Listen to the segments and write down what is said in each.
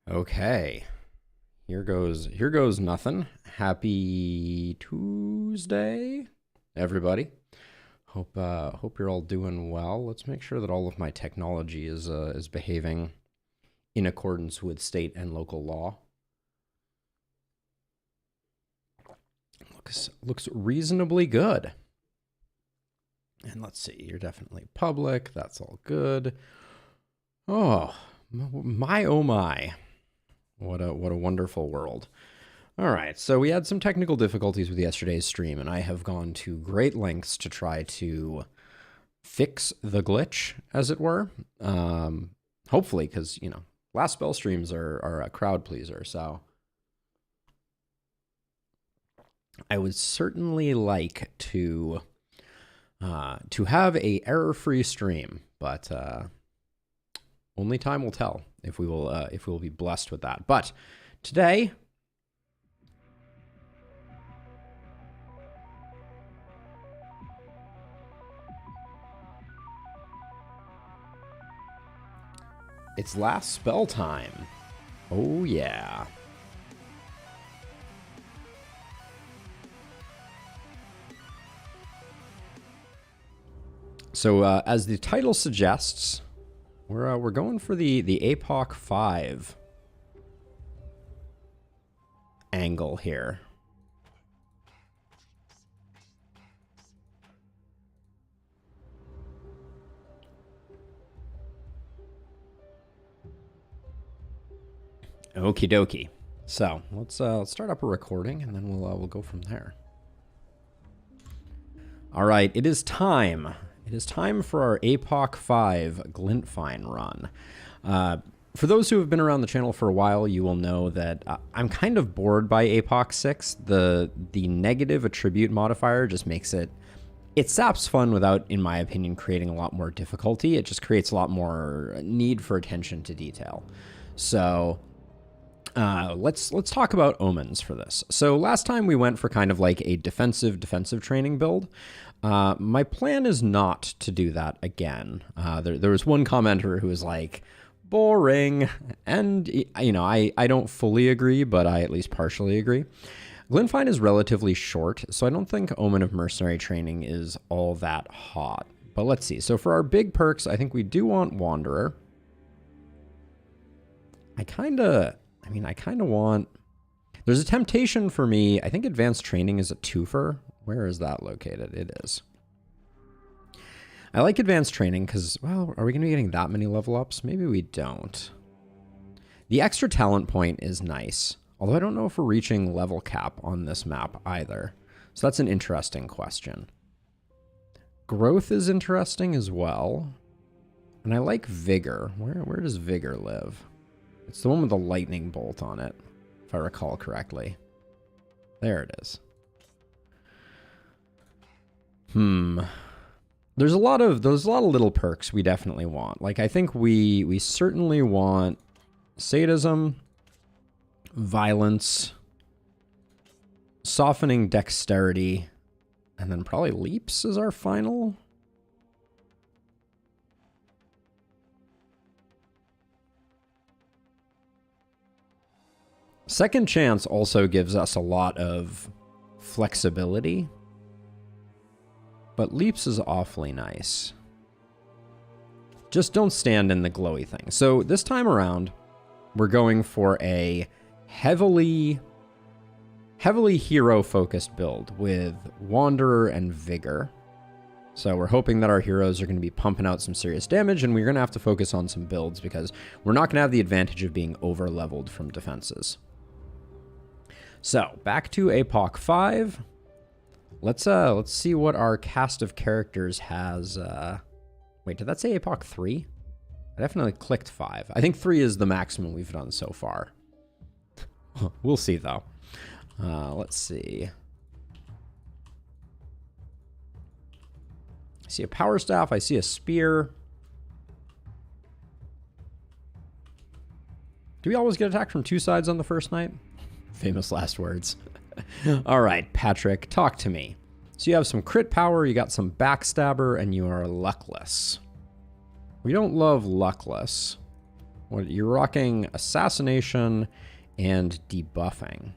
Okay. Here goes nothing. Happy Tuesday, everybody. Hope you're all doing well. Let's make sure that all of my technology is behaving in accordance with state and local law. Looks reasonably good. And let's see, you're definitely public. That's all good. Oh my. What a wonderful world. All right, so we had some technical difficulties with yesterday's stream, and I have gone to great lengths to try to fix the glitch, as it were. Hopefully, because, last spell streams are a crowd pleaser, so I would certainly like to have a error-free stream, but only time will tell if we will be blessed with that. But today, it's last spell time. Oh yeah. So as the title suggests, we're going for the Apoc 5 angle here. Okie dokie. So let's start up a recording, and then we'll go from there. All right, it is time. It is time for our Apoc 5 Glintfine run. For those who have been around the channel for a while, you will know that I'm kind of bored by Apoc 6. The negative attribute modifier just makes it saps fun without, in my opinion, creating a lot more difficulty. It just creates a lot more need for attention to detail. So let's talk about omens for this. So last time we went for kind of like a defensive training build. My plan is not to do that again. There was one commenter who was like, boring. And, I don't fully agree, but I at least partially agree. Glintfine is relatively short, so I don't think Omen of Mercenary Training is all that hot. But let's see. So for our big perks, I think we do want Wanderer. I kind of want... There's a temptation for me. I think Advanced Training is a twofer. Where is that located? It is. I like Advanced Training because, well, are we going to be getting that many level ups? Maybe we don't. The extra talent point is nice, although I don't know if we're reaching level cap on this map either. So that's an interesting question. Growth is interesting as well. And I like Vigor. Where does Vigor live? It's the one with the lightning bolt on it, if I recall correctly. There it is. There's a lot of little perks we definitely want. Like, I think we certainly want sadism, violence, softening dexterity, and then probably leaps is our final. Second Chance also gives us a lot of flexibility. But leaps is awfully nice. Just don't stand in the glowy thing. So this time around, we're going for a heavily hero-focused build with Wanderer and Vigor. So we're hoping that our heroes are going to be pumping out some serious damage, and we're going to have to focus on some builds because we're not going to have the advantage of being over-leveled from defenses. So back to Apoc 5. Let's see what our cast of characters has. Wait, did that say Apoc 3? I definitely clicked 5. I think 3 is the maximum we've done so far. We'll see, though. Let's see. I see a power staff. I see a spear. Do we always get attacked from two sides on the first night? Famous last words. All right, Patrick, talk to me. So you have some crit power, you got some backstabber, and you are luckless. We don't love luckless. What, you're rocking Assassination and Debuffing.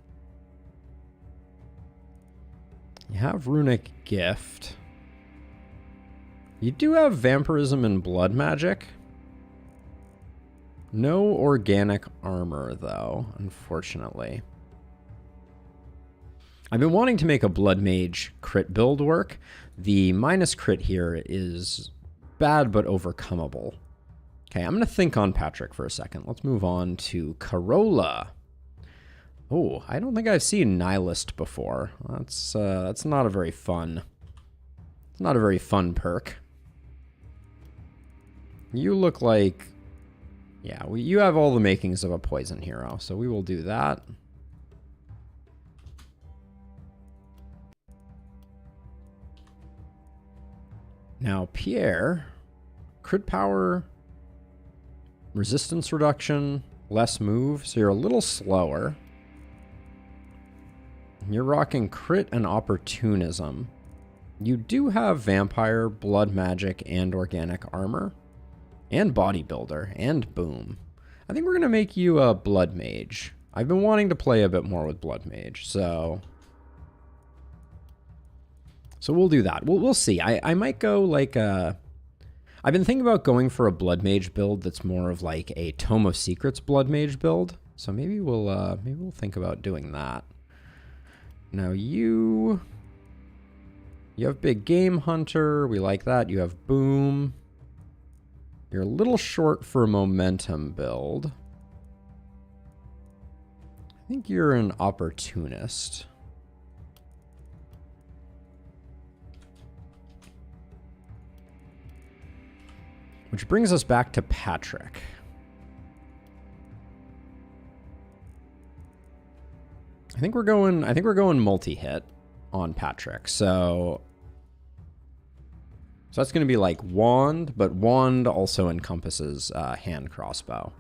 You have Runic Gift. You do have Vampirism and Blood Magic. No organic armor, though, unfortunately. I've been wanting to make a Blood Mage crit build work. The minus crit here is bad but overcomable. Okay, I'm going to think on Patrick for a second. Let's move on to Corolla. Oh, I don't think I've seen Nihilist before. That's not a very fun... It's not a very fun perk. You look like... Yeah, you have all the makings of a poison hero, so we will do that. Now, Pierre, crit power, resistance reduction, less move, so you're a little slower. You're rocking crit and opportunism. You do have vampire, blood magic, and organic armor. And bodybuilder, and boom. I think we're going to make you a blood mage. I've been wanting to play a bit more with blood mage, so we'll do that. We'll see. I might go like a... I've been thinking about going for a blood mage build that's more of like a Tome of Secrets blood mage build. So maybe we'll think about doing that. Now you have Big Game Hunter. We like that. You have Boom. You're a little short for a momentum build. I think you're an opportunist. Which brings us back to Patrick. I think we're going multi-hit on Patrick. So that's going to be like wand, but wand also encompasses hand crossbow.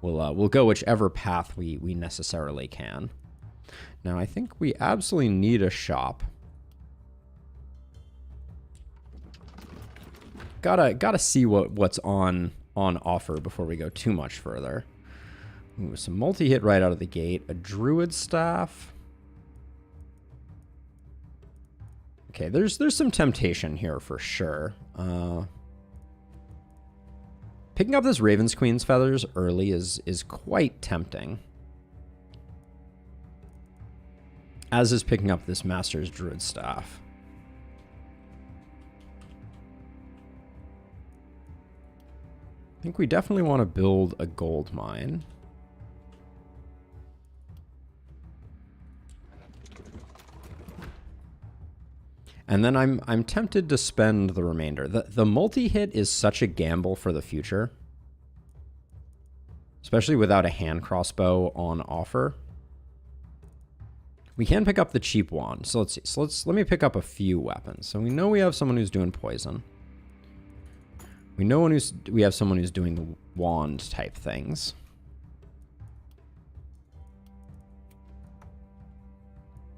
We'll go whichever path we necessarily can. Now I think we absolutely need a shop. Gotta see what's on offer before we go too much further. Ooh, some multi-hit right out of the gate. A druid staff. Okay, there's some temptation here for sure. Picking up this Raven's Queen's Feathers early is quite tempting. As is picking up this Master's Druid Staff. I think we definitely want to build a gold mine. And then I'm tempted to spend the remainder. The multi-hit is such a gamble for the future. Especially without a hand crossbow on offer. We can pick up the cheap wand. So let's see. So let me pick up a few weapons. So we know we have someone who's doing poison. We know we have someone who's doing the wand type things.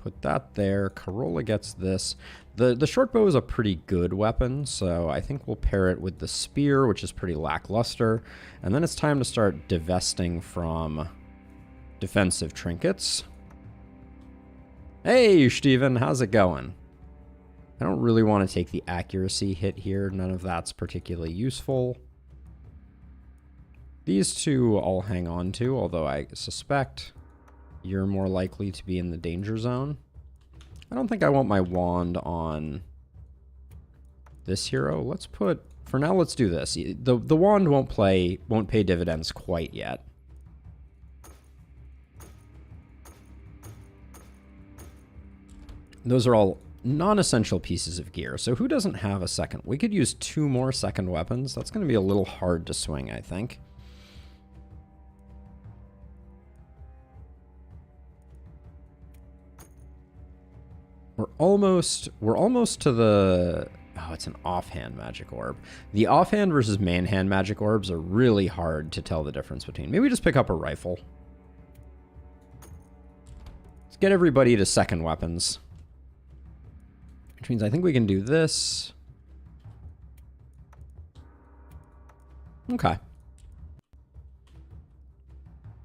Put that there. Corolla gets this. The short bow is a pretty good weapon, so I think we'll pair it with the spear, which is pretty lackluster. And then it's time to start divesting from defensive trinkets. Hey, Steven, how's it going? I don't really want to take the accuracy hit here. None of that's particularly useful. These two I'll hang on to, although I suspect you're more likely to be in the danger zone. I don't think I want my wand on this hero. Let's put... For now, let's do this. The wand won't pay dividends quite yet. Those are all non-essential pieces of gear. So who doesn't have a second? We could use 2 more second weapons. That's going to be a little hard to swing, I think. We're almost to the... Oh, it's an offhand magic orb. The offhand versus main-hand magic orbs are really hard to tell the difference between. Maybe just pick up a rifle. Let's get everybody to second weapons. Which means I think we can do this. Okay.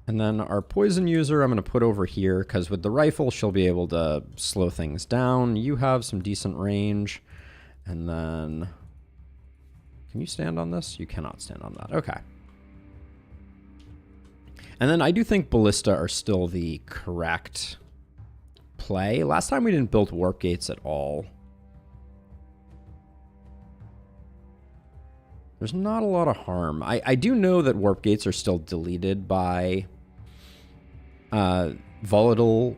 And then our poison user I'm going to put over here, because with the rifle, she'll be able to slow things down. You have some decent range. And then... Can you stand on this? You cannot stand on that. Okay. And then I do think Ballista are still the correct play. Last time we didn't build warp gates at all. There's not a lot of harm. I do know that warp gates are still deleted by the volatile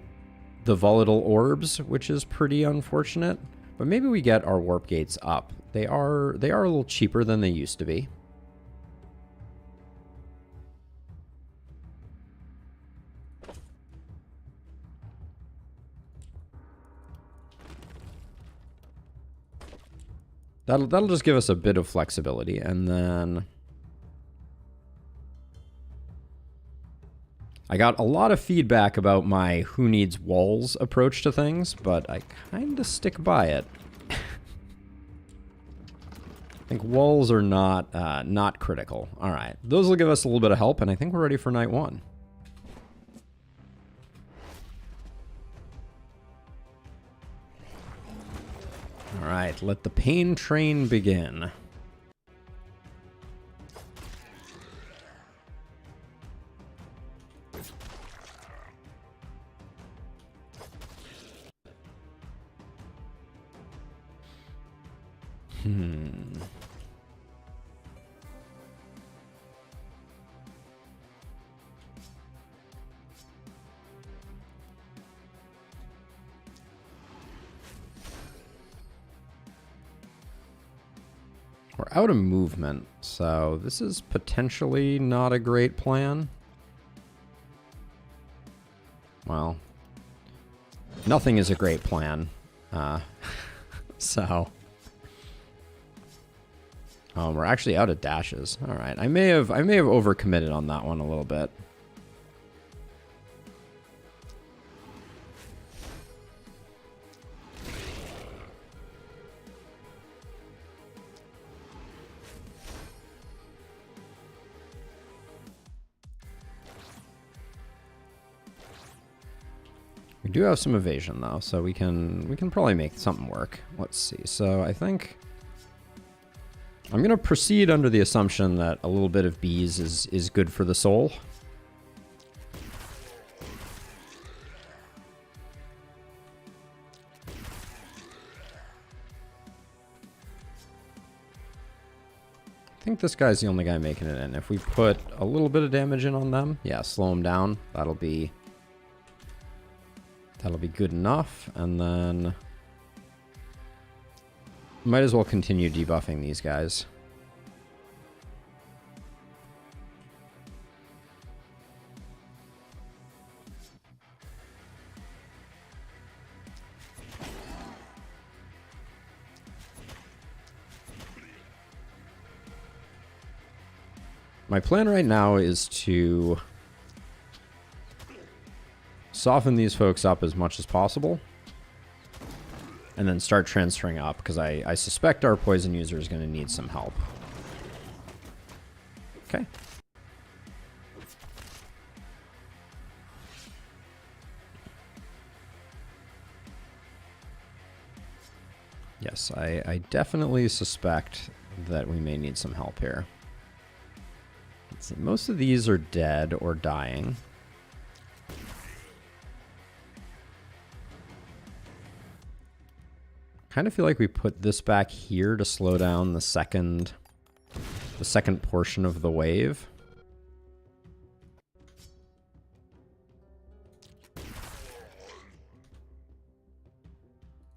orbs, which is pretty unfortunate. But maybe we get our warp gates up. They are a little cheaper than they used to be. That'll just give us a bit of flexibility, and then I got a lot of feedback about my who needs walls approach to things, but I kind of stick by it. I think walls are not critical. All right, those will give us a little bit of help, and I think we're ready for night one. All right, let the pain train begin. We're out of movement, so this is potentially not a great plan. Well, nothing is a great plan. So we're actually out of dashes. All right, I may have overcommitted on that one a little bit. We do have some evasion though, so we can probably make something work. Let's see. So I think I'm gonna proceed under the assumption that a little bit of bees is good for the soul. I think this guy's the only guy making it in. If we put a little bit of damage in on them, yeah, slow them down. That'll be good enough, and then might as well continue debuffing these guys. My plan right now is to soften these folks up as much as possible, and then start transferring up, because I suspect our poison user is going to need some help. Okay. Yes, I definitely suspect that we may need some help here. Let's see, most of these are dead or dying. Kind of feel like we put this back here to slow down the second portion of the wave.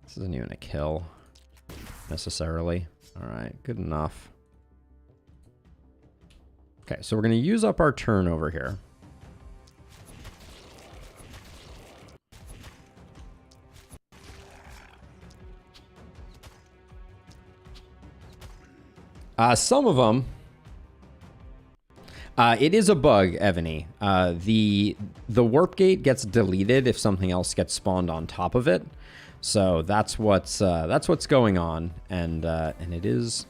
This isn't even a kill necessarily. All right, good enough. Okay, so we're going to use up our turn over here. Some of them. It is a bug, Evany. The warp gate gets deleted if something else gets spawned on top of it. So that's what's going on, and it is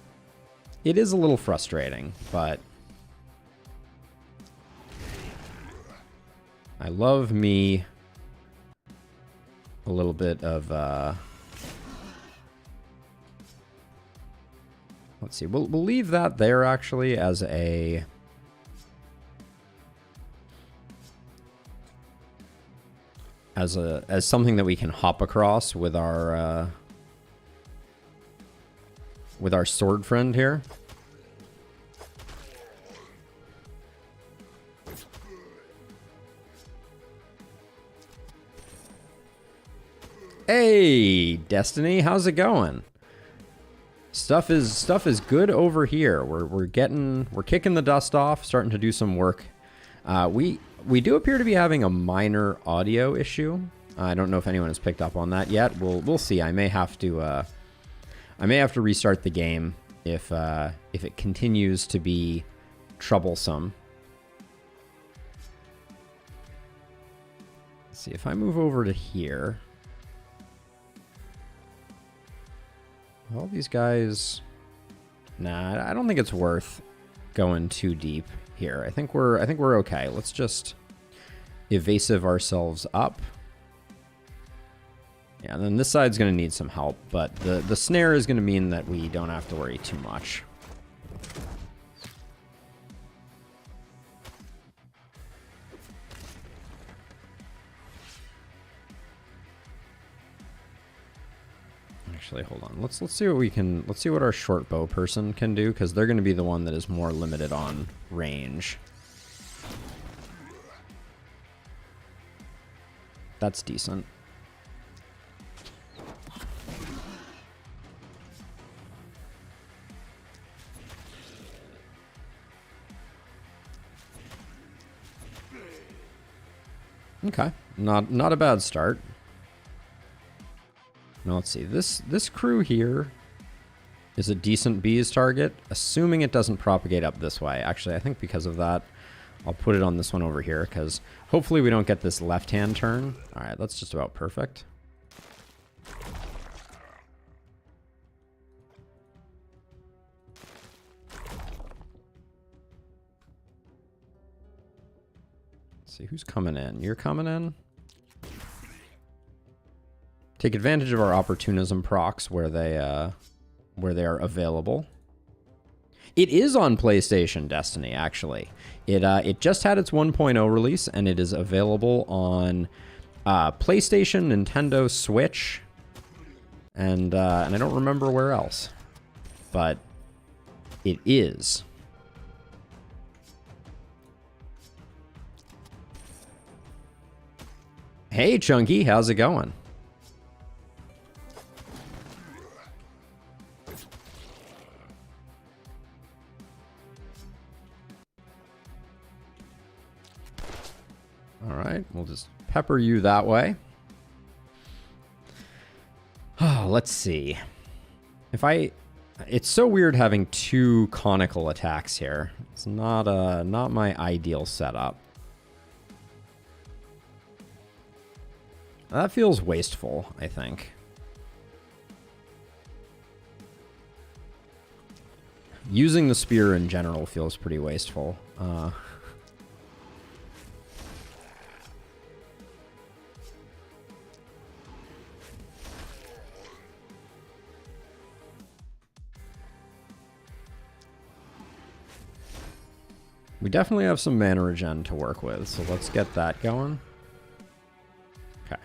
a little frustrating, but I love me a little bit of, let's see, we'll leave that there actually as a, as something that we can hop across with our sword friend here. Hey, Destiny, how's it going? Stuff is good over here. We're kicking the dust off, starting to do some work. We do appear to be having a minor audio issue. I don't know if anyone has picked up on that yet. We'll see. I may have to restart the game if it continues to be troublesome. Let's see if I move over to here. All these guys, nah, I don't think it's worth going too deep here. I think we're okay. Let's just evasive ourselves up. Yeah, and then this side's going to need some help, but the snare is going to mean that we don't have to worry too much. Actually, hold on. Let's see what we can. Let's see what our short bow person can do, because they're going to be the one that is more limited on range. That's decent. Okay, not a bad start. Now let's see. This crew here is a decent bees target, assuming it doesn't propagate up this way. Actually, I think because of that, I'll put it on this one over here, because hopefully we don't get this left-hand turn. All right, that's just about perfect. Let's see, who's coming in? You're coming in? Take advantage of our opportunism procs where they are available. It is on PlayStation, Destiny, actually. It just had its 1.0 release, and it is available on PlayStation, Nintendo Switch, and I don't remember where else. But it is. Hey, Chunky, how's it going? All right, we'll just pepper you that way. Oh, let's see. It's so weird having two conical attacks here. It's not my ideal setup. That feels wasteful, I think. Using the spear in general feels pretty wasteful. We definitely have some mana regen to work with, so let's get that going. Okay.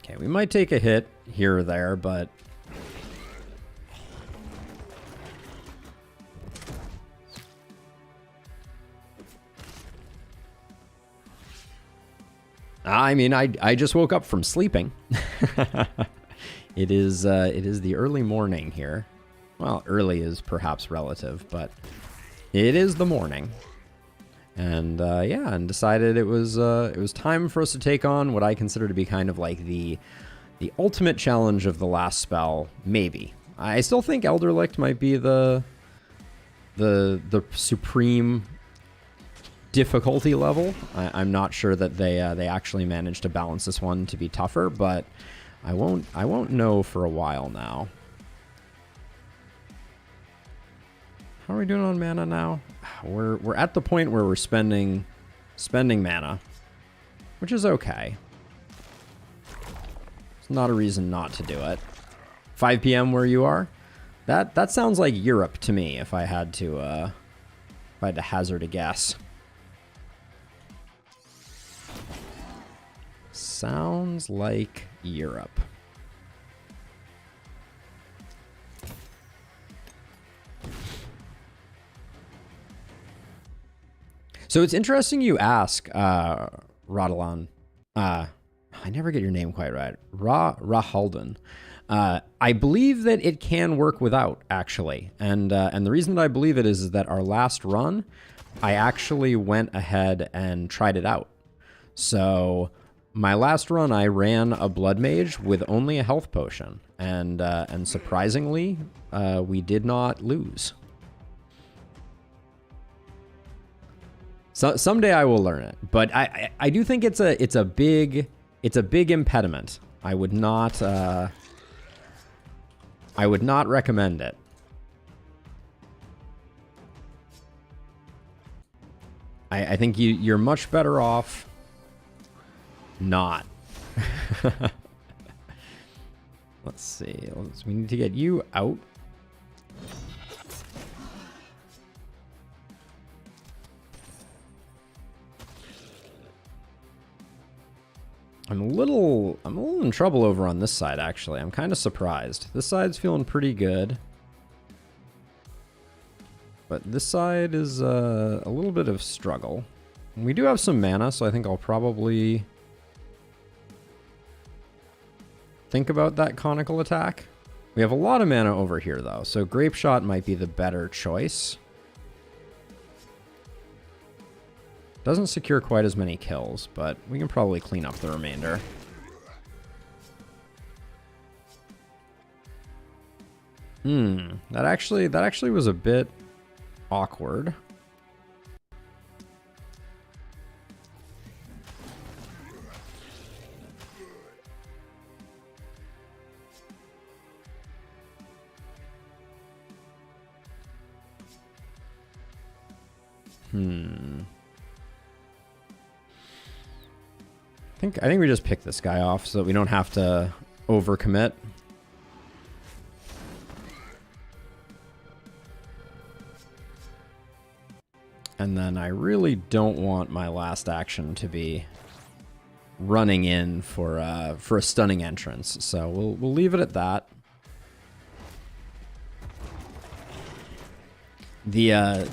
Okay, we might take a hit here or there, but... I mean, I just woke up from sleeping. It is the early morning here. Well, early is perhaps relative, but it is the morning. And yeah, and decided it was time for us to take on what I consider to be kind of like the ultimate challenge of the last spell, maybe. I still think Elderlicht might be the supreme difficulty level. I'm not sure that they actually managed to balance this one to be tougher, but I won't know for a while now. How are we doing on mana now? we're at the point where we're spending mana, which is okay. It's not a reason not to do it. 5 p.m. where you are? That sounds like Europe to me if I had to hazard a guess. Sounds like Europe. So it's interesting you ask, Radalan. I never get your name quite right. Rahalden. I believe that it can work without, actually. And the reason that I believe it is that our last run, I actually went ahead and tried it out. So my last run, I ran a Blood Mage with only a health potion. And surprisingly, we did not lose. So someday I will learn it, but I do think it's a big impediment. I would not recommend it. I think you're much better off not. Let's see. We need to get you out. I'm a little in trouble over on this side, actually. I'm kind of surprised. This side's feeling pretty good. But this side is a little bit of struggle. And we do have some mana, so I think I'll probably think about that conical attack. We have a lot of mana over here, though, so Grape Shot might be the better choice. Doesn't secure quite as many kills, but we can probably clean up the remainder. That actually was a bit awkward. I think we just pick this guy off so that we don't have to overcommit. And then I really don't want my last action to be running in for a stunning entrance. So we'll leave it at that. The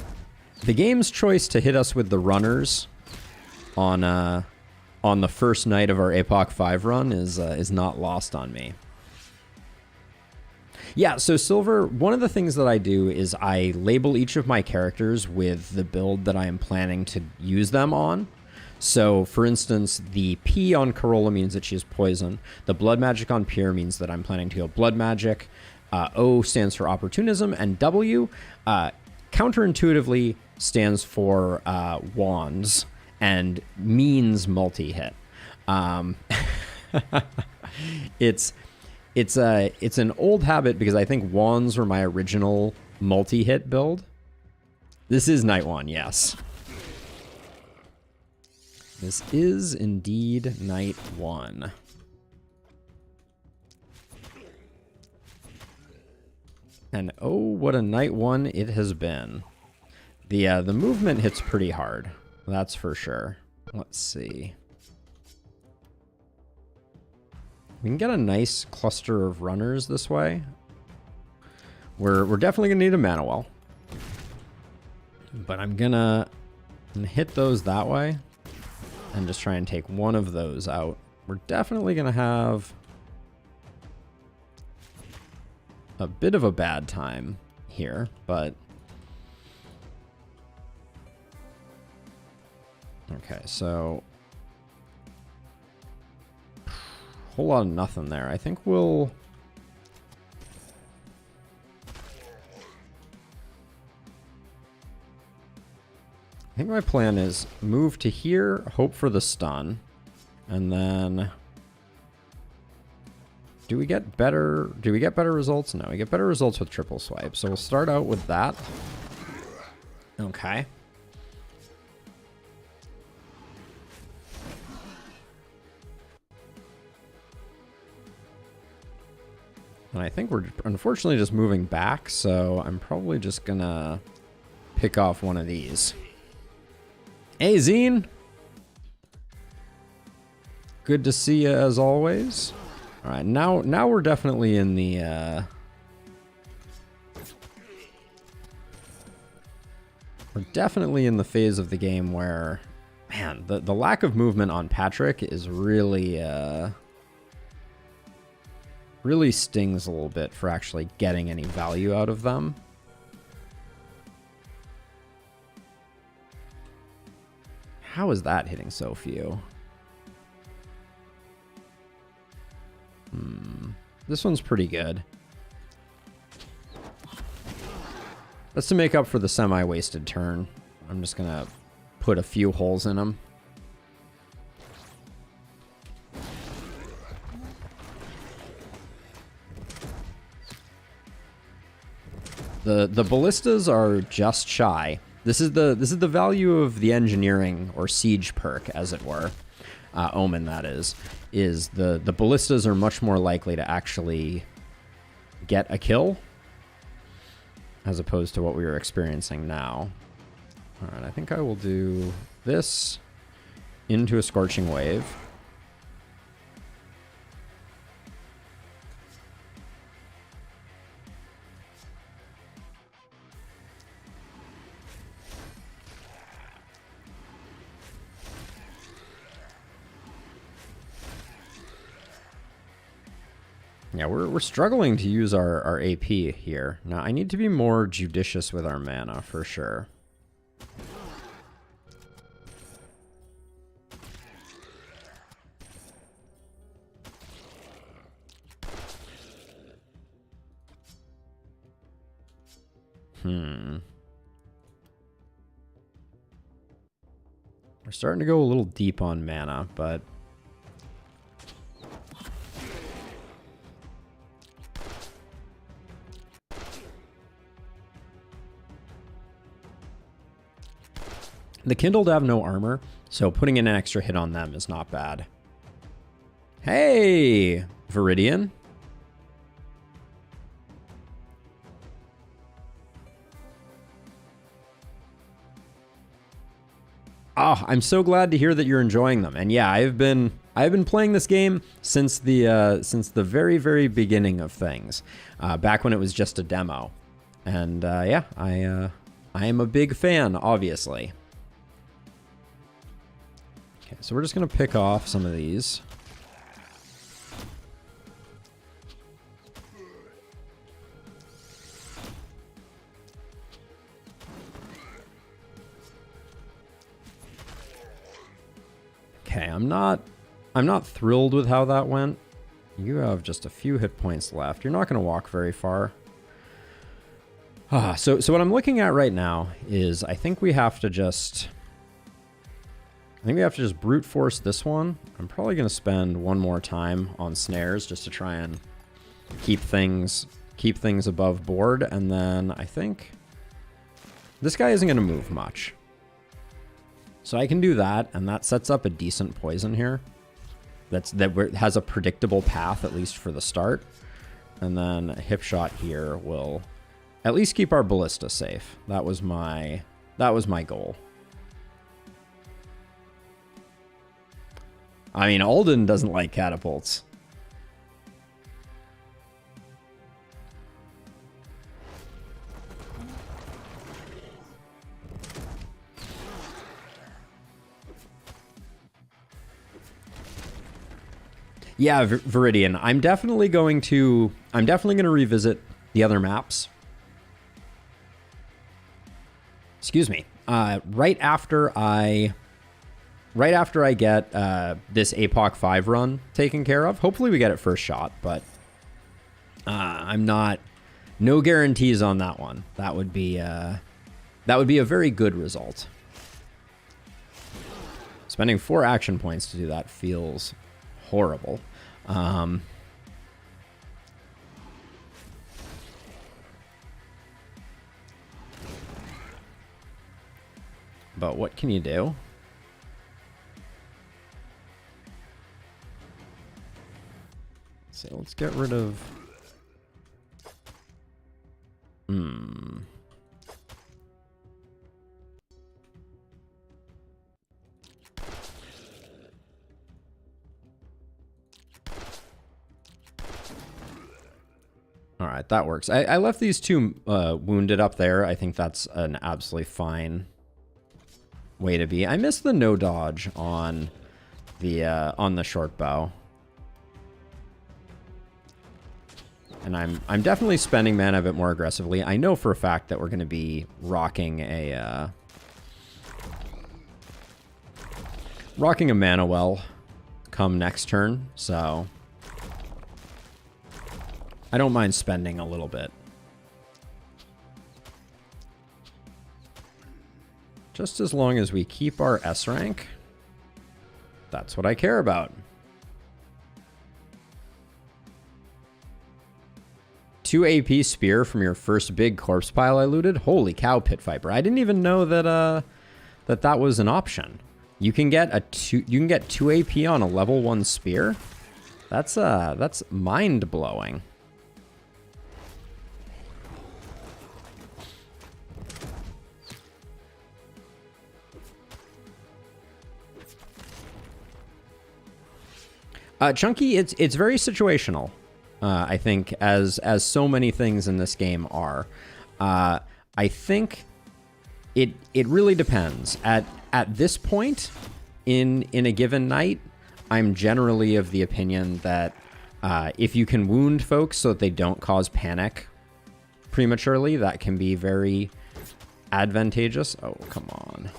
game's choice to hit us with the runners on the first night of our Apoc 5 run is not lost on me. Yeah, so Silver, one of the things that I do is I label each of my characters with the build that I am planning to use them on. So, for instance, the P on Corolla means that she has poison. The Blood Magic on Pyr means that I'm planning to go Blood Magic. O stands for Opportunism, and W, counterintuitively, stands for Wands and means multi-hit. It's an old habit because I think Wands were my original multi-hit build. This is Night 1, yes. This is indeed Night 1. And oh, what a Night 1 it has been. The movement hits pretty hard, that's for sure. Let's see. We can get a nice cluster of runners this way. We're definitely gonna need a mana well. But I'm gonna hit those that way and just try and take one of those out. We're definitely gonna have a bit of a bad time here, but okay, so whole lot of nothing there. I think we'll I think my plan is move to here, hope for the stun, and then do we get better results? No, we get better results with triple swipe. So we'll start out with that. Okay. And I think we're unfortunately just moving back, so I'm probably just gonna pick off one of these. Hey, Zine! Good to see you as always. Alright, now we're definitely in the, we're definitely in the phase of the game where, man, the lack of movement on Patrick is really, really stings a little bit for actually getting any value out of them. How is that hitting so few? This one's pretty good. That's to make up for the semi-wasted turn. I'm just gonna put a few holes in them. The ballistas are just shy. This is the value of the engineering or siege perk, as it were. Omen, that is the ballistas are much more likely to actually get a kill as opposed to what we are experiencing now. All right, I think I will do this into a scorching wave. Yeah, we're struggling to use our AP here. Now, I need to be more judicious with our mana, for sure. We're starting to go a little deep on mana, but... The Kindled have no armor, so putting in an extra hit on them is not bad. Hey, Viridian. Oh, I'm so glad to hear that you're enjoying them. And yeah, I've been playing this game since the very, very beginning of things, back when it was just a demo. And yeah, I am a big fan, obviously. Okay, so we're just gonna pick off some of these. Okay, I'm not thrilled with how that went. You have just a few hit points left. You're not going to walk very far. So what I'm looking at right now is I think we have to just brute force this one. I'm probably going to spend one more time on snares just to try and keep things above board, and then I think this guy isn't going to move much. So I can do that, and that sets up a decent poison here. That has a predictable path, at least for the start. And then a hip shot here will at least keep our ballista safe. That was my goal. I mean, Alden doesn't like catapults. Yeah, Viridian. I'm definitely going to revisit the other maps. Excuse me. Right after I get this Apoc 5 run taken care of. Hopefully we get it first shot, but no guarantees on that one. That would be a very good result. Spending 4 action points to do that feels horrible. But what can you do? So let's get rid of Hmm. All right, that works. I left these two wounded up there. I think that's an absolutely fine way to be. I missed the no dodge on the short bow. And I'm definitely spending mana a bit more aggressively. I know for a fact that we're going to be rocking a mana well come next turn, so I don't mind spending a little bit. Just as long as we keep our S rank, that's what I care about. 2 AP spear from your first big corpse pile I looted? Holy cow, Pit Viper. I didn't even know that that was an option. You can get 2 AP on a level 1 spear? That's mind-blowing. Chunky, it's very situational. I think as so many things in this game are. I think it really depends. At this point in a given night, I'm generally of the opinion that if you can wound folks so that they don't cause panic prematurely, that can be very advantageous. Oh, come on.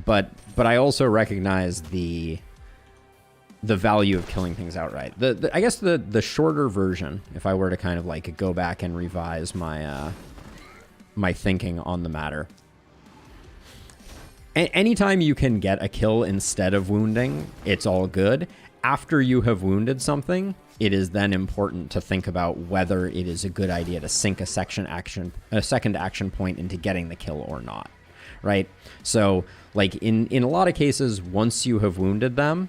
But I also recognize the value of killing things outright. I guess the shorter version, if I were to kind of like go back and revise my my thinking on the matter. Anytime you can get a kill instead of wounding, it's all good. After you have wounded something, it is then important to think about whether it is a good idea to sink a second action point into getting the kill or not. Right? So, like, in a lot of cases, once you have wounded them,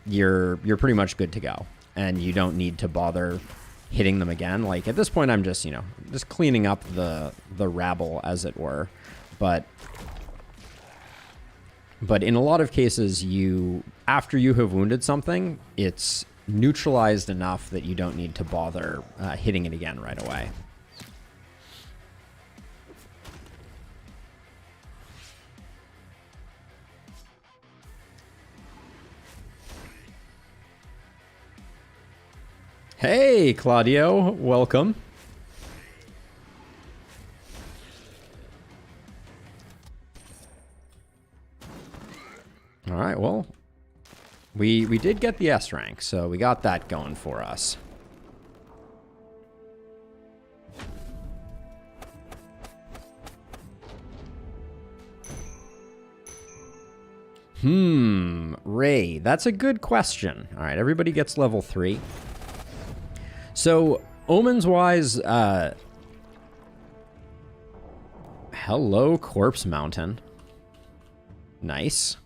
you're pretty much good to go. And you don't need to bother hitting them again. Like, at this point, I'm just, just cleaning up the rabble, as it were. But in a lot of cases, after you have wounded something, it's neutralized enough that you don't need to bother hitting it again right away. Hey, Claudio, welcome. All right, well, we did get the S rank, so we got that going for us. Ray, that's a good question. All right, everybody gets level 3. So, omens-wise, hello, Corpse Mountain. Nice.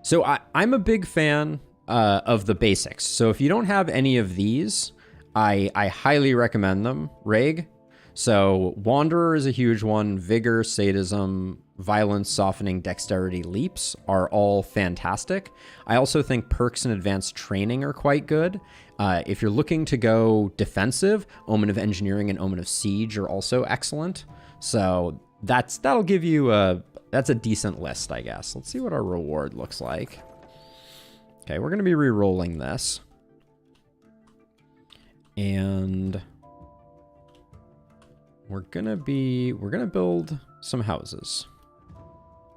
So, I'm a big fan of the basics. So, if you don't have any of these, I highly recommend them, Reg. So, Wanderer is a huge one. Vigor, Sadism, Violence, Softening, Dexterity, Leaps are all fantastic. I also think Perks and Advanced Training are quite good. If you're looking to go defensive, Omen of Engineering and Omen of Siege are also excellent. So that'll give you that's a decent list, I guess. Let's see what our reward looks like. Okay, we're going to be re-rolling this. And we're going to build some houses.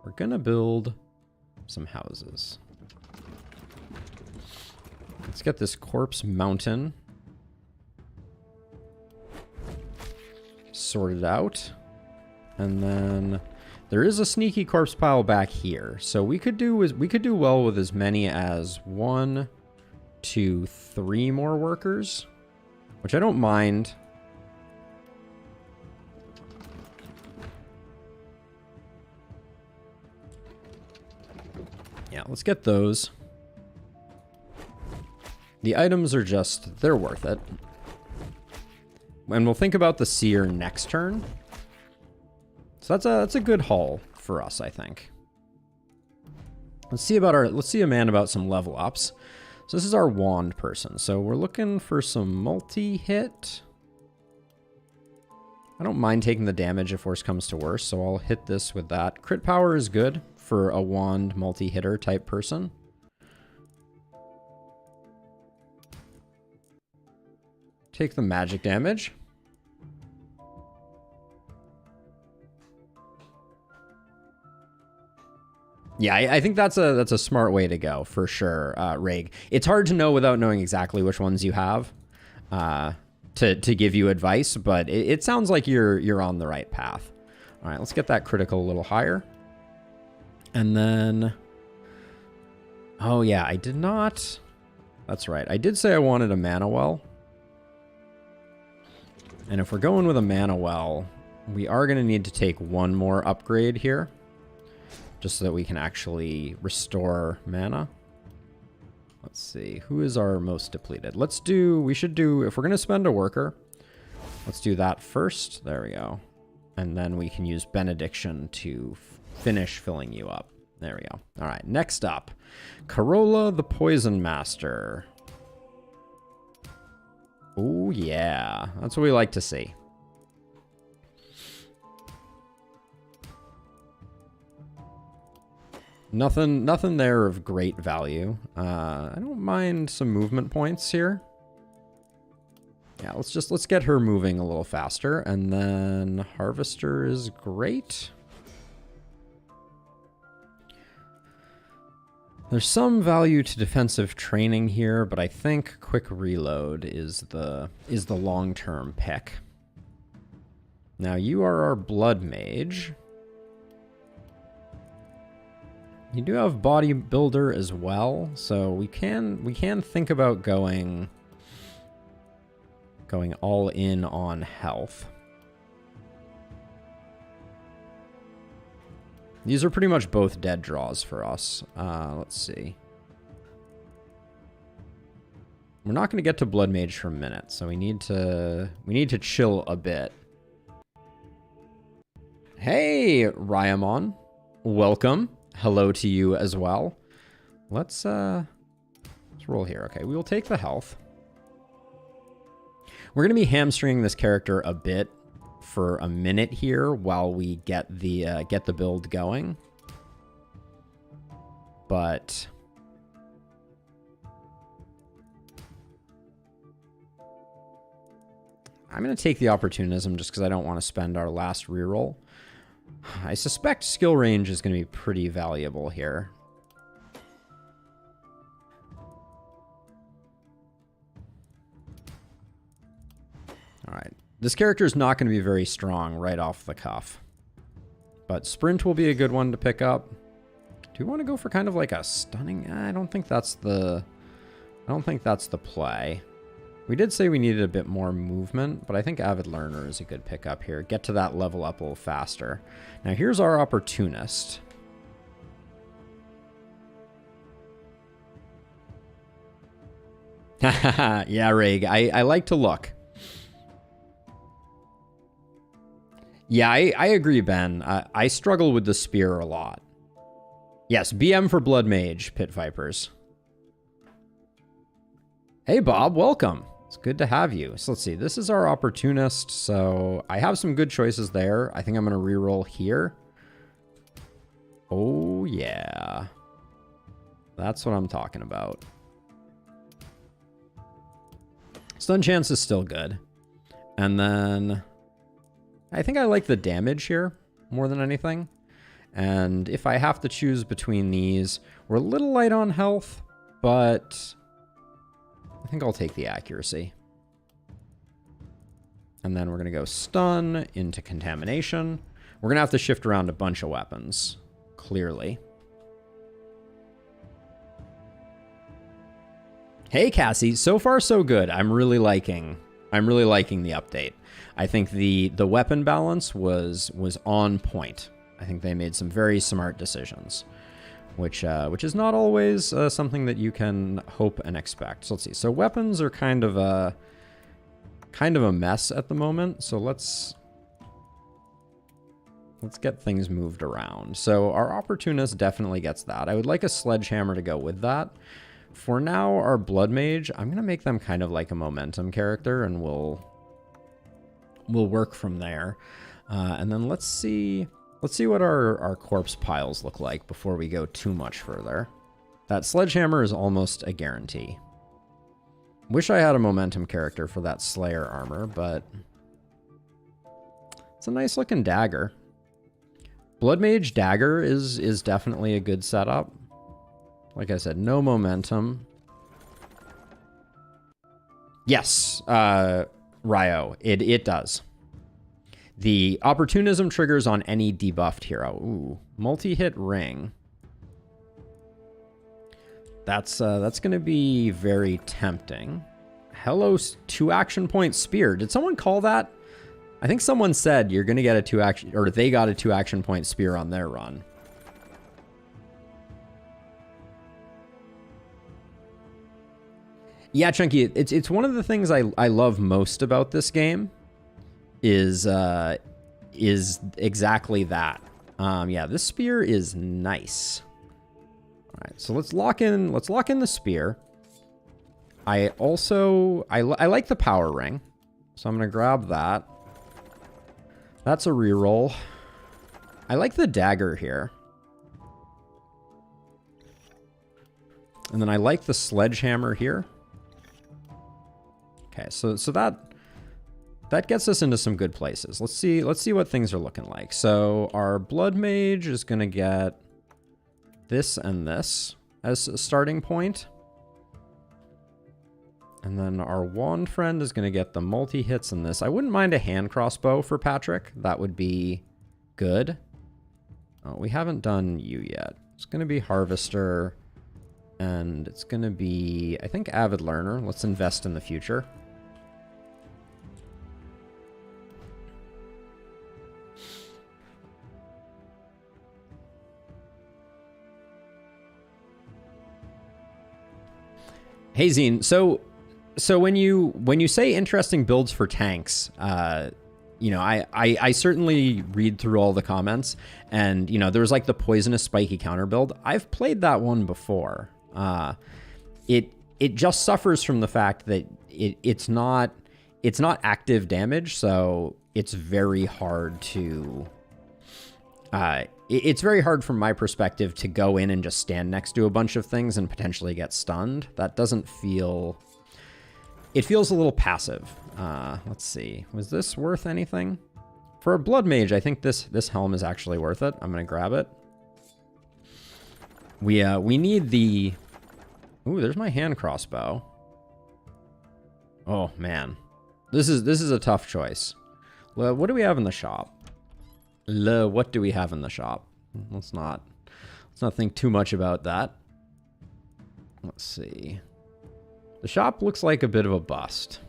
We're going to build some houses. Let's get this Corpse Mountain sorted out. And then there is a sneaky corpse pile back here. So we could do well with as many as 1, 2, 3 more workers, which I don't mind. Yeah, let's get those. The items are just, they're worth it. And we'll think about the seer next turn. So that's a good haul for us, I think. Let's see a man about some level ups. So this is our wand person. So we're looking for some multi-hit. I don't mind taking the damage if worse comes to worse, so I'll hit this with that. Crit power is good for a wand multi-hitter type person. Take the magic damage. Yeah, I think that's a smart way to go for sure, Rig. It's hard to know without knowing exactly which ones you have to give you advice, but it sounds like you're on the right path. All right, let's get that critical a little higher. And then, oh yeah, I did not. That's right. I did say I wanted a mana well. And if we're going with a mana well, we are going to need to take one more upgrade here, just so that we can actually restore mana. Let's see, who is our most depleted? We should do, if we're going to spend a worker, let's do that first. There we go. And then we can use Benediction to finish filling you up. There we go. All right, next up, Corolla the Poison Master. Oh yeah, that's what we like to see. Nothing there of great value. I don't mind some movement points here. Yeah, let's get her moving a little faster, and then Harvester is great. There's some value to defensive training here, but I think quick reload is the long-term pick. Now you are our blood mage. You do have bodybuilder as well, so we can think about going all in on health. These are pretty much both dead draws for us. Let's see. We're not going to get to blood mage for a minute, so we need to chill a bit. Hey, Ryamon, welcome. Hello to you as well. Let's roll here. Okay, we will take the health. We're going to be hamstringing this character a bit for a minute here while we get the build going. But I'm going to take the opportunism just because I don't want to spend our last reroll. I suspect skill range is going to be pretty valuable here. All right. This character is not going to be very strong right off the cuff. But sprint will be a good one to pick up. Do we want to go for kind of like a stunning? I don't think that's the play. We did say we needed a bit more movement, but I think Avid Learner is a good pickup here. Get to that level up a little faster. Now here's our Opportunist. Yeah, Rig, I like to look. Yeah, I agree, Ben. I struggle with the spear a lot. Yes, BM for Blood Mage, Pit Vipers. Hey, Bob, welcome. It's good to have you. So let's see. This is our Opportunist, so I have some good choices there. I think I'm going to reroll here. Oh, yeah. That's what I'm talking about. Stun chance is still good. And then I think I like the damage here more than anything. And if I have to choose between these, we're a little light on health, but I think I'll take the accuracy. And then we're going to go stun into contamination. We're going to have to shift around a bunch of weapons, clearly. Hey, Cassie. So far, so good. I'm really liking the update. I think the weapon balance was on point. I think they made some very smart decisions. which is not always something that you can hope and expect. So let's see. So weapons are kind of a mess at the moment. So let's get things moved around. So our Opportunist definitely gets that. I would like a Sledgehammer to go with that. For now, our Blood Mage, I'm going to make them kind of like a momentum character, and we'll work from there. And then let's see what our corpse piles look like before we go too much further. That Sledgehammer is almost a guarantee. Wish I had a momentum character for that Slayer armor, but it's a nice looking dagger. Blood Mage dagger is definitely a good setup. Like I said, no momentum. Yes, Ryo, it does. The opportunism triggers on any debuffed hero. Ooh, multi-hit ring. That's going to be very tempting. Hello, 2 action point spear. Did someone call that? I think someone said you're going to get a 2 action, or they got a 2 action point spear on their run. Yeah, Chunky, it's one of the things I love most about this game is exactly that. Yeah, this spear is nice. All right, so let's lock in the spear. I like the power ring, so I'm gonna grab that. That's a reroll. I like the dagger here. And then I like the sledgehammer here. Okay, so that gets us into some good places. Let's see what things are looking like. So our Blood Mage is gonna get this and this as a starting point. And then our Wand Friend is gonna get the multi-hits in this. I wouldn't mind a hand crossbow for Patrick. That would be good. Oh, we haven't done you yet. It's gonna be Harvester, and it's gonna be, I think, Avid Learner. Let's invest in the future. Hey Zine, so when you say interesting builds for tanks, you know, I certainly read through all the comments, and you know, there was like the poisonous spiky counter build. I've played that one before. It just suffers from the fact that it's not active damage, so it's very hard to it's very hard from my perspective to go in and just stand next to a bunch of things and potentially get stunned. That doesn't feel... It feels a little passive. Let's see. Was this worth anything? For a Blood Mage, I think this helm is actually worth it. I'm going to grab it. We need the... Ooh, there's my hand crossbow. Oh, man. This is a tough choice. What do we have in the shop? What do we have in the shop? Let's not think too much about that. Let's see. The shop looks like a bit of a bust.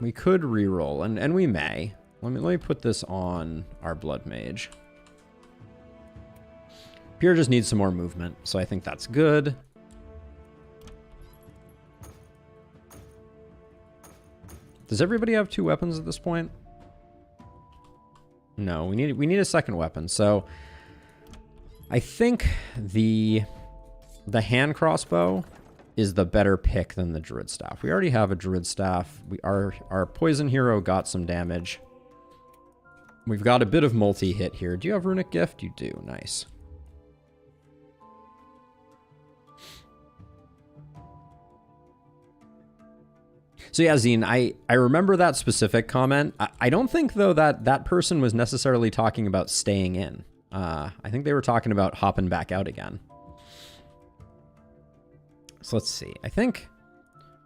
We could reroll, and we may. Let me put this on our Blood Mage. Pierre just needs some more movement, so I think that's good. Does everybody have 2 weapons at this point? No, we need a second weapon. So I think the hand crossbow is the better pick than the Druid Staff. We already have a Druid Staff. Our poison hero got some damage. We've got a bit of multi-hit here. Do you have Runic Gift? You do. Nice. So yeah, Zine, I remember that specific comment. I don't think, though, that person was necessarily talking about staying in. I think they were talking about hopping back out again. So let's see. I think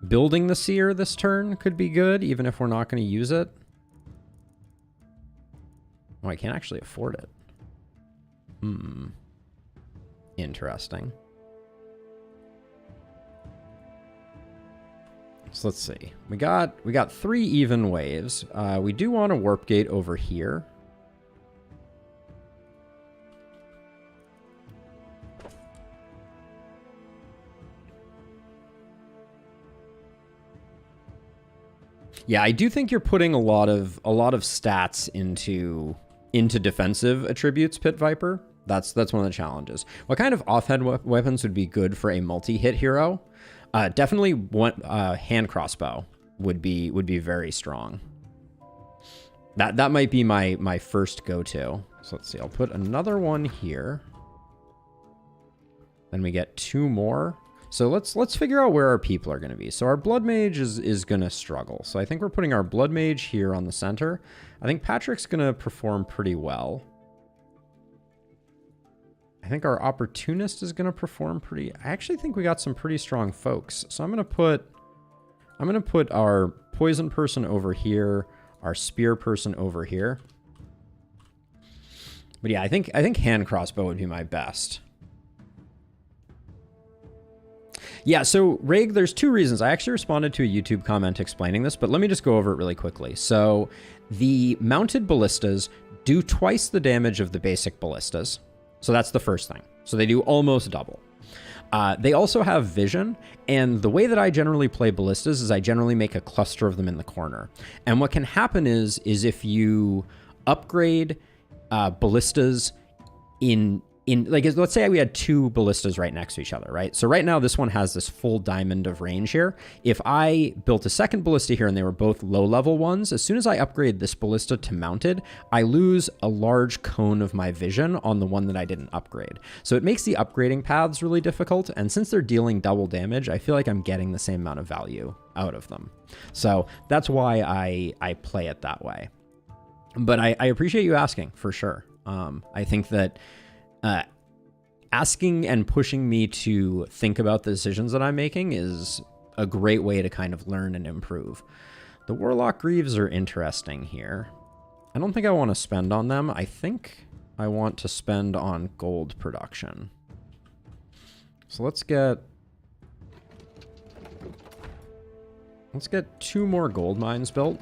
building the Seer this turn could be good, even if we're not going to use it. Oh, I can't actually afford it. Interesting. So let's see. We got 3 even waves. We do want a warp gate over here. Yeah, I do think you're putting a lot of stats into defensive attributes, Pit Viper. That's one of the challenges. What kind of offhand weapons would be good for a multi-hit hero? Definitely one hand crossbow would be very strong. That might be my first go-to. So let's see. I'll put another one here. Then we get 2 more. So let's figure out where our people are going to be. So our Blood Mage is going to struggle. So I think we're putting our Blood Mage here on the center. I think Patrick's going to perform pretty well. I think our Opportunist is going to perform pretty... I actually think we got some pretty strong folks. So I'm going to put our Poison person over here, our Spear person over here. But yeah, I think hand crossbow would be my best. Yeah, so Rig, there's 2 reasons. I actually responded to a YouTube comment explaining this, but let me just go over it really quickly. So the mounted ballistas do twice the damage of the basic ballistas. So that's the first thing. So they do almost double. They also have vision, and the way that I generally play ballistas is I generally make a cluster of them in the corner. And what can happen is if you upgrade ballistas in like, let's say we had 2 ballistas right next to each other, right? So right now this one has this full diamond of range here. If I built a second ballista here and they were both low level ones, as soon as I upgrade this ballista to mounted, I lose a large cone of my vision on the one that I didn't upgrade. So it makes the upgrading paths really difficult. And since they're dealing double damage, I feel like I'm getting the same amount of value out of them. So that's why I play it that way. But I appreciate you asking, for sure. I think that asking and pushing me to think about the decisions that I'm making is a great way to kind of learn and improve. The Warlock Greaves are interesting here. I don't think I want to spend on them. I think I want to spend on gold production. So let's get 2 more gold mines built.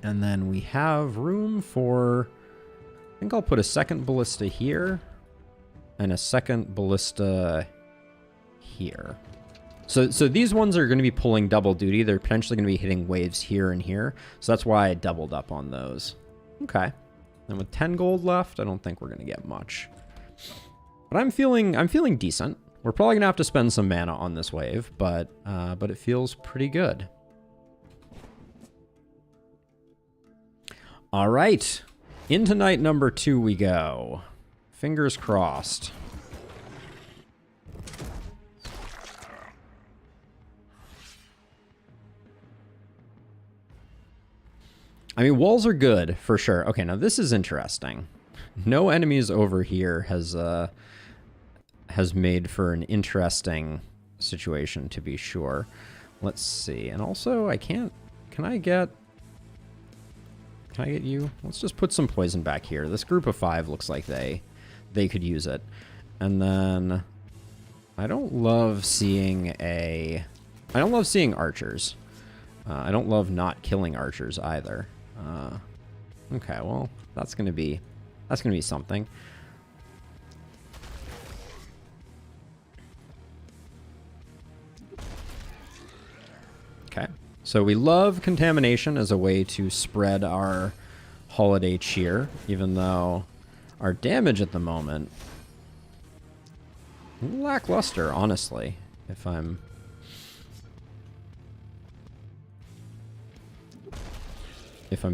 And then we have room for... I think I'll put a second ballista here and a second ballista here. So these ones are going to be pulling double duty. They're potentially going to be hitting waves here and here. So that's why I doubled up on those. Okay. And with 10 gold left, I don't think we're going to get much. But I'm feeling decent. We're probably going to have to spend some mana on this wave, but it feels pretty good. All right. Into night number 2 we go. Fingers crossed. I mean, walls are good, for sure. Okay, now this is interesting. No enemies over here has made for an interesting situation, to be sure. Let's see. And also, I can't... Can I get you? Let's just put some poison back here. This group of 5 looks like they could use it. And then I don't love seeing archers. I don't love not killing archers either. Okay, well, that's gonna be something. Okay. So we love contamination as a way to spread our holiday cheer, even though our damage at the moment, lackluster, honestly, if I'm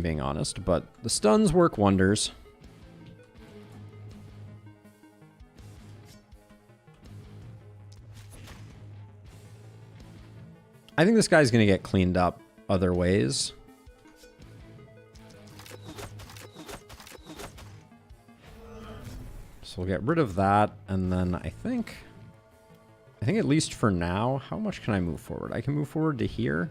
being honest, but the stuns work wonders. I think this guy's going to get cleaned up other ways. So we'll get rid of that, and then I think at least for now, how much can I move forward? I can move forward to here.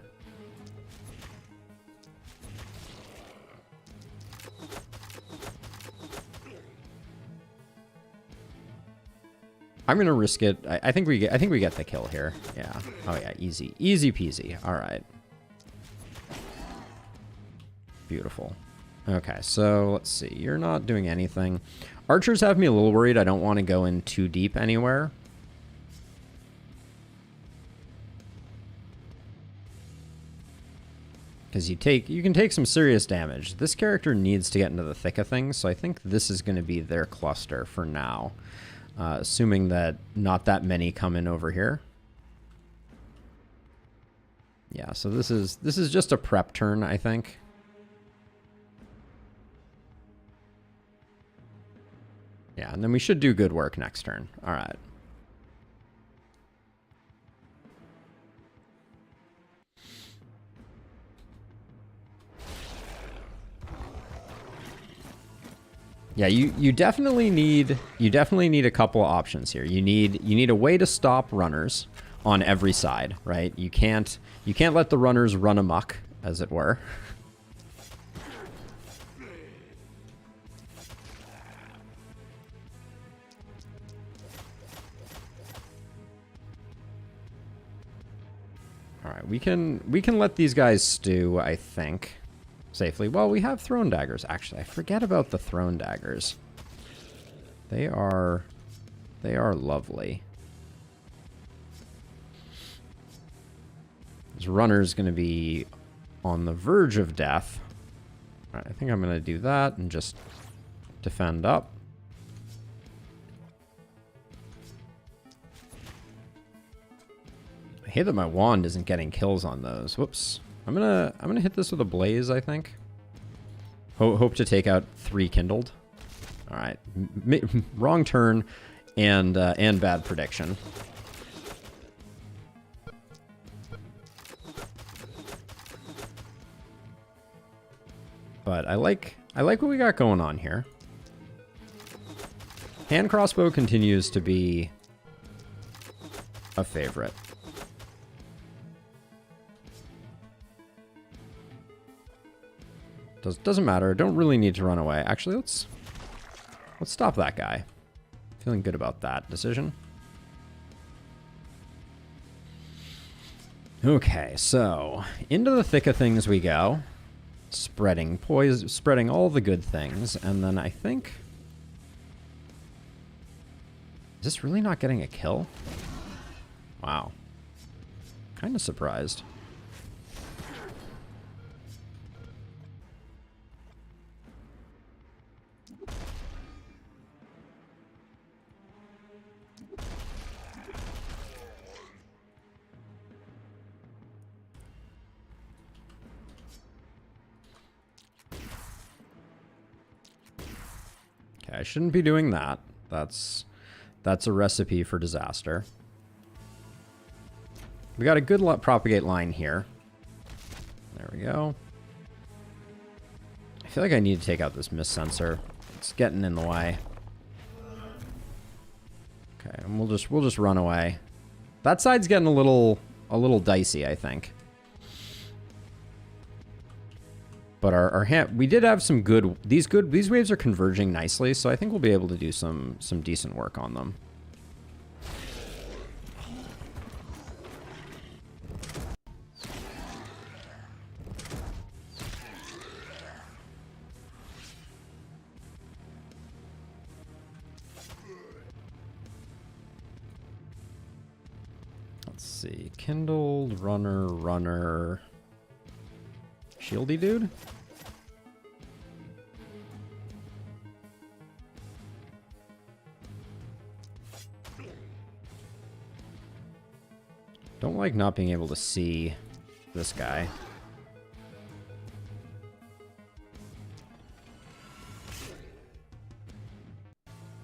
I'm gonna risk it. I think we get the kill here. Yeah. Oh yeah, easy peasy. All right. Beautiful. Okay, so let's see. You're not doing anything. Archers have me a little worried. I don't want to go in too deep anywhere. Because you can take some serious damage. This character needs to get into the thick of things, so I think this is going to be their cluster for now. Assuming that not that many come in over here. Yeah, so this is just a prep turn, I think. Yeah, and then we should do good work next turn. All right. Yeah, you definitely need a couple of options here. You need a way to stop runners on every side, right? You can't let the runners run amok, as it were. All right, we can let these guys stew, I think. Safely. Well, we have thrown daggers. Actually, I forget about the thrown daggers. They are lovely. This runner's going to be on the verge of death. All right, I think I'm going to do that and just defend up. I hate that my wand isn't getting kills on those. Whoops. I'm gonna hit this with a blaze, I think. Hope to take out 3 kindled. All right, wrong turn, and bad prediction. But I like what we got going on here. Hand crossbow continues to be a favorite. Doesn't matter. Don't really need to run away. Actually, let's stop that guy. Feeling good about that decision. Okay, so into the thick of things we go. Spreading all the good things, and then I think... Is this really not getting a kill? Wow. Kind of surprised. I shouldn't be doing that. That's a recipe for disaster. We got a good propagate line here. There we go. I feel like I need to take out this mist sensor. It's getting in the way. Okay, and we'll just run away. That side's getting a little dicey, I think. But our hand, we did have some good. These waves are converging nicely, so I think we'll be able to do some decent work on them. Let's see, kindled, runner. Shieldy dude? Don't like not being able to see this guy.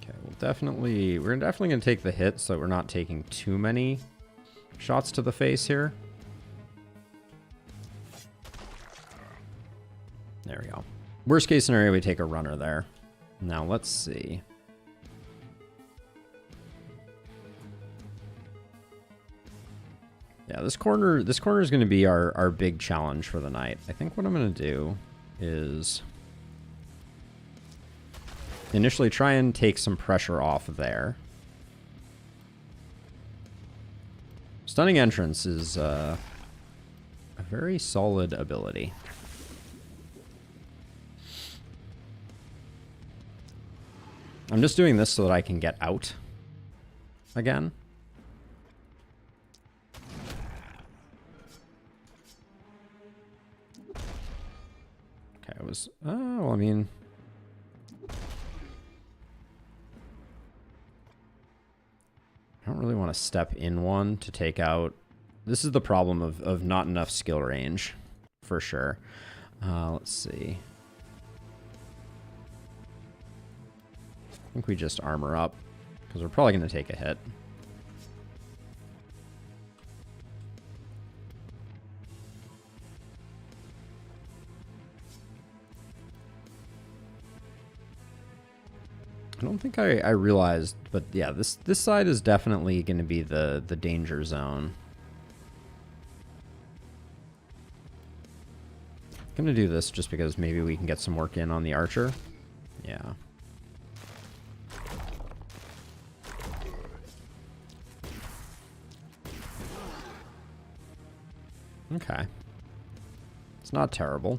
Okay, we're definitely gonna take the hit so we're not taking too many shots to the face here. There we go. Worst case scenario, we take a runner there. Now let's see. Yeah, this corner is going to be our big challenge for the night. I think what I'm going to do is initially try and take some pressure off there. Stunning Entrance is a very solid ability. I'm just doing this so that I can get out again. Okay, it was... Oh, well, I mean... I don't really want to step in one to take out... This is the problem of not enough skill range, for sure. Let's see. I think we just armor up, because we're probably going to take a hit. I don't think I realized, but yeah, this side is definitely going to be the danger zone. I'm going to do this just because maybe we can get some work in on the archer. Yeah. Okay. It's not terrible.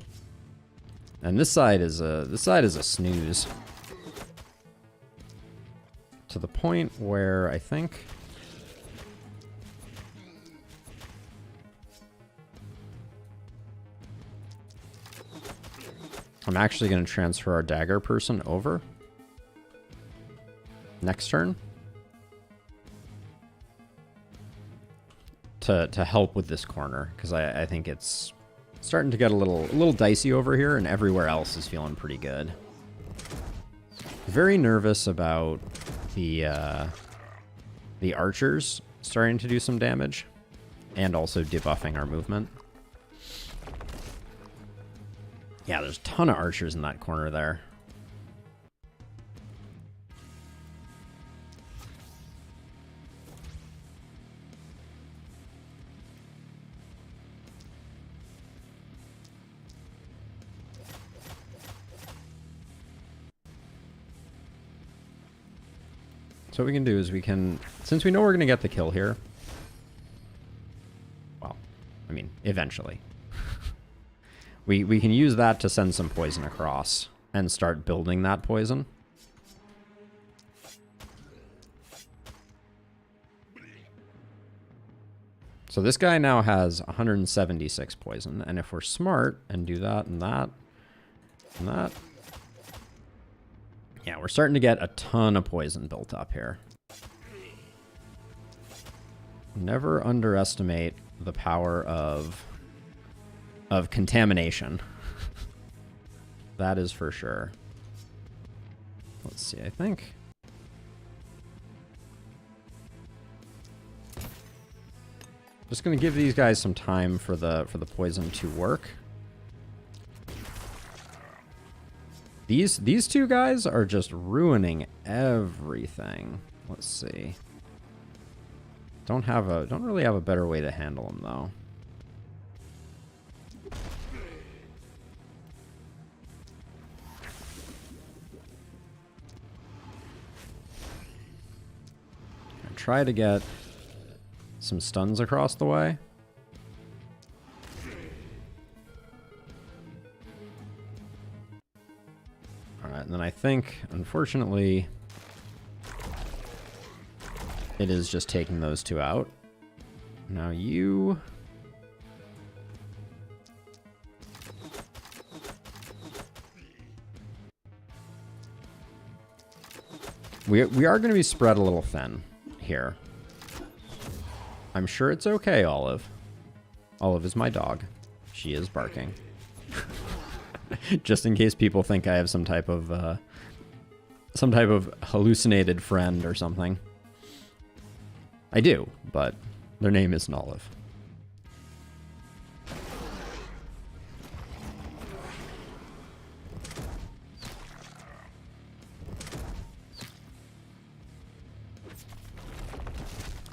And this side is a snooze. To the point where I think I'm actually going to transfer our dagger person over next turn to help with this corner, because I think it's starting to get a little dicey over here, and everywhere else is feeling pretty good. Very nervous about the archers starting to do some damage, and also debuffing our movement. Yeah, there's a ton of archers in that corner there. So what we can do is we can, since we know we're going to get the kill here, well, I mean, eventually. We can use that to send some poison across and start building that poison. So this guy now has 176 poison, and if we're smart and do that and that and that, yeah, we're starting to get a ton of poison built up here. Never underestimate the power of contamination. That is for sure. Let's see, I think. Just gonna give these guys some time for the poison to work. These two guys are just ruining everything. Let's see. Don't really have a better way to handle them though. Try to get some stuns across the way. Alright, and then I think, unfortunately, it is just taking those two out. Now you... We are going to be spread a little thin here. I'm sure it's okay, Olive. Olive is my dog. She is barking. Just in case people think I have some type of hallucinated friend or something. I do, but their name isn't Olive.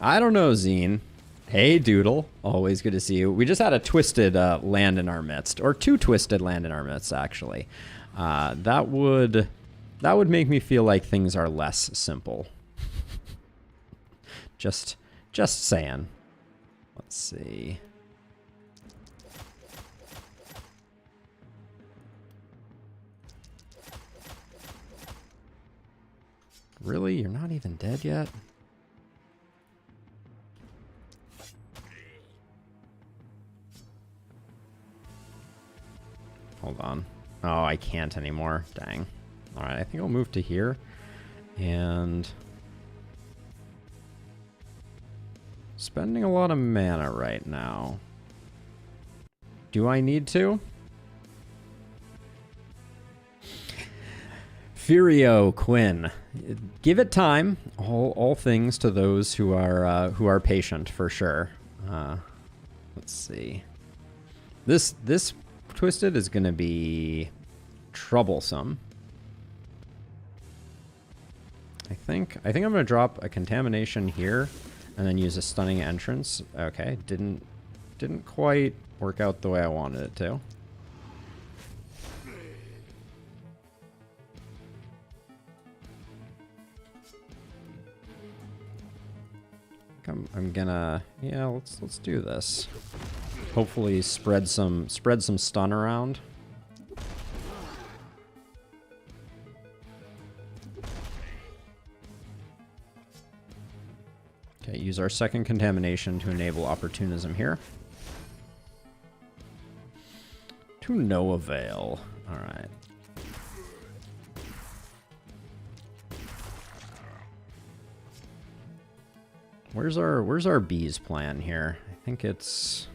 I don't know, Zine. Hey, Doodle. Always good to see you. We just had a twisted land in our midst, or two twisted land in our midst, actually. That would make me feel like things are less simple. Just saying. Let's see. Really? You're not even dead yet? Hold on. Oh, I can't anymore. Dang. Alright, I think I'll move to here. And... spending a lot of mana right now. Do I need to? Furio Quinn. Give it time. All things to those who are patient, for sure. Let's see. This Twisted is going to be troublesome. I think I'm going to drop a contamination here and then use a stunning entrance. Okay, didn't quite work out the way I wanted it to. I'm gonna, yeah, let's do this. Hopefully spread some stun around. Okay, use our second contamination to enable opportunism here. To no avail. All right. Where's our bees plan here? I think it's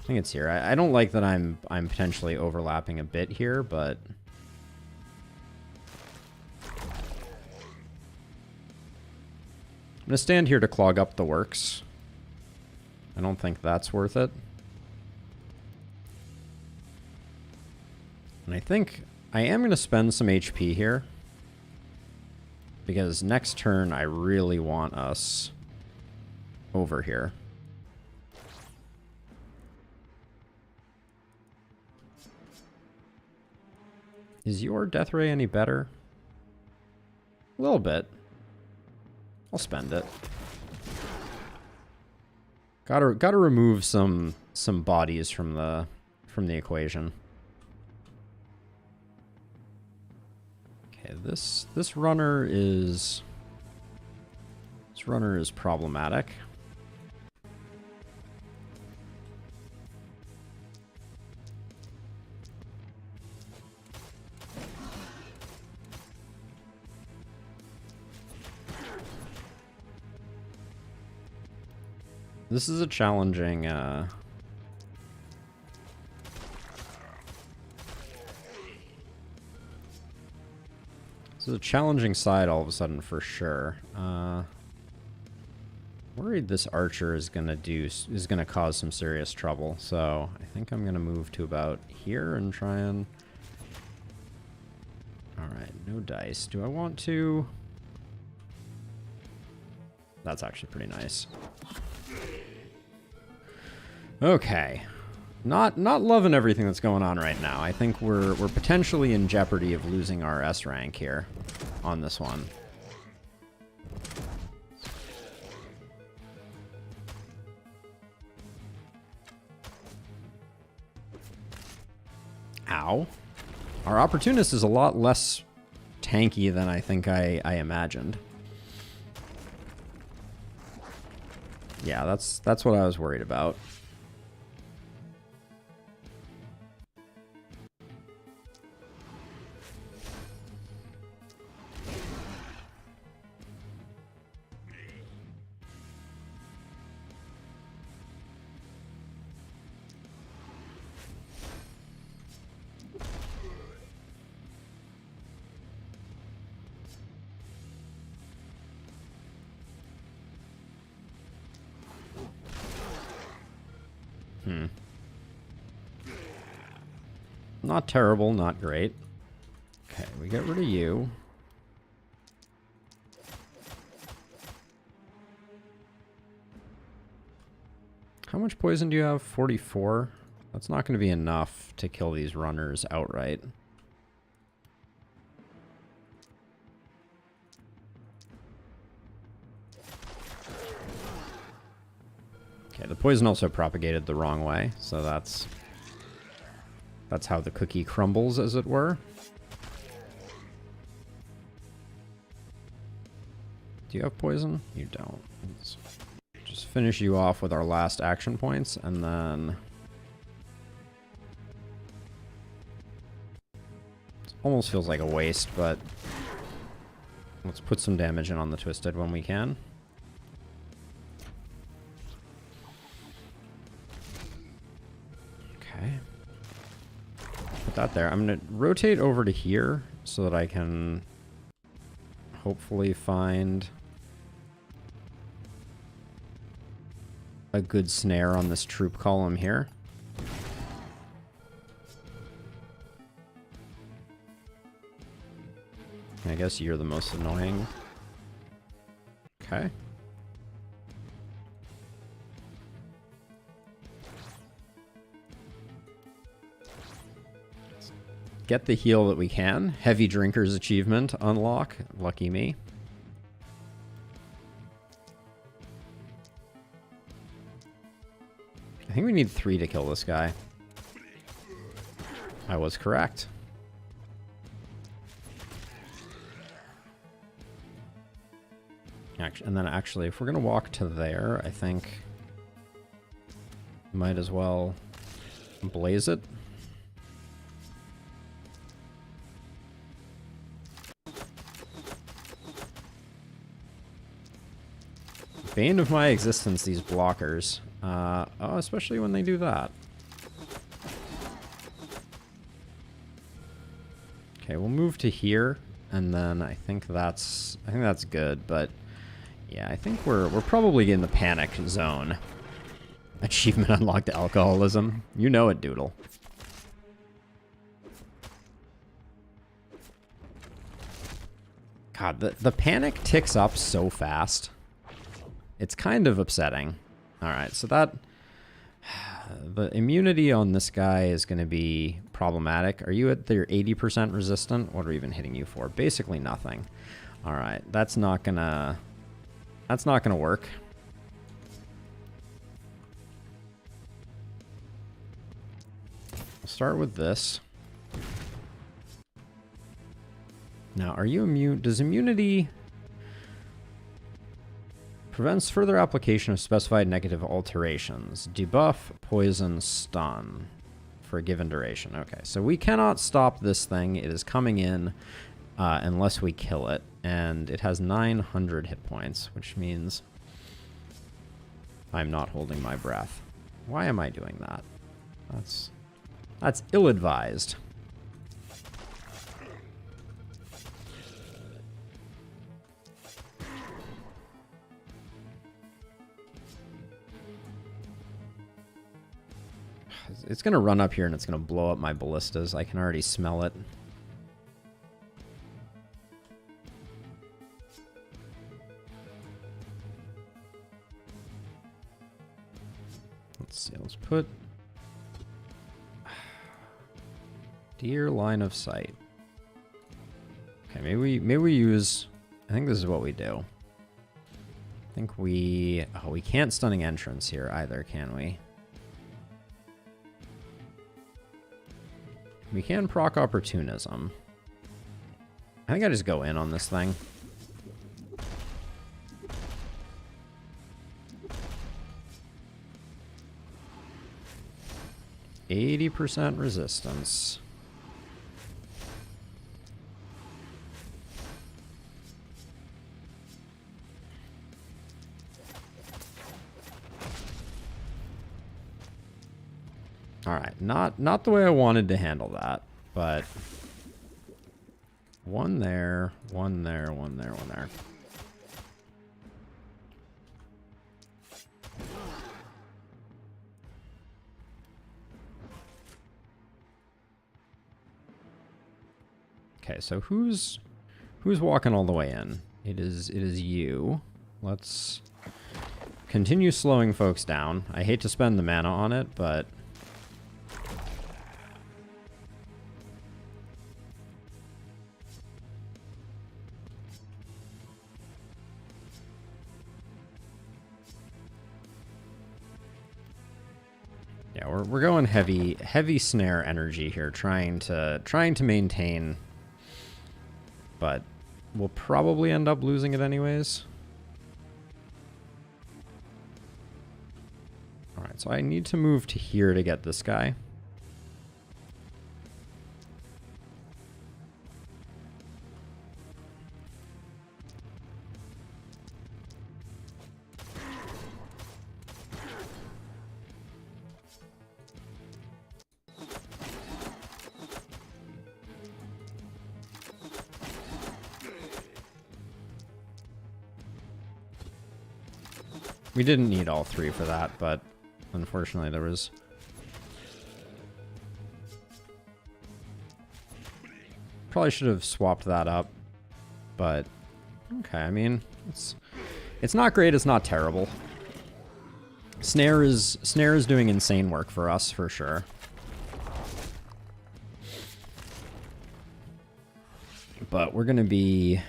here. I don't like that I'm potentially overlapping a bit here, but I'm gonna stand here to clog up the works. I don't think that's worth it. And I think I am gonna spend some HP here. Because next turn, I really want us over here. Is your death ray any better? A little bit. I'll spend it. Gotta remove some bodies from the equation. Okay, this runner is problematic. This is a challenging this is a challenging side all of a sudden for sure. Worried this archer is gonna cause some serious trouble, so I think I'm gonna move to about here and try and. All right, no dice. Do I want to? That's actually pretty nice. Okay. Not loving everything that's going on right now. I think we're potentially in jeopardy of losing our S rank here on this one. Ow. Our opportunist is a lot less tanky than I think I imagined. Yeah, that's what I was worried about. Not terrible, not great. Okay, we get rid of you. How much poison do you have? 44? That's not going to be enough to kill these runners outright. Okay, the poison also propagated the wrong way, so that's how the cookie crumbles, as it were. Do you have poison? You don't. Let's just finish you off with our last action points, and then... It almost feels like a waste, but... Let's put some damage in on the Twisted when we can. Okay. Put that there. I'm going to rotate over to here so that I can hopefully find a good snare on this troop column here. I guess you're the most annoying. Okay. Get the heal that we can. Heavy Drinker's Achievement unlock. Lucky me. I think we need 3 to kill this guy. I was correct. And then actually, if we're going to walk to there, I think might as well blaze it. Bane of my existence, these blockers. Oh, especially when they do that. Okay, we'll move to here, and then I think that's good, but yeah, I think we're probably in the panic zone. Achievement unlocked alcoholism. You know it, Doodle. God, the panic ticks up so fast. It's kind of upsetting. Alright, so that... The immunity on this guy is going to be problematic. Are you at your 80% resistant? What are we even hitting you for? Basically nothing. Alright, that's not gonna work. I'll start with this. Now, are you immune? Does immunity... Prevents further application of specified negative alterations. Debuff, poison, stun for a given duration. Okay, so we cannot stop this thing. It is coming in unless we kill it. And it has 900 hit points, which means I'm not holding my breath. Why am I doing that? That's ill-advised. It's going to run up here and it's going to blow up my ballistas. I can already smell it. Let's see. Let's put deer line of sight. Okay, maybe we use... I think this is what we do. I think we... Oh, we can't stunning entrance here either, can we? We can proc opportunism. I think I just go in on this thing. %80 resistance. Alright, not the way I wanted to handle that, but one there, one there, one there, one there. Okay, so who's walking all the way in? It is you. Let's continue slowing folks down. I hate to spend the mana on it, but Yeah, we're going heavy snare energy here, trying to maintain, but we'll probably end up losing it anyways. All right, so I need to move to here to get this guy. We didn't need all three for that, but unfortunately there was... Probably should have swapped that up, but okay, I mean, it's not great, it's not terrible. Snare is doing insane work for us, for sure. But we're gonna be...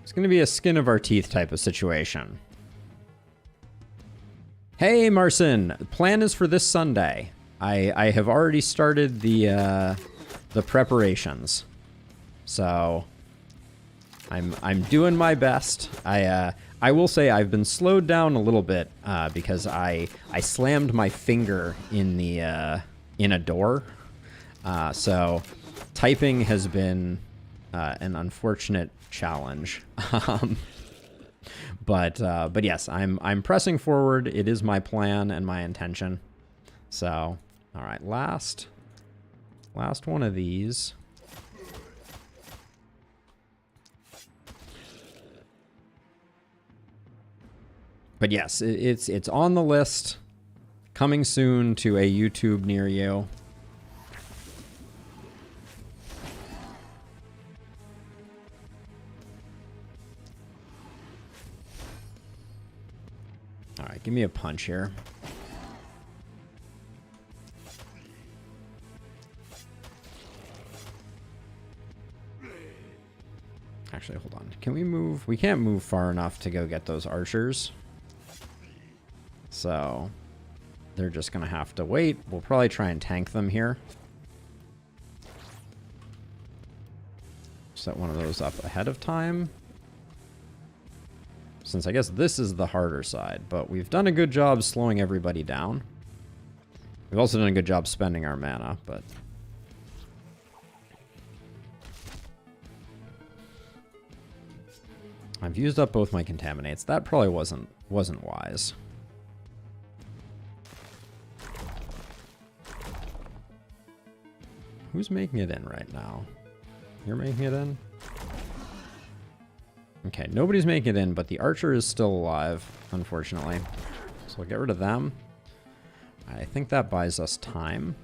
It's going to be a skin of our teeth type of situation. Hey, Marcin, plan is for this Sunday. I have already started the preparations, so I'm doing my best. I will say I've been slowed down a little bit because I slammed my finger in the in a door, so typing has been an unfortunate challenge. But yes, I'm pressing forward. It is my plan and my intention. So, all right, last one of these. But yes, it's on the list, coming soon to a YouTube near you. All right, give me a punch here. Actually, hold on. Can we move? We can't move far enough to go get those archers. So they're just going to have to wait. We'll probably try and tank them here. Set one of those up ahead of time. Since I guess this is the harder side, but we've done a good job slowing everybody down. We've also done a good job spending our mana, but... I've used up both my contaminates. That probably wasn't wise. Who's making it in right now? You're making it in? Okay, nobody's making it in, but the archer is still alive, unfortunately. So we'll get rid of them. I think that buys us time.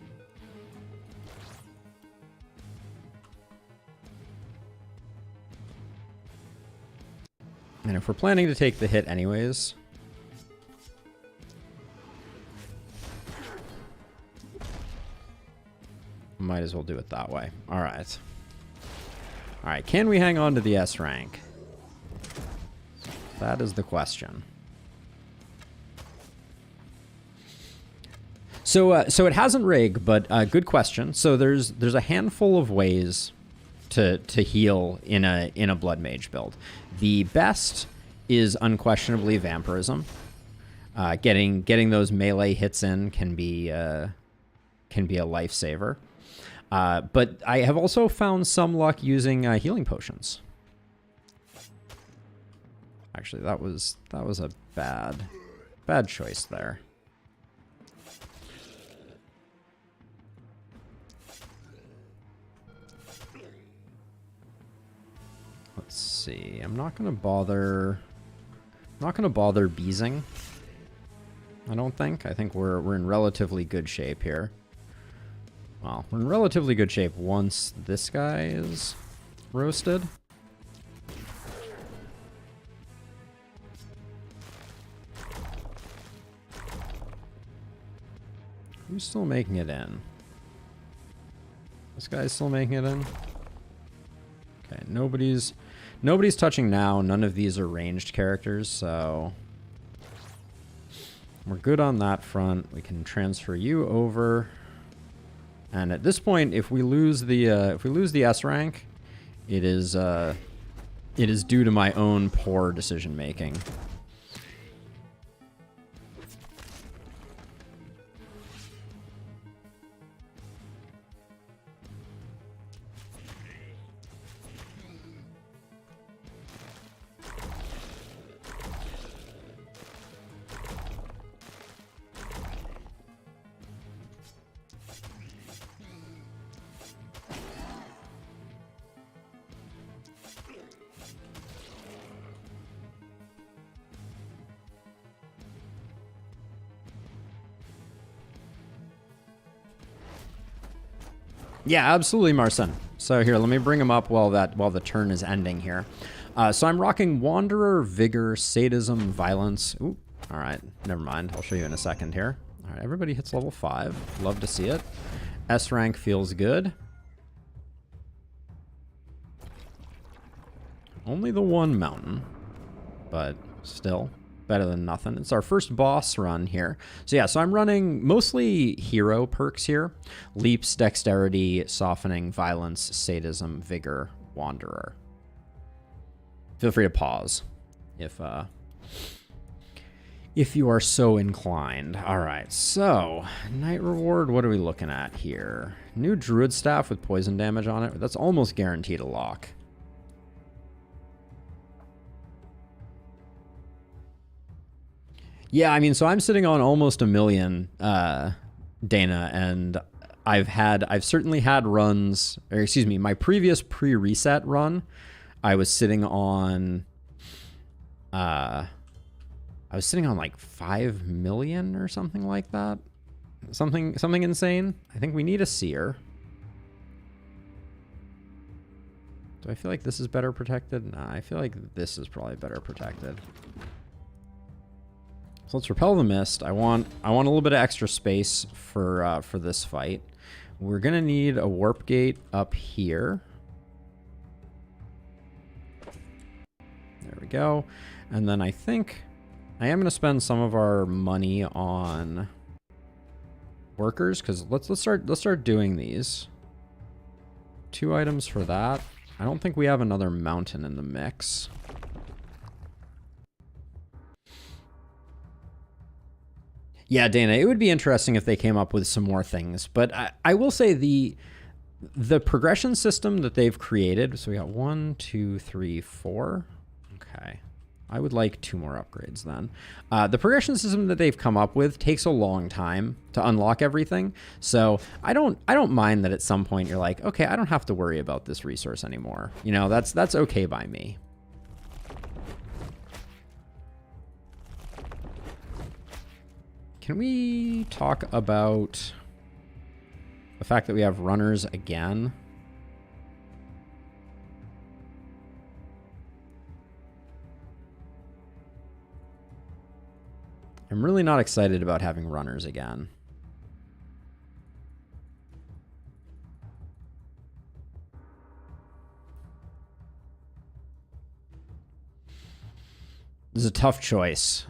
And if we're planning to take the hit anyways... might as well do it that way. Alright. Alright, can we hang on to the S rank? That is the question. So it hasn't rig, but good question. So there's a handful of ways to heal in a Blood Mage build. The best is unquestionably Vampirism. Getting those melee hits in can be a lifesaver. But I have also found some luck using healing potions. Actually, that was a bad choice there. Let's see. I'm not gonna bother beezing. I don't think. I think we're in relatively good shape here. Well, we're in relatively good shape once this guy is roasted. Who's still making it in? This guy's still making it in? Okay, nobody's touching now. None of these are ranged characters, so... we're good on that front. We can transfer you over. And at this point, if we lose the S rank, it is due to my own poor decision making. Yeah, absolutely, Marcin. So here, let me bring him up while the turn is ending here. So I'm rocking Wanderer, Vigor, Sadism, Violence. Ooh, all right, never mind. I'll show you in a second here. All right, everybody hits level 5. Love to see it. S rank feels good. Only the one mountain, but still better than nothing. It's our first boss run here. So yeah, so I'm running mostly hero perks here. Leaps, Dexterity, Softening, Violence, Sadism, Vigor, Wanderer. Feel free to pause if you are so inclined. All right, so Night Reward, what are we looking at here? New Druid Staff with poison damage on it. That's almost guaranteed a lock. Yeah, I mean, so I'm sitting on almost 1 million, Dana, and I've certainly had runs, or excuse me, my previous pre-reset run, I was sitting on, like 5 million or something like that. Something insane. I think we need a seer. Do I feel like this is better protected? Nah, I feel like this is probably better protected. So let's repel the mist. I want a little bit of extra space for this fight. We're gonna need a warp gate up here. There we go. And then I think I am gonna spend some of our money on workers, because let's start doing these. 2 items for that. I don't think we have another mountain in the mix. Yeah, Dana, it would be interesting if they came up with some more things, but I will say the progression system that they've created, so we got 1, 2, 3, 4. Okay. I would like 2 more upgrades then. The progression system that they've come up with takes a long time to unlock everything. So I don't mind that at some point you're like, okay, I don't have to worry about this resource anymore. You know, that's okay by me. Can we talk about the fact that we have runners again? I'm really not excited about having runners again. This is a tough choice.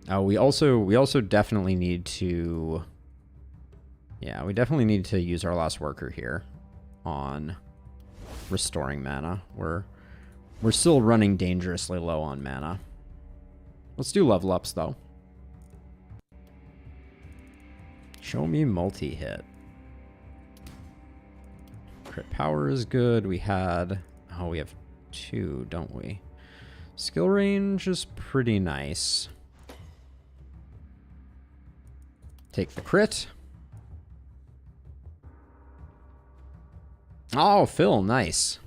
Oh, we also definitely need to... Yeah, we definitely need to use our last worker here on restoring mana. We're still running dangerously low on mana. Let's do level ups, though. Show me multi-hit. Crit power is good. We had... Oh, we have 2, don't we? Skill range is pretty nice. Take the crit. Oh, Phil, nice.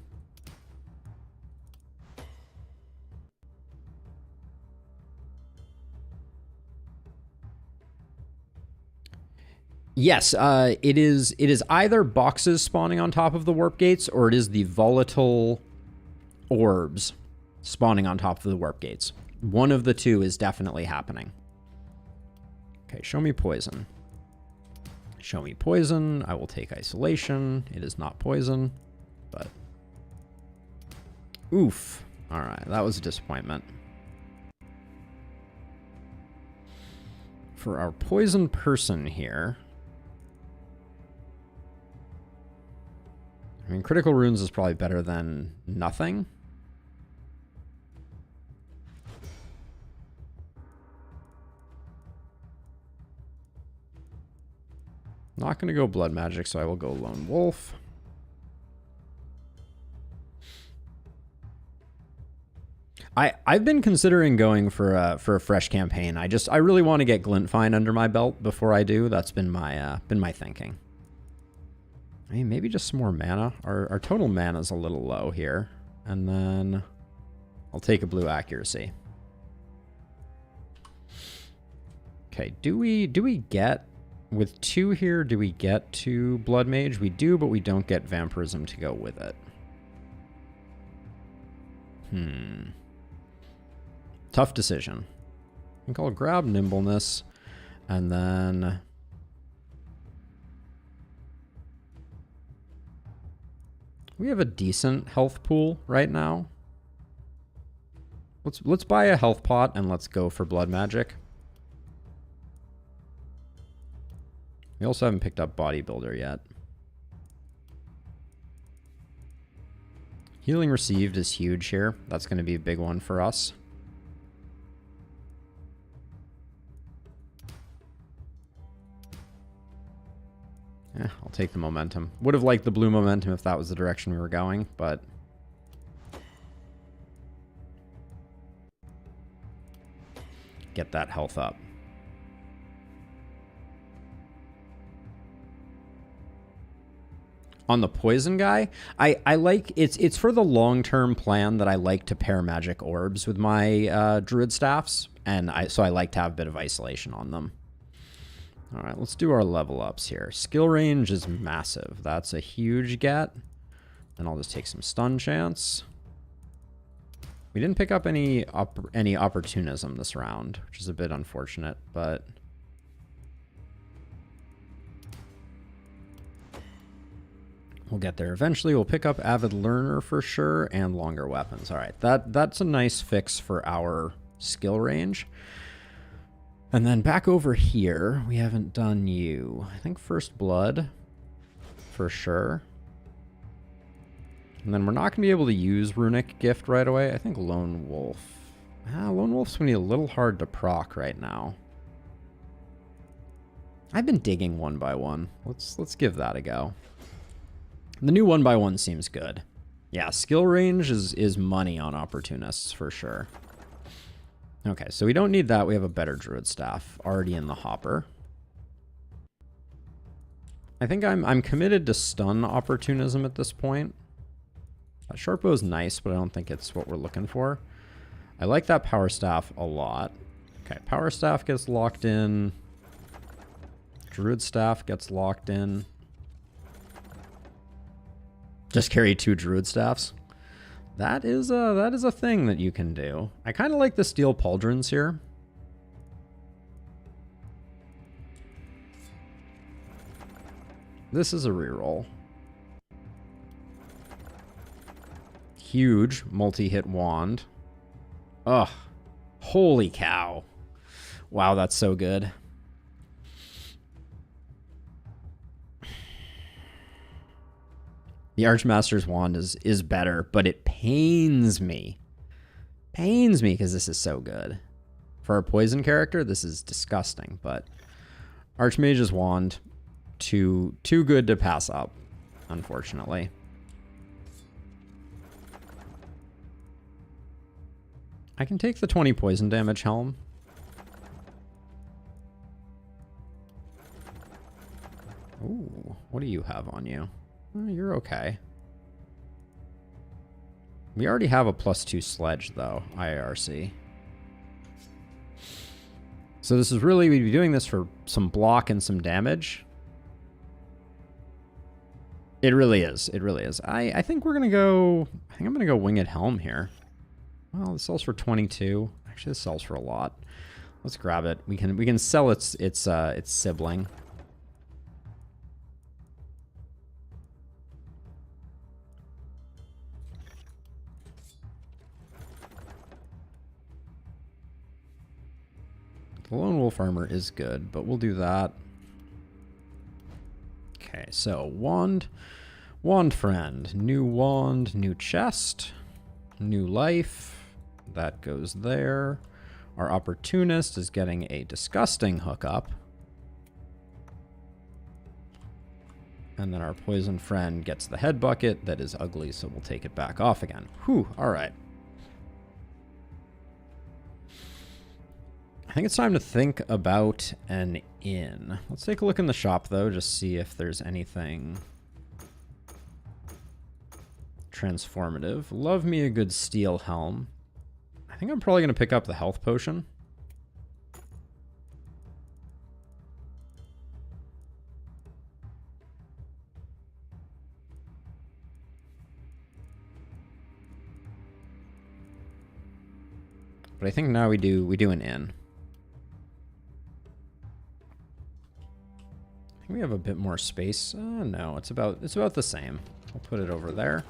Yes, it is either boxes spawning on top of the warp gates, or it is the volatile orbs spawning on top of the warp gates. One of the two is definitely happening. Okay, show me poison. Show me poison. I will take isolation. It is not poison, but oof. All right, that was a disappointment. For our poison person here, I mean, critical runes is probably better than nothing. Not going to go blood magic, so I will go lone wolf. I've been considering going for a fresh campaign. I really want to get Glintfine under my belt before I do. That's been my thinking. I mean, maybe just some more mana. Our total mana is a little low here, and then I'll take a blue accuracy. Okay, do we get with 2 here? Do we get to Blood Mage? We do, but we don't get Vampirism to go with it. Tough decision. I think I'll grab Nimbleness, and then we have a decent health pool right now. Let's buy a health pot and let's go for blood magic. We also haven't picked up bodybuilder yet. Healing received is huge here. That's going to be a big one for us. I'll take the momentum. Would have liked the blue momentum if that was the direction we were going, but get that health up. On the poison guy, I like it's for the long-term plan that I like to pair magic orbs with my druid staffs, and so I like to have a bit of isolation on them. All right, let's do our level ups here. Skill range is massive. That's a huge get. Then I'll just take some stun chance. We didn't pick up any opportunism this round, which is a bit unfortunate, but we'll get there eventually. We'll pick up Avid Learner for sure and longer weapons. All right, that's a nice fix for our skill range. And then back over here, we haven't done you. I think First Blood, for sure. And then we're not going to be able to use Runic Gift right away. I think Lone Wolf. Lone Wolf's going to be a little hard to proc right now. I've been digging 1x1. Let's give that a go. The new 1x1 seems good. Yeah, skill range is money on opportunists for sure. Okay, so we don't need that. We have a better druid staff already in the hopper. I think I'm committed to stun opportunism at this point. Sharp is nice, but I don't think it's what we're looking for. I like that power staff a lot. Okay, power staff gets locked in. Druid staff gets locked in. Just carry 2 druid staffs. That is a thing that you can do. I kind of like the steel pauldrons here. This is a reroll. Huge multi-hit wand. Ugh. Holy cow. Wow, that's so good. The Archmaster's wand is better, but it pains me. Pains me because this is so good. For a poison character, this is disgusting, but Archmage's wand, too good to pass up, unfortunately. I can take the 20 poison damage helm. Ooh, what do you have on you? You're okay. We already have a +2 sledge, though, IRC. So this is really, we'd be doing this for some block and some damage. It really is. It really is. I think we're going to go, I think I'm going to go Winged Helm here. Well, this sells for 22. Actually, this sells for a lot. Let's grab it. We can sell its sibling. The lone wolf armor is good, but we'll do that. Okay, so wand friend, new wand, new chest, new life. That goes there. Our opportunist is getting a disgusting hookup. And then our poison friend gets the head bucket that is ugly, so we'll take it back off again. Whew, all right. I think it's time to think about an inn. Let's take a look in the shop, though, just see if there's anything transformative. Love me a good steel helm. I think I'm probably going to pick up the health potion. But I think now we do an inn. I think we have a bit more space. No, it's about the same. I'll put it over there.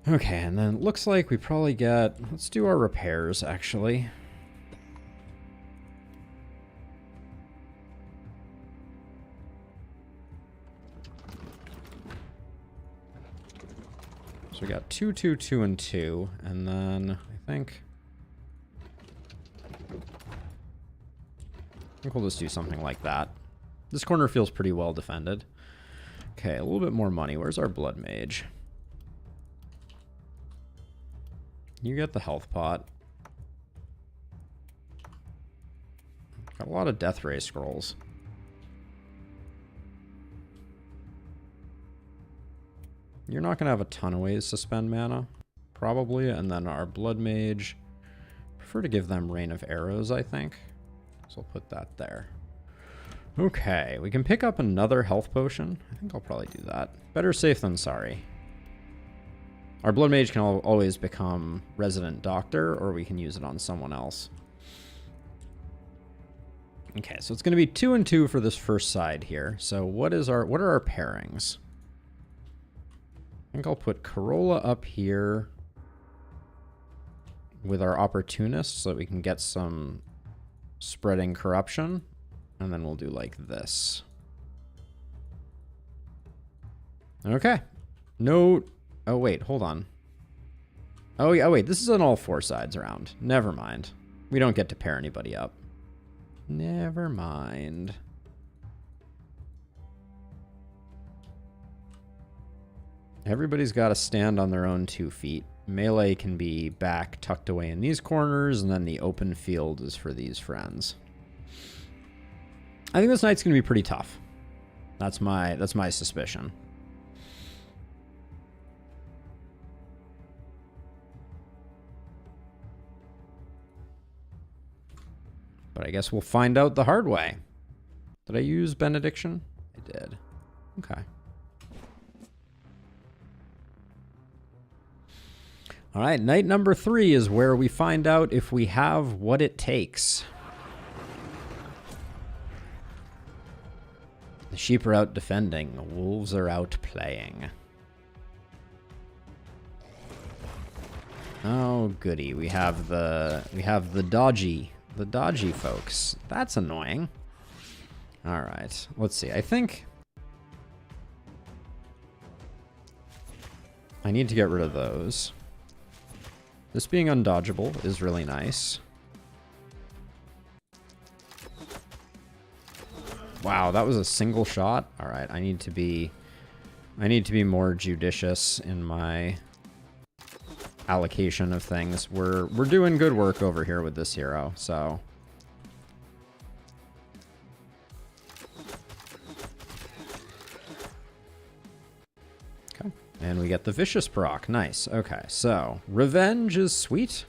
Okay, and then it looks like we probably get... Let's do our repairs, actually. So we got 2, 2, 2, and 2, and then I think we'll just do something like that. This corner feels pretty well defended. Okay, a little bit more money. Where's our blood mage? You get the health pot. Got a lot of death ray scrolls. You're not going to have a ton of ways to spend mana, probably. And then our blood mage, prefer to give them rain of arrows, I think. So I'll put that there. Okay, we can pick up another health potion. I think I'll probably do that. Better safe than sorry. Our blood mage can always become resident doctor, or we can use it on someone else. Okay, so it's going to be 2 and 2 for this first side here. So what are our pairings? I think I'll put Corolla up here with our opportunist so that we can get some spreading corruption. And then we'll do like this. Okay. No. Oh, wait. Hold on. Oh, yeah. Wait. This is on all 4 sides around. Never mind. We don't get to pair anybody up. Never mind. Everybody's got to stand on their own 2 feet. Melee can be back tucked away in these corners, and then the open field is for these friends. I think this night's going to be pretty tough. That's my suspicion. But I guess we'll find out the hard way. Did I use benediction? I did. Okay. All right, night number 3 is where we find out if we have what it takes. The sheep are out defending, the wolves are out playing. Oh goody, we have the dodgy folks. That's annoying. All right, let's see. I think I need to get rid of those. This being undodgeable is really nice. Wow, that was a single shot. All right, I need to be more judicious in my allocation of things. We're doing good work over here with this hero, so okay. And we get the vicious proc. Nice. Okay, so revenge is sweet.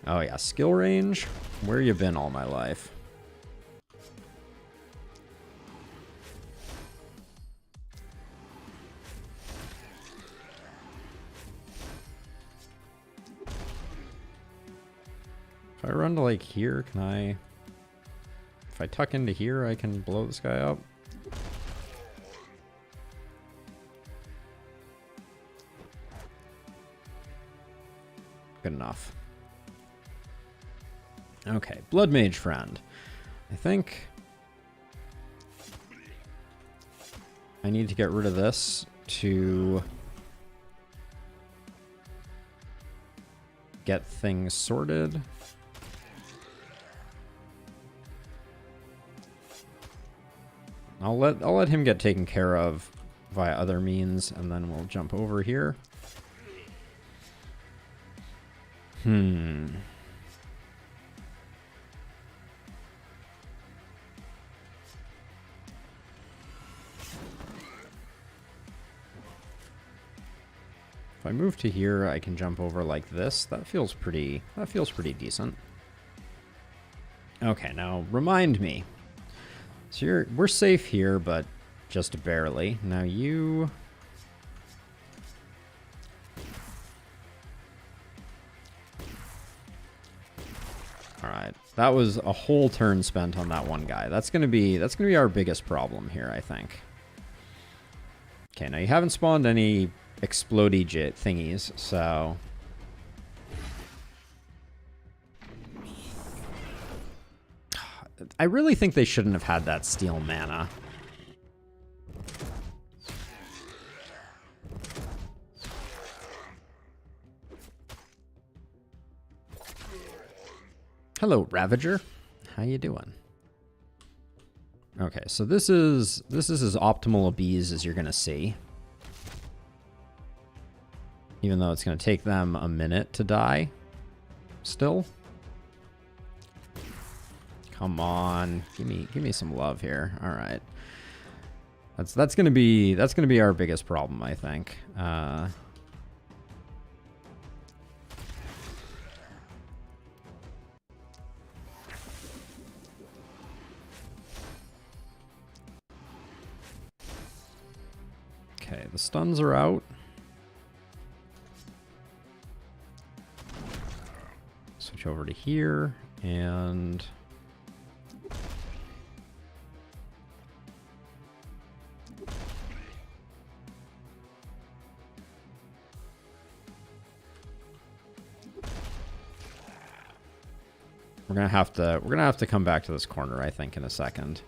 Oh yeah, skill range. Where you been all my life? If I run to like here, can I... If I tuck into here, I can blow this guy up. Good enough. Okay, Blood Mage friend. I think I need to get rid of this to get things sorted. I'll let him get taken care of via other means, and then we'll jump over here. If I move to here, I can jump over like this. That feels pretty decent. Okay, now remind me. So we're safe here, but just barely. Now you... Alright, that was a whole turn spent on that one guy. That's gonna be our biggest problem here, I think. Okay, now you haven't spawned any explodey jit thingies, so... I really think they shouldn't have had that steel mana. Hello, Ravager. How you doing? Okay, so this is as optimal a bees as you're gonna see. Even though it's gonna take them a minute to die. Still. Come on, give me some love here. All right, that's gonna be our biggest problem, I think. Okay, the stuns are out. Switch over to here and. We're gonna have to come back to this corner, I think, in a second.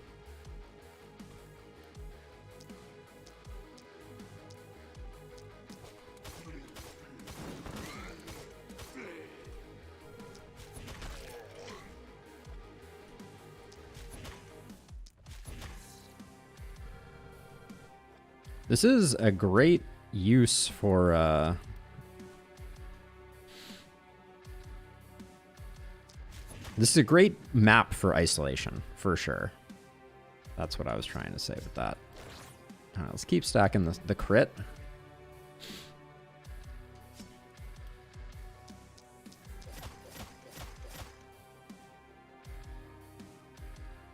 This is a great use for this is a great map for isolation, for sure. That's what I was trying to say with that. All right, let's keep stacking the crit.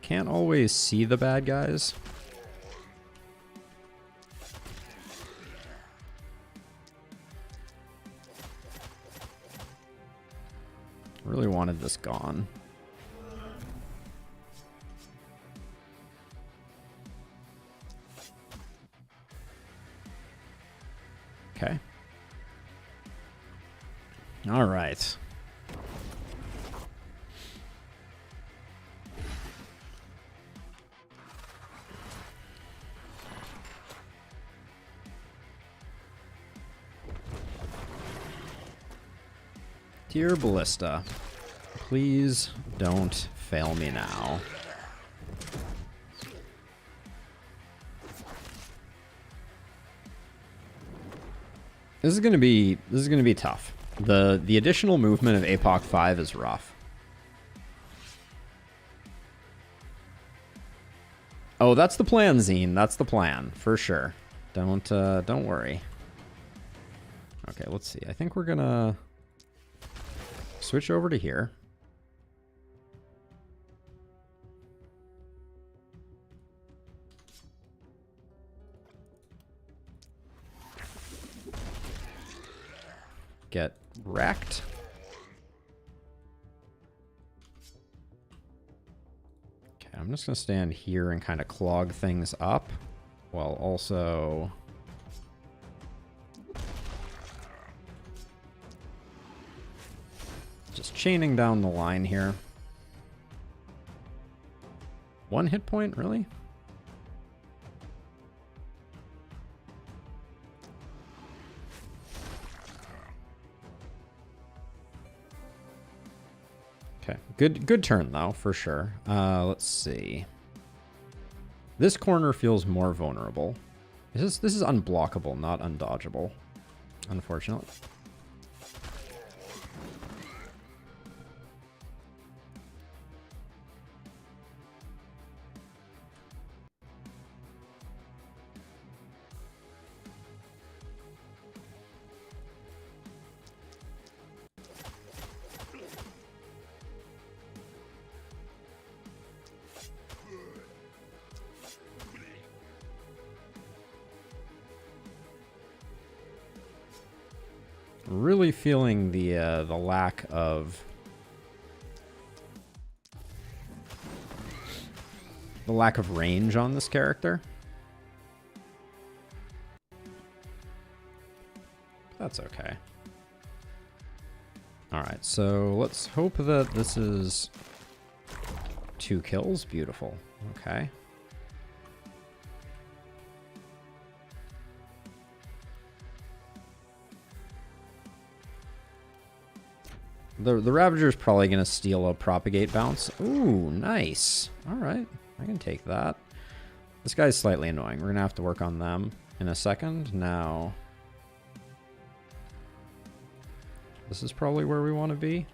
Can't always see the bad guys. Really wanted this gone. Okay. All right. Dear Ballista, please don't fail me now. This is gonna be tough. The additional movement of Apoc 5 is rough. Oh, that's the plan, Zine. That's the plan for sure. Don't worry. Okay, let's see. I think we're gonna switch over to here. Get wrecked. Okay, I'm just gonna stand here and kind of clog things up while also Just chaining down the line here. 1 hit point, really? Okay, good turn though, for sure. Let's see. This corner feels more vulnerable. This is unblockable, not undodgeable, unfortunately. Really feeling the lack of range on this character. That's okay. All right, so let's hope that this is 2 kills. Beautiful. Okay. The Ravager's probably going to steal a Propagate bounce. Ooh, nice. All right, I can take that. This guy's slightly annoying. We're going to have to work on them in a second. Now, this is probably where we want to be.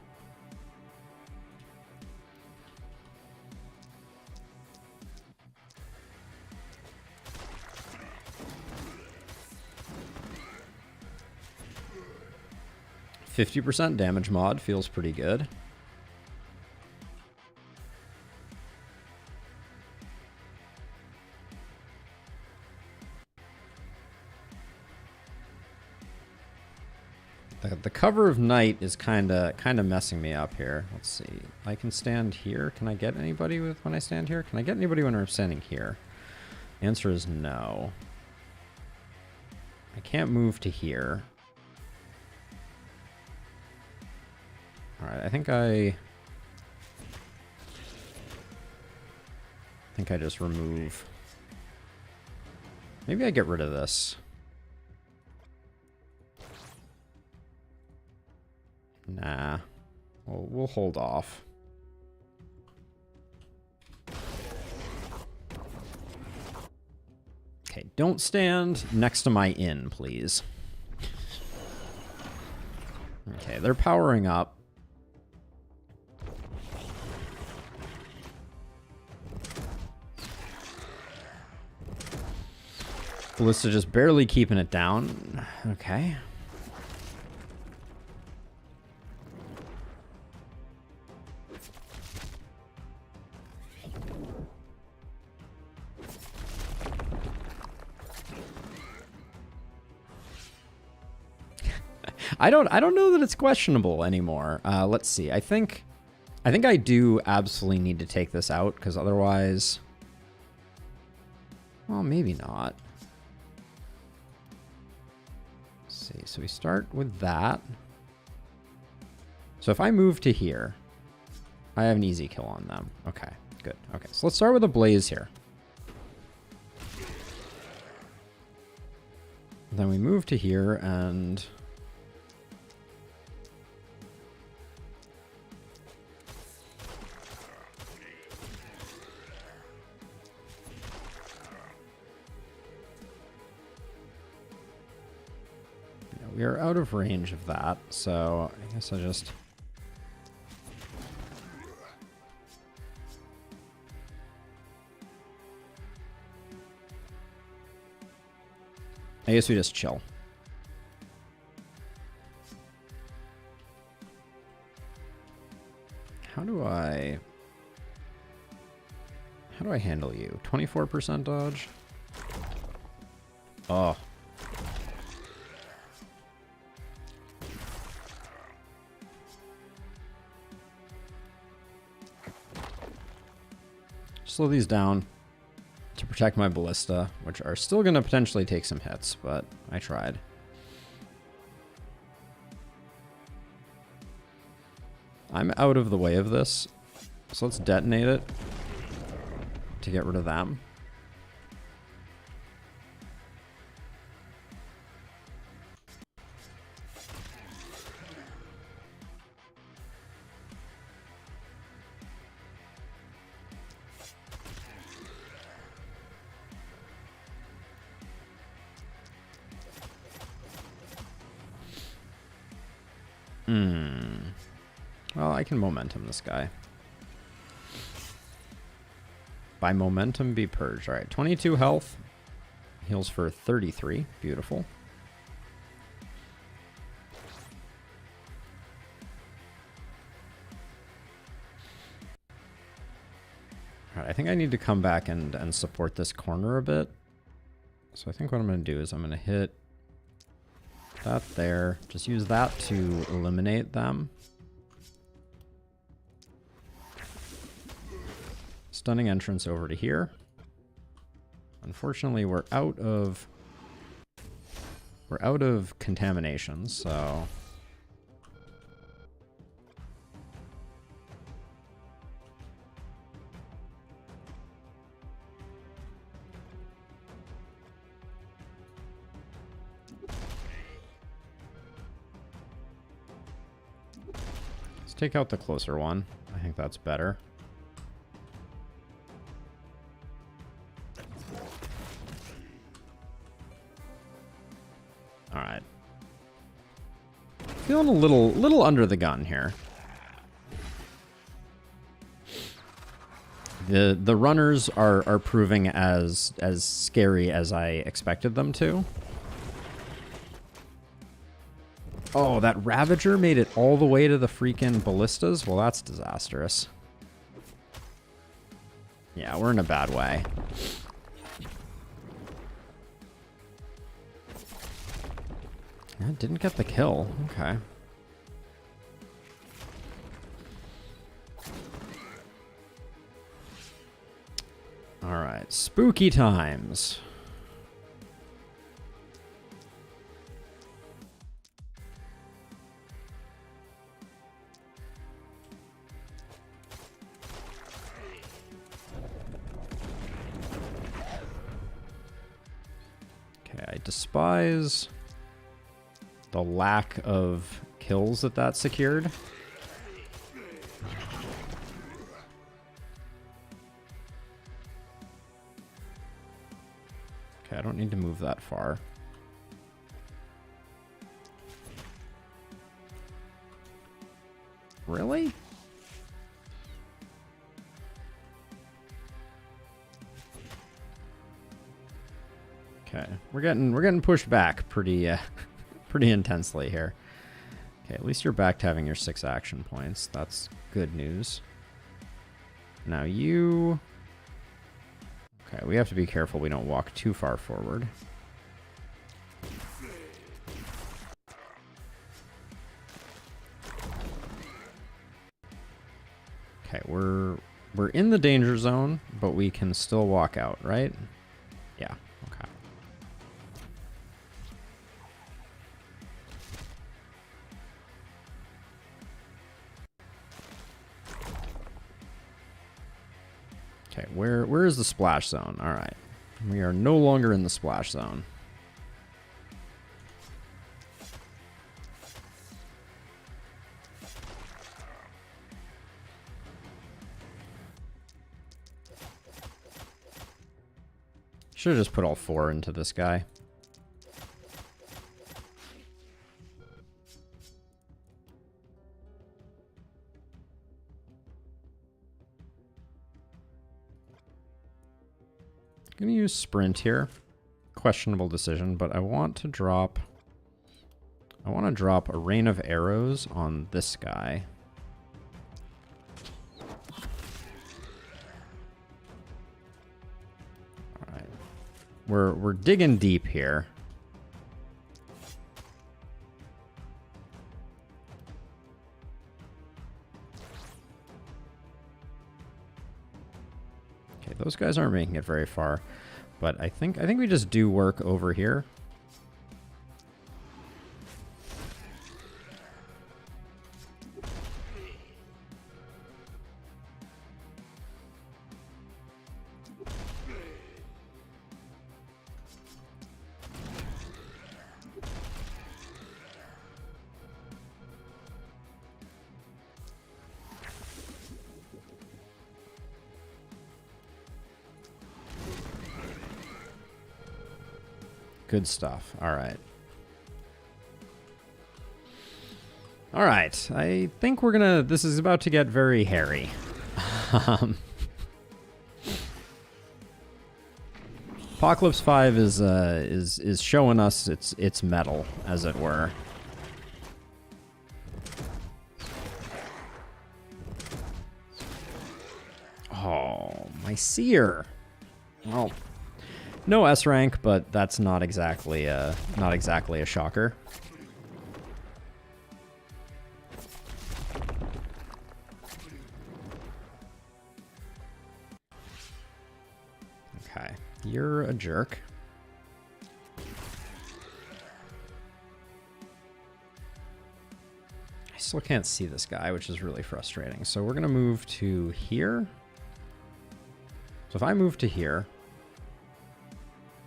%50 damage mod feels pretty good. The cover of night is kind of messing me up here. Let's see. I can stand here. Can I get anybody when I stand here? Can I get anybody when I'm standing here? The answer is no. I can't move to here. All right, I think I just remove. Maybe I get rid of this. Nah. We'll hold off. Okay, don't stand next to my inn, please. Okay, they're powering up. Ballista just barely keeping it down. Okay. I don't know that it's questionable anymore. Let's see. I think I do absolutely need to take this out because otherwise, well, maybe not. Let's see. So we start with that. So if I move to here, I have an easy kill on them. Okay, good. Okay, so let's start with a blaze here. Then we move to here and we are out of range of that, so I guess I just... we just chill. How do I handle you? 24% dodge? Oh. Slow these down to protect my ballista, which are still going to potentially take some hits, but I tried. I'm out of the way of this, so let's detonate it to get rid of them. Well, I can momentum this guy. By momentum be purged. Alright, 22 health. Heals for 33. Beautiful. Alright, I think I need to come back and support this corner a bit. So I think what I'm going to do is I'm going to hit that there. Just use that to eliminate them. Stunning entrance over to here. Unfortunately, we're out of contaminations, so let's take out the closer one. I think that's better. All right. Feeling a little under the gun here. The runners are proving as scary as I expected them to. Oh, that Ravager made it all the way to the freaking ballistas? Well, that's disastrous. Yeah, we're in a bad way. I didn't get the kill. Okay. All right, spooky times. Okay, I despise the lack of kills that secured. Okay, I don't need to move that far. Really? Okay, we're getting pushed back pretty pretty intensely here. Okay, at least you're back to having your 6 action points. That's good news. Now you... Okay, we have to be careful we don't walk too far forward. Okay, we're in the danger zone, but we can still walk out, right? Yeah, okay. Okay, where is the splash zone? All right. We are no longer in the splash zone. Should have just put all 4 into this guy. I'm gonna use sprint here. Questionable decision, but I want to drop a rain of arrows on this guy. All right. We're digging deep here. Okay, those guys aren't making it very far, but I think we just do work over here. Good stuff. All right. All right. I think we're gonna... This is about to get very hairy. Apocalypse 5 is showing us its metal, as it were. Oh, my seer. Well, no S rank, but that's not exactly a shocker. Okay, you're a jerk. I still can't see this guy, which is really frustrating. So we're gonna move to here. So if I move to here,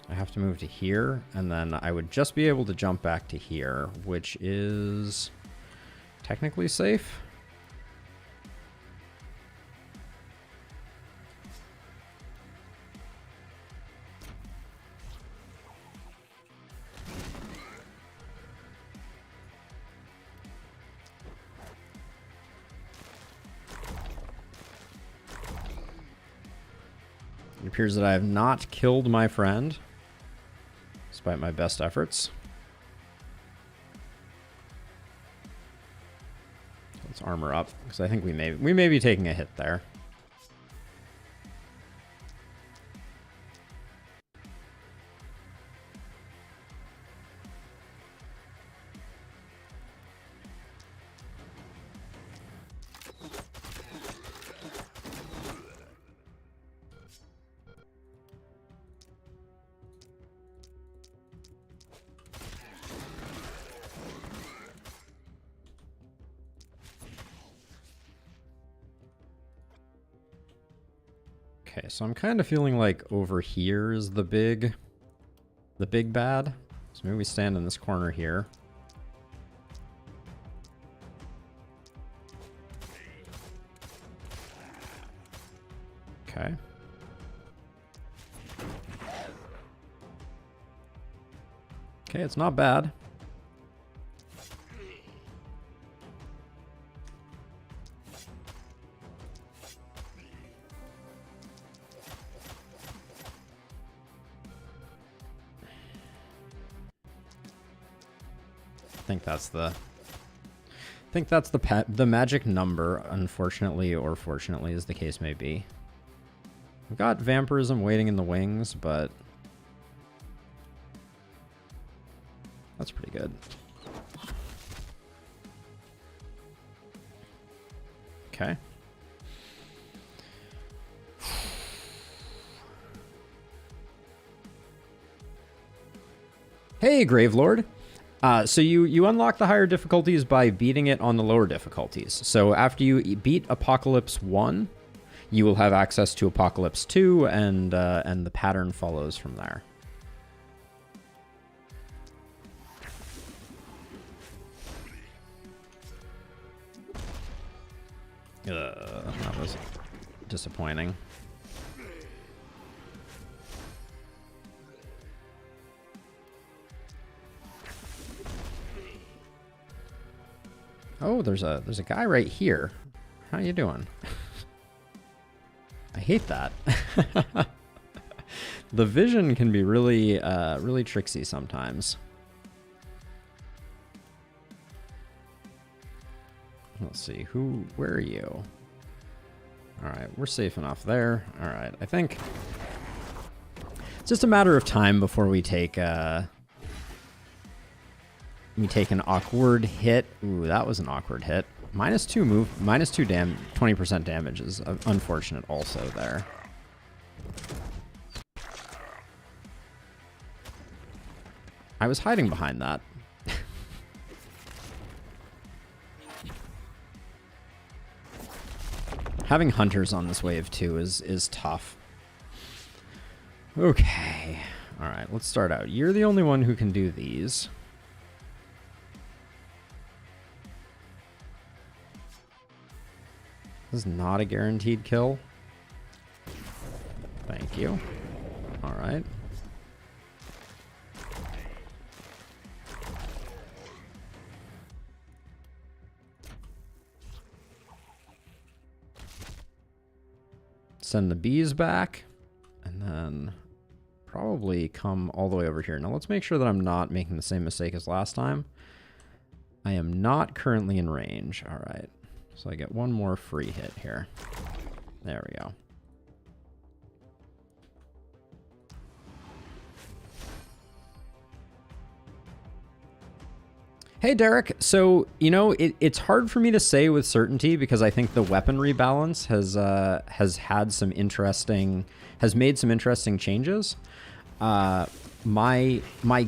I have to move to here, and then I would just be able to jump back to here, which is technically safe. It appears that I have not killed my friend, despite my best efforts. Let's armor up, because I think we may be taking a hit there. Okay, so I'm kind of feeling like over here is the big bad. So maybe we stand in this corner here. Okay. Okay, it's not bad. I think that's the magic number, unfortunately or fortunately, as the case may be. We've got vampirism waiting in the wings, but that's pretty good. Okay. Hey, Gravelord. So you unlock the higher difficulties by beating it on the lower difficulties. So after you beat Apocalypse 1, you will have access to Apocalypse 2, and the pattern follows from there. That was disappointing. Oh, there's a guy right here. How you doing? I hate that. The vision can be really really tricksy sometimes. Let's see, where are you? All right, we're safe enough there. All right, I think it's just a matter of time before we take an awkward hit. Ooh, that was an awkward hit. -2 move, -2 20% damage is unfortunate also there. I was hiding behind that. Having hunters on this wave too is tough. Okay. All right, let's start out. You're the only one who can do these. This is not a guaranteed kill. Thank you. All right. send the bees back, and then probably come all the way over here. Now let's make sure that I'm not making the same mistake as last time. I am not currently in range. All right. So I get one more free hit here. There we go. Hey, Derek. So, you know, it's hard for me to say with certainty because I think the weaponry balance has made some interesting changes. My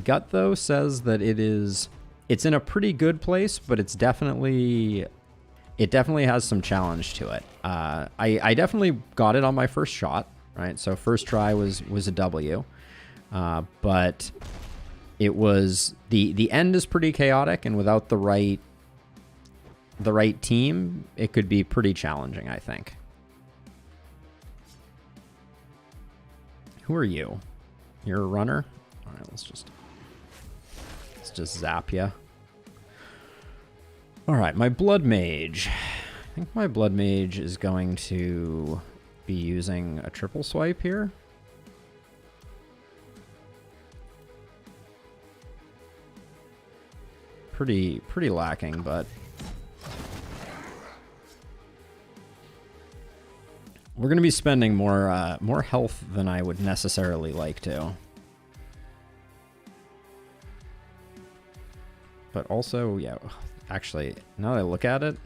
gut though says that it's in a pretty good place, but it definitely has some challenge to it. I definitely got it on my first shot, right? So first try was a W, but it was the end is pretty chaotic, and without the right team, it could be pretty challenging, I think. Who are you? You're a runner? All right, let's just zap ya. All right, my blood mage. I think my blood mage is going to be using a triple swipe here. Pretty lacking, but we're going to be spending more health than I would necessarily like to. But also, yeah, actually, now that I look at it,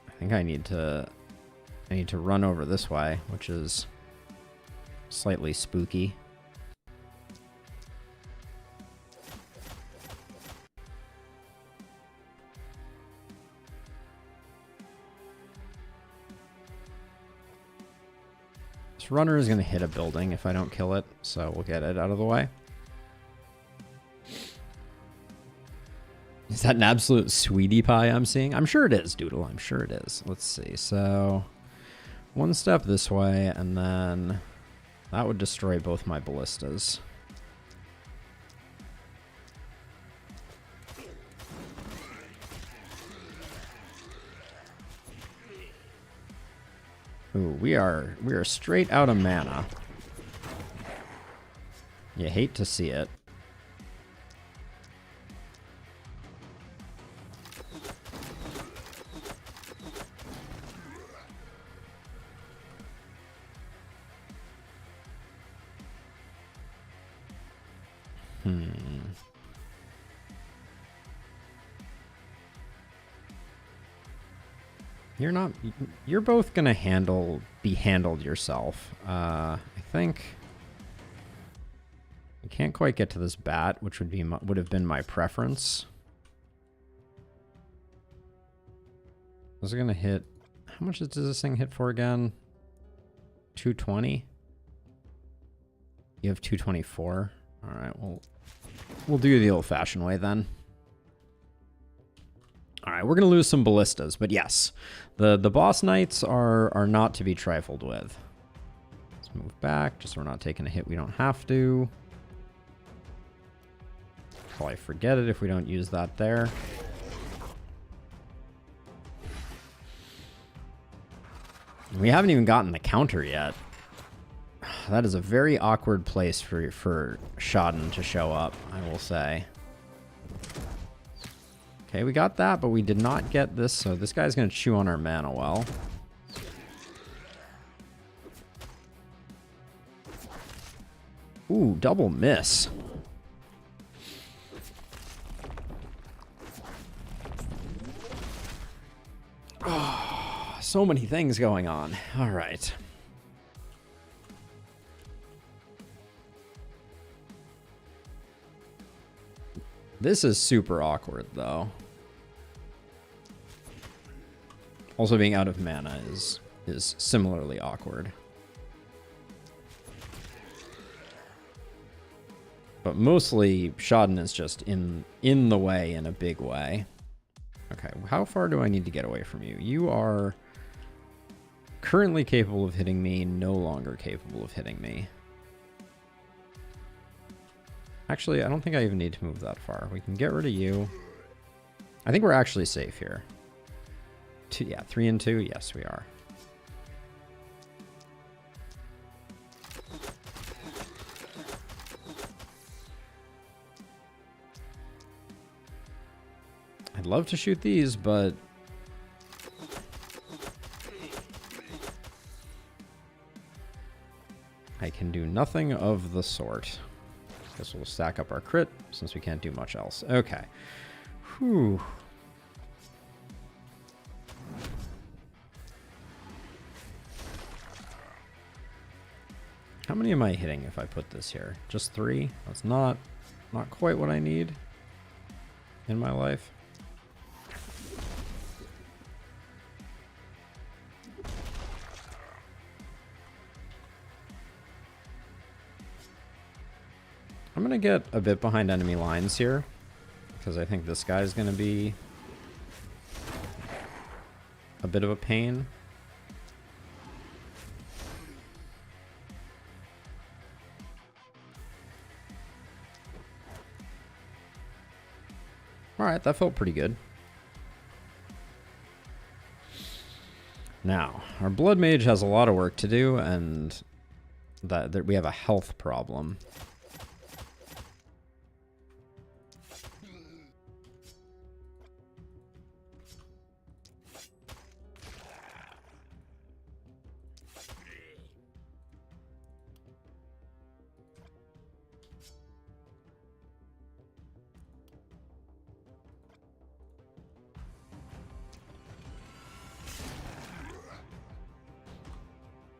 I think I need to run over this way, which is slightly spooky. This runner is going to hit a building if I don't kill it, so we'll get it out of the way. Is that an absolute sweetie pie I'm seeing? I'm sure it is, Doodle. I'm sure it is. Let's see. So, one step this way, and then that would destroy both my ballistas. Ooh, we are straight out of mana. You hate to see it. You're both gonna be handled yourself. I think I can't quite get to this bat, which would have been my preference. Was it gonna hit? How much does this thing hit for again? 220. You have 224. All right, we'll do the old-fashioned way then. All right, we're going to lose some ballistas, but yes, the boss knights are not to be trifled with. Let's move back, just so we're not taking a hit we don't have to. Probably forget it if we don't use that there. We haven't even gotten the counter yet. That is a very awkward place for Shodden to show up, I will say. Okay, we got that, but we did not get this, so this guy's going to chew on our mana well. Ooh, double miss. Oh, so many things going on. All right. This is super awkward, though. Also, being out of mana is similarly awkward. But mostly, Shodden is just in the way in a big way. Okay, how far do I need to get away from you? You are currently capable of hitting me, no longer capable of hitting me. Actually, I don't think I even need to move that far. We can get rid of you. I think we're actually safe here. 2, yeah, 3 and 2. Yes, we are. I'd love to shoot these, but I can do nothing of the sort. Guess we'll stack up our crit since we can't do much else. Okay. Whew. How many am I hitting if I put this here? Just 3? That's not quite what I need in my life. I'm going to get a bit behind enemy lines here, because I think this guy's going to be a bit of a pain. Alright, that felt pretty good. Now, our Blood Mage has a lot of work to do, and that we have a health problem.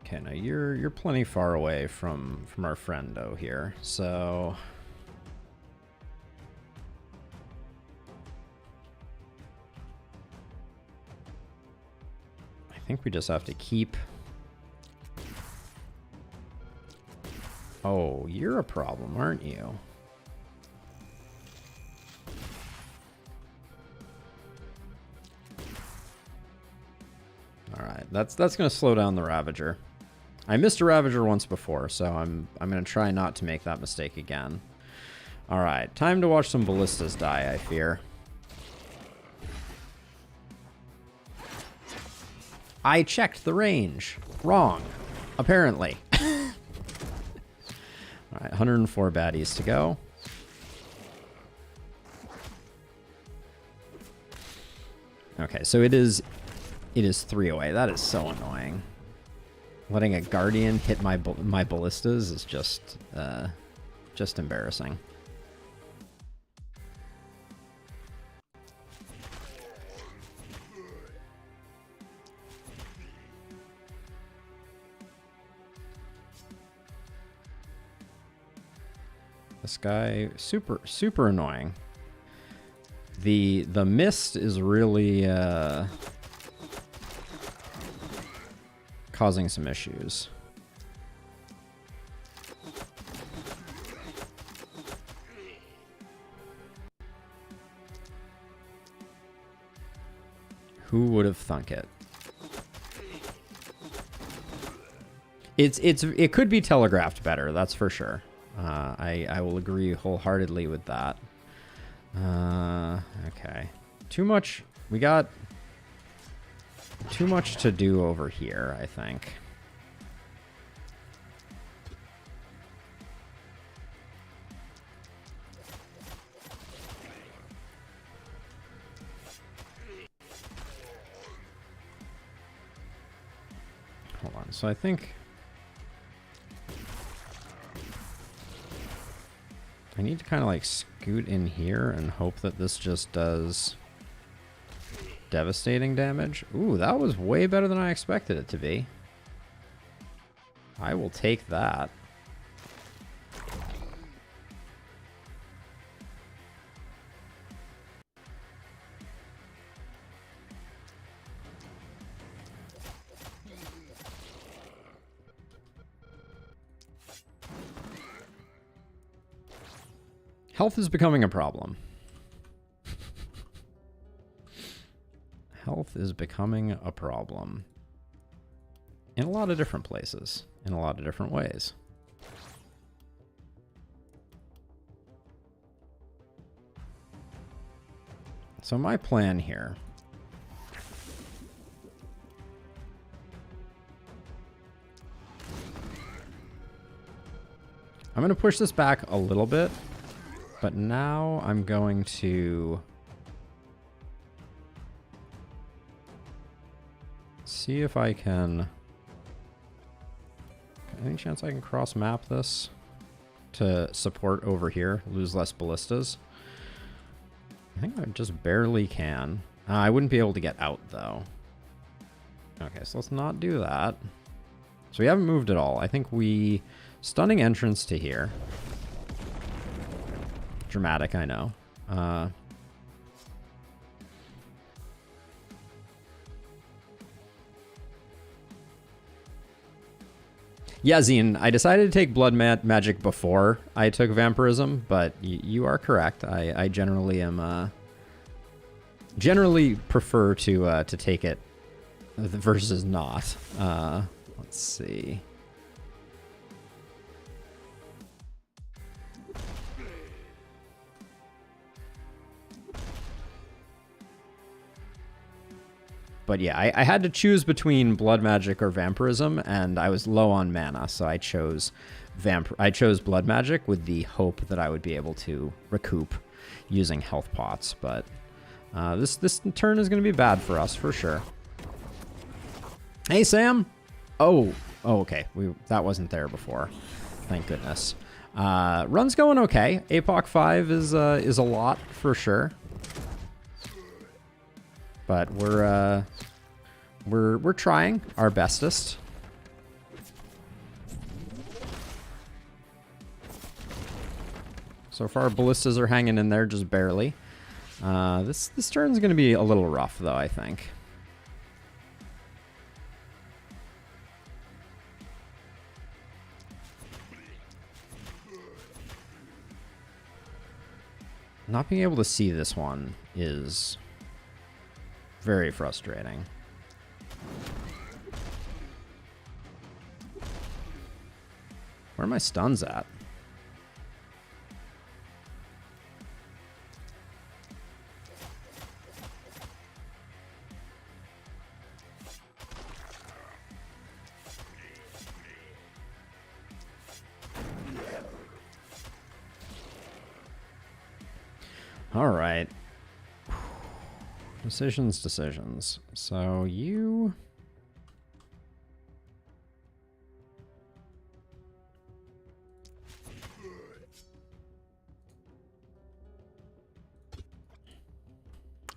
Okay, now you're plenty far away from our friendo here, so I think we just have to keep. Oh, you're a problem, aren't you? All right, that's going to slow down the Ravager. I missed a Ravager once before, so I'm going to try not to make that mistake again. All right, time to watch some ballistas die, I fear. I checked the range. Wrong, apparently. All right, 104 baddies to go. Okay, so it is 3 away. That is so annoying. Letting a Guardian hit my ballistas is just embarrassing. This guy, super annoying. The mist is really causing some issues. Who would have thunk it? It could be telegraphed better, that's for sure. I will agree wholeheartedly with that. Okay. We got too much to do over here, I think. Hold on. So I think I need to kind of like scoot in here and hope that this just does devastating damage. Ooh, that was way better than I expected it to be. I will take that. Health is becoming a problem. Health is becoming a problem. In a lot of different places. In a lot of different ways. So my plan here I'm going to push this back a little bit, but now I'm going to see if I can... Any chance I can cross map this to support over here, lose less ballistas? I think I just barely can. I wouldn't be able to get out though. Okay, so let's not do that. So we haven't moved at all. I think we... Stunning entrance to here. Dramatic, I know. Yeah, Zine, I decided to take blood magic before I took vampirism, but you are correct. I generally am generally prefer to take it versus not. Let's see. But yeah, I had to choose between blood magic or vampirism, and I was low on mana, so I chose blood magic with the hope that I would be able to recoup using health pots. But this turn is going to be bad for us for sure. Hey Sam. Oh, okay. That wasn't there before. Thank goodness. Run's going okay. Apoc 5 is a lot for sure. But we're trying our bestest. So far, ballistas are hanging in there just barely. This turn's going to be a little rough, though, I think. Not being able to see this one is very frustrating. Where are my stuns at? All right. Decisions. So you...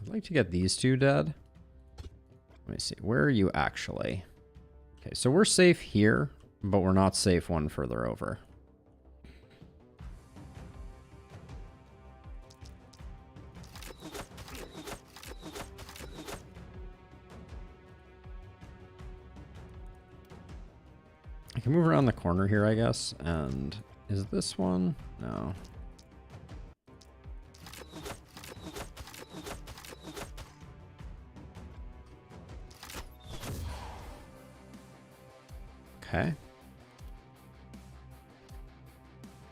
I'd like to get these two dead. Let me see. Where are you actually? Okay, so we're safe here, but we're not safe one further over. I can move around the corner here, I guess. And is this one? No. Okay.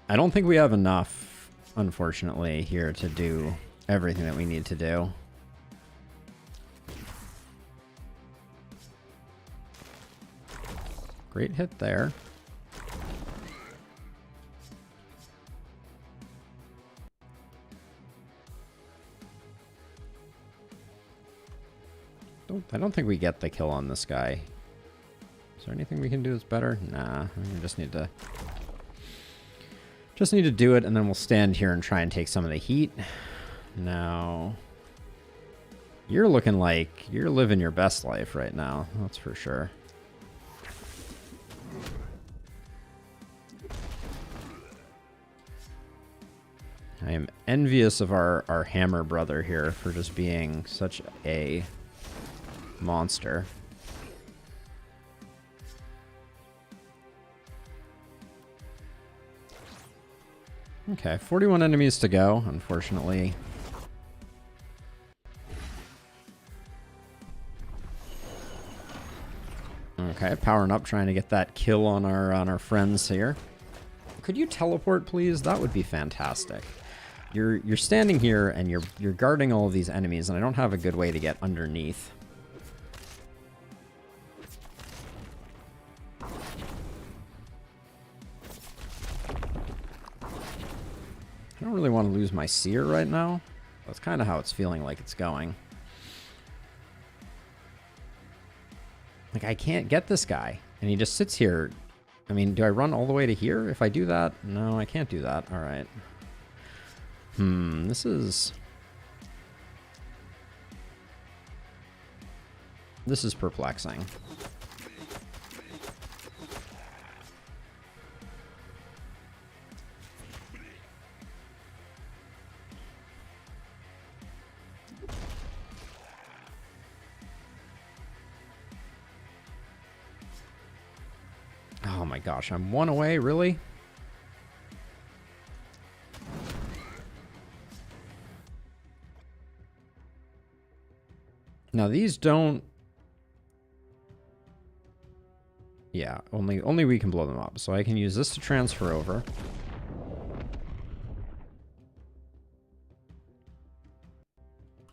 I don't think we have enough, unfortunately, here to do everything that we need to do. Great hit there. I don't think we get the kill on this guy. Is there anything we can do that's better? Nah, we just need to do it, and then we'll stand here and try and take some of the heat. Now, you're looking like you're living your best life right now. That's for sure. I am envious of our hammer brother here for just being such a monster. Okay, 41 enemies to go, unfortunately. Okay, powering up, trying to get that kill on our friends here. Could you teleport, please? That would be fantastic. You're standing here and you're guarding all of these enemies, and I don't have a good way to get underneath. don't really want to lose my seer right now. That's kind of how it's feeling like it's going. Like, I can't get this guy. And he just sits here. I mean, do I run all the way to here? If I do that? No, I can't do that. All right. This is perplexing. Oh my gosh, I'm one away, really? Now these don't... Yeah, only we can blow them up. So I can use this to transfer over.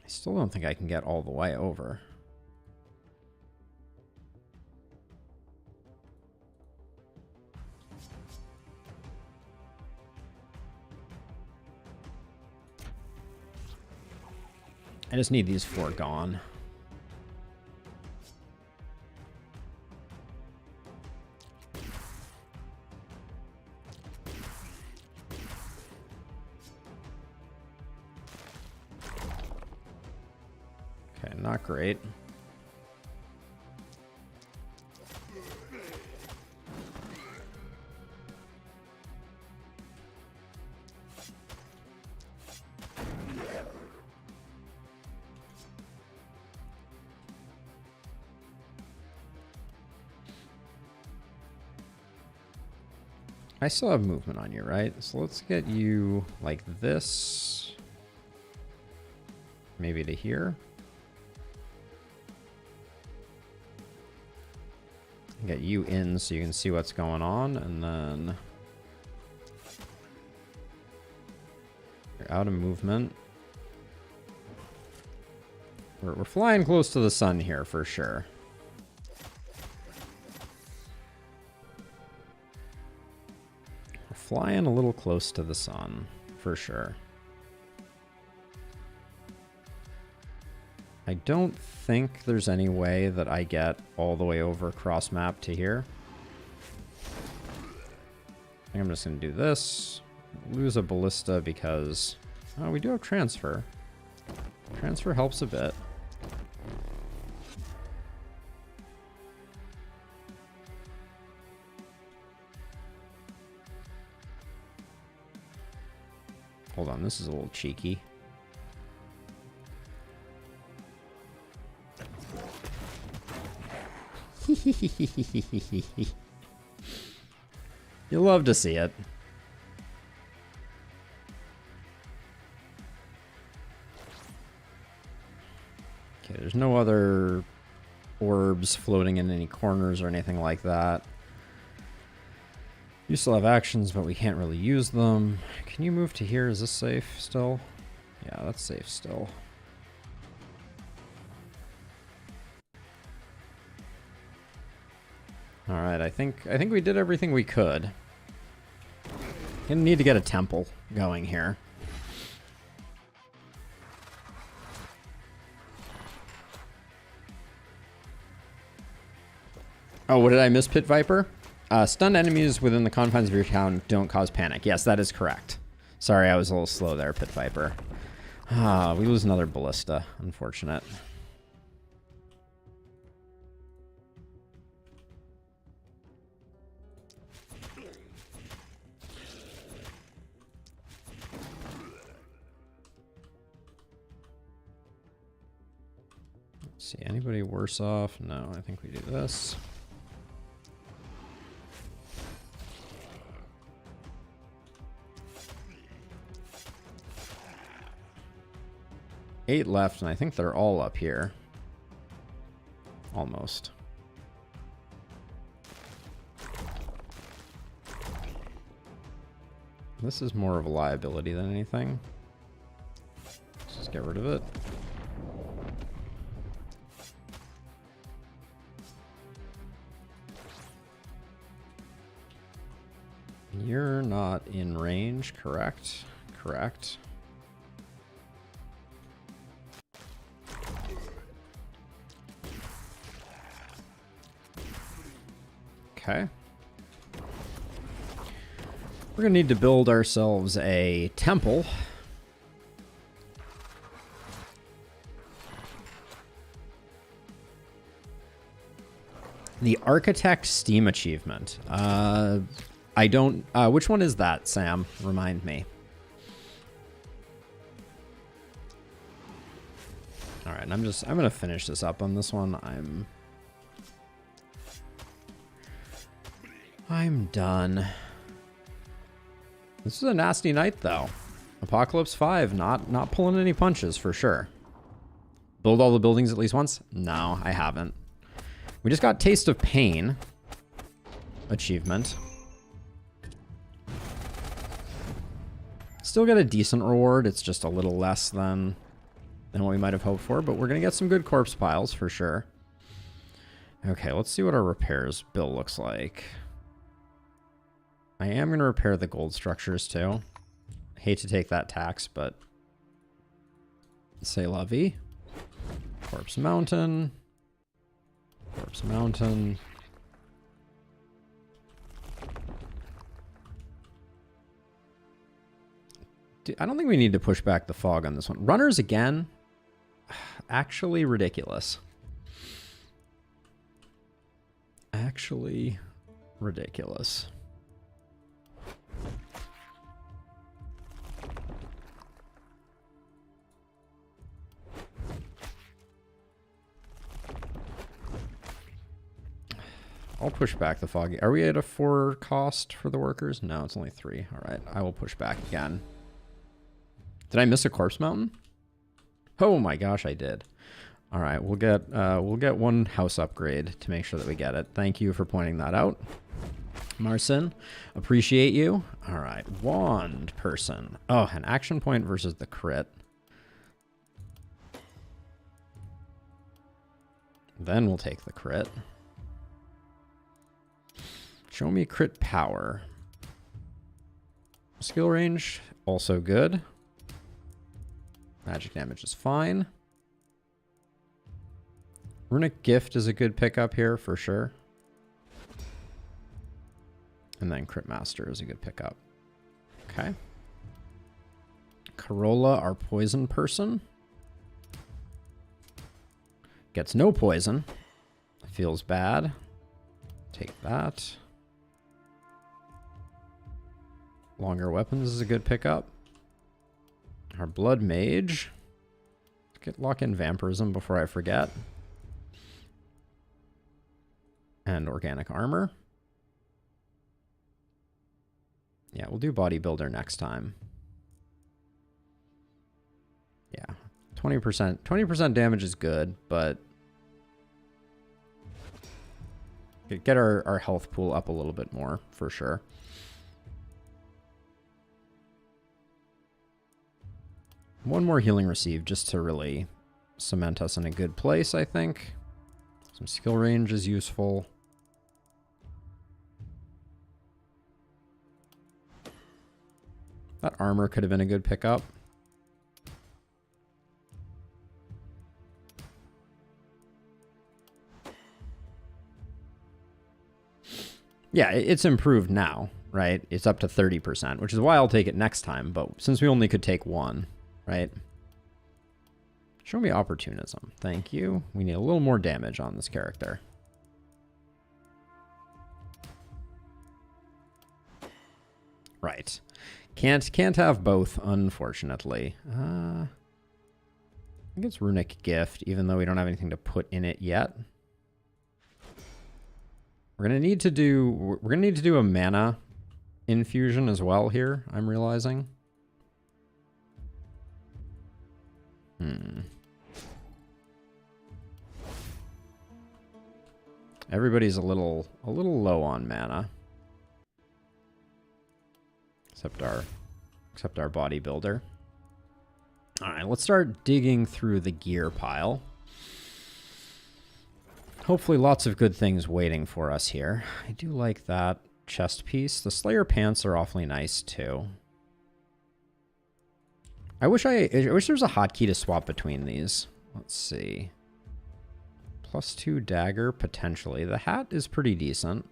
I still don't think I can get all the way over. I just need these 4 gone. Okay, not great. I still have movement on you, right? So let's get you like this. Maybe to here. Get you in so you can see what's going on, and then you're out of movement. We're flying close to the sun here for sure. Flying a little close to the sun, for sure. I don't think there's any way that I get all the way over cross map to here. I think I'm just going to do this. Lose a ballista because... Oh, we do have transfer. Transfer helps a bit. Hold on, this is a little cheeky. You'll love to see it. Okay, there's no other orbs floating in any corners or anything like that. You still have actions, but we can't really use them. Can you move to here? Is this safe still? Yeah, that's safe still. All right, I think we did everything we could. Gonna need to get a temple going here. Oh, what did I miss, Pit Viper? Stunned enemies within the confines of your town don't cause panic. Yes, that is correct. Sorry, I was a little slow there, Pit Viper. Ah, we lose another ballista. Unfortunate. Let's see, anybody worse off? No, I think we do this. Eight left, and I think they're all up here. Almost. This is more of a liability than anything. Let's just get rid of it. You're not in range, correct? correct. Okay. We're going to need to build ourselves a temple. The Architect Steam achievement. I don't... which one is that, Sam? Remind me. Alright, I'm going to finish this up on this one. I'm done. This is a nasty night, though. Apocalypse 5, not pulling any punches, for sure. Build all the buildings at least once? No, I haven't. We just got Taste of Pain achievement. Still get a decent reward. It's just a little less than what we might have hoped for, but we're going to get some good corpse piles for sure. Okay, let's see what our repairs bill looks like. I am going to repair the gold structures too. Hate to take that tax, but c'est la vie. Corpse Mountain. Corpse Mountain. Dude, I don't think we need to push back the fog on this one. Runners again? Actually ridiculous. Actually ridiculous. I'll push back the foggy. Are we at a 4 cost for the workers? No, it's only 3. All right, I will push back again. Did I miss a corpse mountain? Oh my gosh, I did. All right, we'll get 1 house upgrade to make sure that we get it. Thank you for pointing that out, Marcin. Appreciate you. All right, wand person. Oh, an action point versus the crit. Then we'll take the crit. Show me crit power. Skill range, also good. Magic damage is fine. Runic Gift is a good pickup here for sure. And then Crit Master is a good pickup. Okay. Corolla, our poison person. Gets no poison. Feels bad. Take that. Longer weapons is a good pickup. Our Blood Mage. Lock in Vampirism before I forget. And Organic Armor. Yeah, we'll do Bodybuilder next time. Yeah, 20% damage is good, but get our health pool up a little bit more for sure. One more healing received just to really cement us in a good place, I think. Some skill range is useful. That armor could have been a good pickup. Yeah, it's improved now, right? It's up to 30%, which is why I'll take it next time. But since we only could take 1, right? Show me Opportunism. Thank you. We need a little more damage on this character. Right. Can't have both, unfortunately. I think it's Runic Gift, even though we don't have anything to put in it yet. We're gonna need to do a mana infusion as well here, I'm realizing. Everybody's a little low on mana. Except our bodybuilder. Alright, let's start digging through the gear pile. Hopefully lots of good things waiting for us here. I do like that chest piece. The Slayer pants are awfully nice too. I wish there was a hotkey to swap between these. Let's see. +2 dagger, potentially. The hat is pretty decent.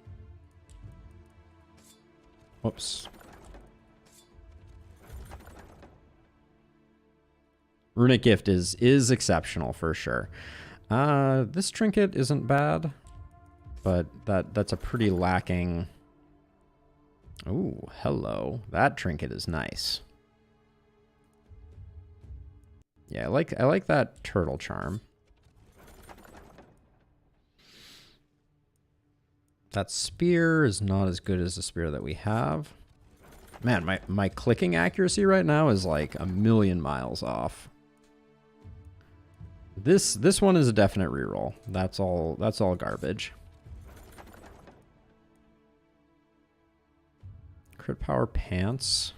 Whoops. Runic Gift is exceptional for sure. This trinket isn't bad, but that's a pretty lacking. Ooh, hello. That trinket is nice. Yeah, I like that turtle charm. That spear is not as good as the spear that we have. Man, my clicking accuracy right now is like a million miles off. This one is a definite reroll. That's all garbage. Crit power pants.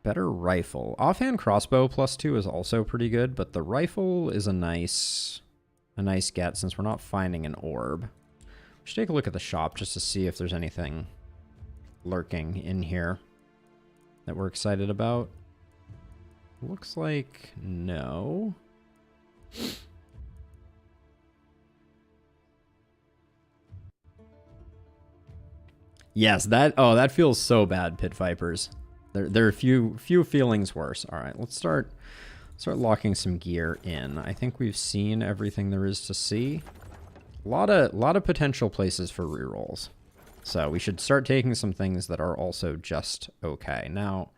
Better rifle. Offhand crossbow +2 is also pretty good, but the rifle is a nice get since we're not finding an orb. We should take a look at the shop just to see if there's anything lurking in here that we're excited about. Looks like no. Yes, that feels so bad, Pit Vipers. There are few feelings worse. All right, let's start locking some gear in. I think we've seen everything there is to see. A lot of potential places for rerolls. So we should start taking some things that are also just okay. Now,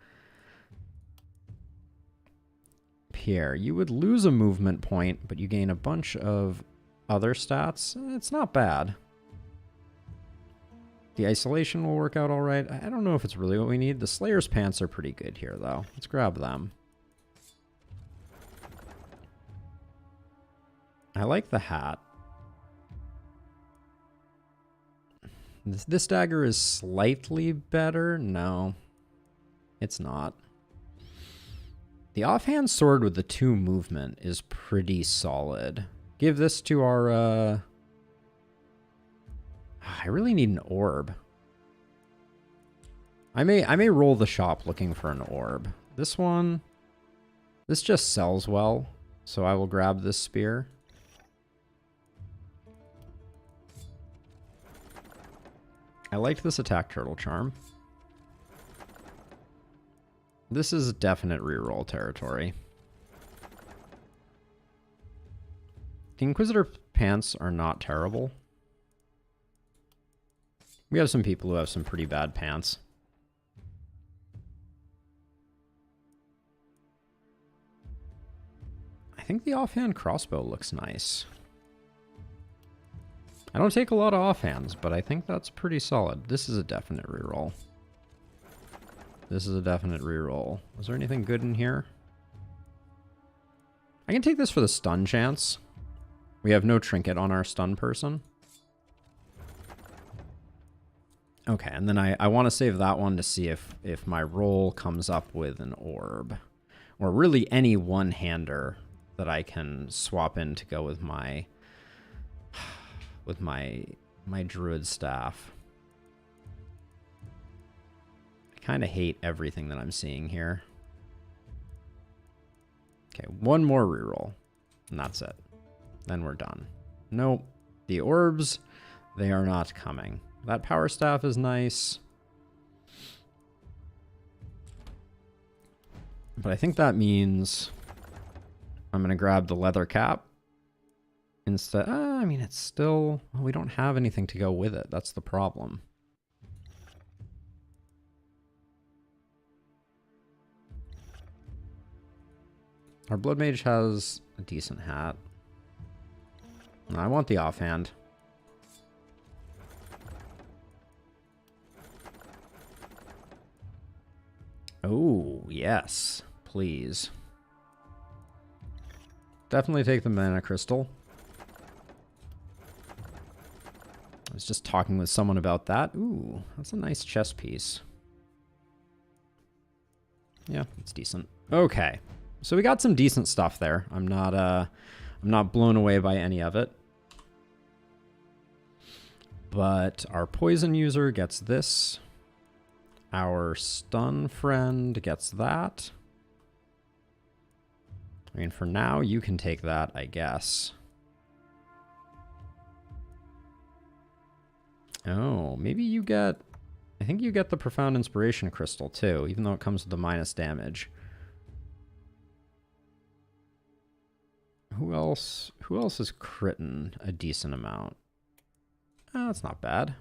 Pierre, you would lose a movement point, but you gain a bunch of other stats. It's not bad. The isolation will work out all right. I don't know if it's really what we need. The Slayer's pants are pretty good here, though. Let's grab them. I like the hat. This dagger is slightly better. No, it's not. The offhand sword with the 2 movement is pretty solid. Give this to our... I really need an orb. I may roll the shop looking for an orb. This just sells well, so I will grab this spear. I liked this attack turtle charm. This is definite reroll territory. The Inquisitor pants are not terrible. We have some people who have some pretty bad pants. I think the offhand crossbow looks nice. I don't take a lot of offhands, but I think that's pretty solid. This is a definite reroll. This is a definite reroll. Was there anything good in here? I can take this for the stun chance. We have no trinket on our stun person. Okay, and then I want to save that one to see if my roll comes up with an orb. Or really any one-hander that I can swap in to go with my druid staff. I kind of hate everything that I'm seeing here. Okay, one more reroll, and that's it. Then we're done. Nope. The orbs, they are not coming. That power staff is nice. But I think that means I'm going to grab the leather cap instead. I mean, it's still... Well, we don't have anything to go with it. That's the problem. Our Blood Mage has a decent hat. No, I want the offhand. Oh, yes. Please. Definitely take the mana crystal. I was just talking with someone about that. Ooh, that's a nice chess piece. Yeah, it's decent. Okay. So we got some decent stuff there. I'm not blown away by any of it. But our poison user gets this. Our stun friend gets that. I mean, for now, you can take that, I guess. Oh, maybe you get... I think you get the Profound Inspiration Crystal, too, even though it comes with the minus damage. Who else is critting a decent amount? Oh, that's not bad.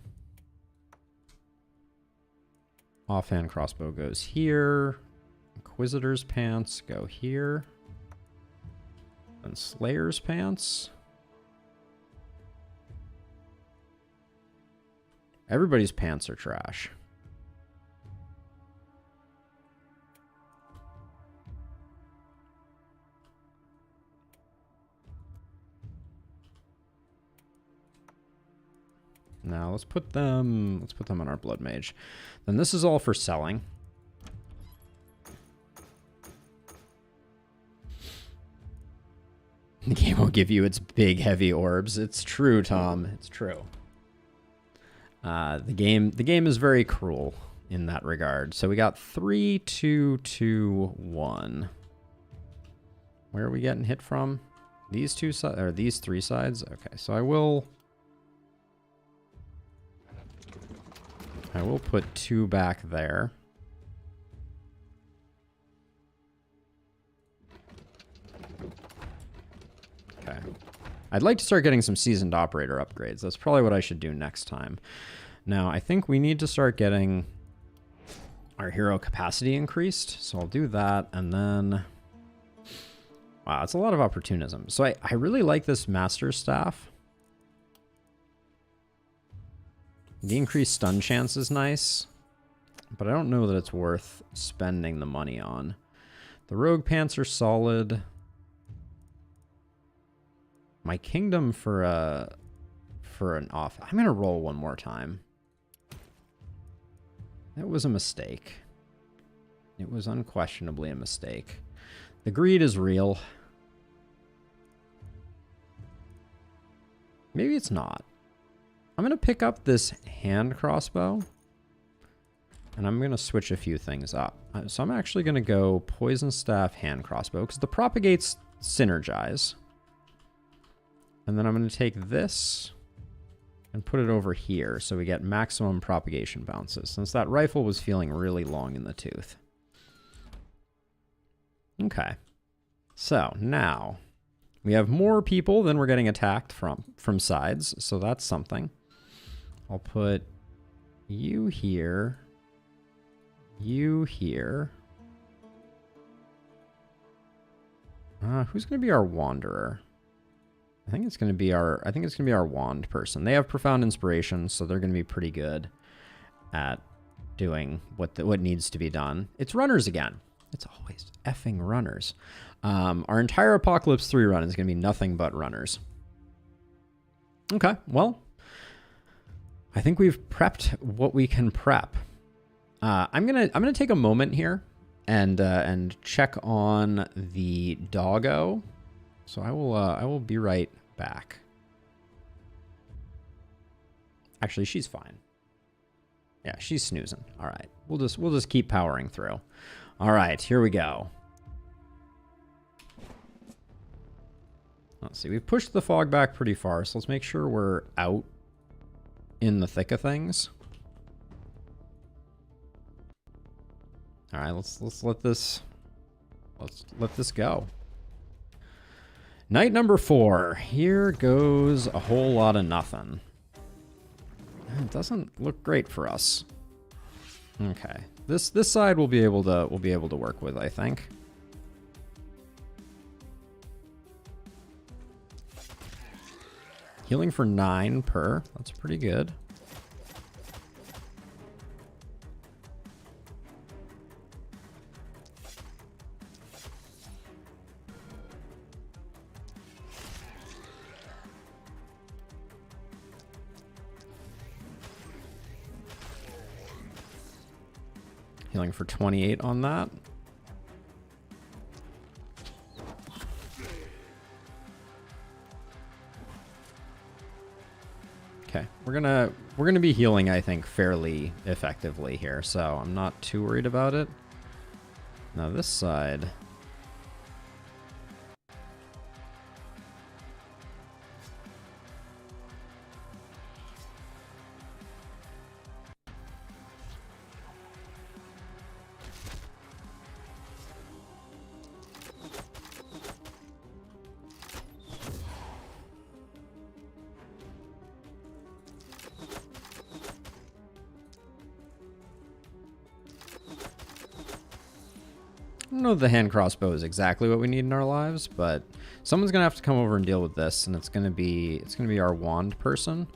Offhand crossbow goes here. Inquisitor's pants go here. And Slayer's pants. Everybody's pants are trash. Now let's put them on our blood mage. Then this is all for selling. The game will give you its big heavy orbs. It's true, Tom. It's true. The game is very cruel in that regard. So we got 3, 2, 2, 1. Where are we getting hit from? These two sides or these three sides? Okay, so I will put 2 back there. Okay. I'd like to start getting some seasoned operator upgrades. That's probably what I should do next time. Now, I think we need to start getting our hero capacity increased. So I'll do that, and then... Wow, it's a lot of opportunism. So I really like this Master Staff. The increased stun chance is nice, but I don't know that it's worth spending the money on. The Rogue Pants are solid. My Kingdom for an off... I'm going to roll one more time. That was a mistake. It was unquestionably a mistake. The greed is real. Maybe it's not. I'm going to pick up this hand crossbow. And I'm going to switch a few things up. So I'm actually going to go Poison Staff, hand crossbow, because the propagates synergize. And then I'm going to take this and put it over here so we get maximum propagation bounces, since that rifle was feeling really long in the tooth. Okay. So now we have more people than we're getting attacked from sides, so that's something. I'll put you here, you here. Who's going to be our wanderer? I think it's going to be our wand person. They have profound inspiration, so they're going to be pretty good at doing what needs to be done. It's runners again. It's always effing runners. Our entire Apocalypse 3 run is going to be nothing but runners. Okay, well, I think we've prepped what we can prep. I'm gonna take a moment here and check on the doggo. So I will be right back. Actually, she's fine. Yeah, she's snoozing. All right, we'll just keep powering through. All right, here we go. Let's see, we've pushed the fog back pretty far, so let's make sure we're out in the thick of things. All right, let's let this go. Night number 4. Here goes a whole lot of nothing. It doesn't look great for us. Okay, this side we'll be able to work with, I think. Healing for 9 per. That's pretty good. Healing for 28 on that. Okay, we're gonna be healing, I think, fairly effectively here, so I'm not too worried about it. Now this side. I don't know if the hand crossbow is exactly what we need in our lives, but someone's gonna have to come over and deal with this, and it's gonna be our wand person.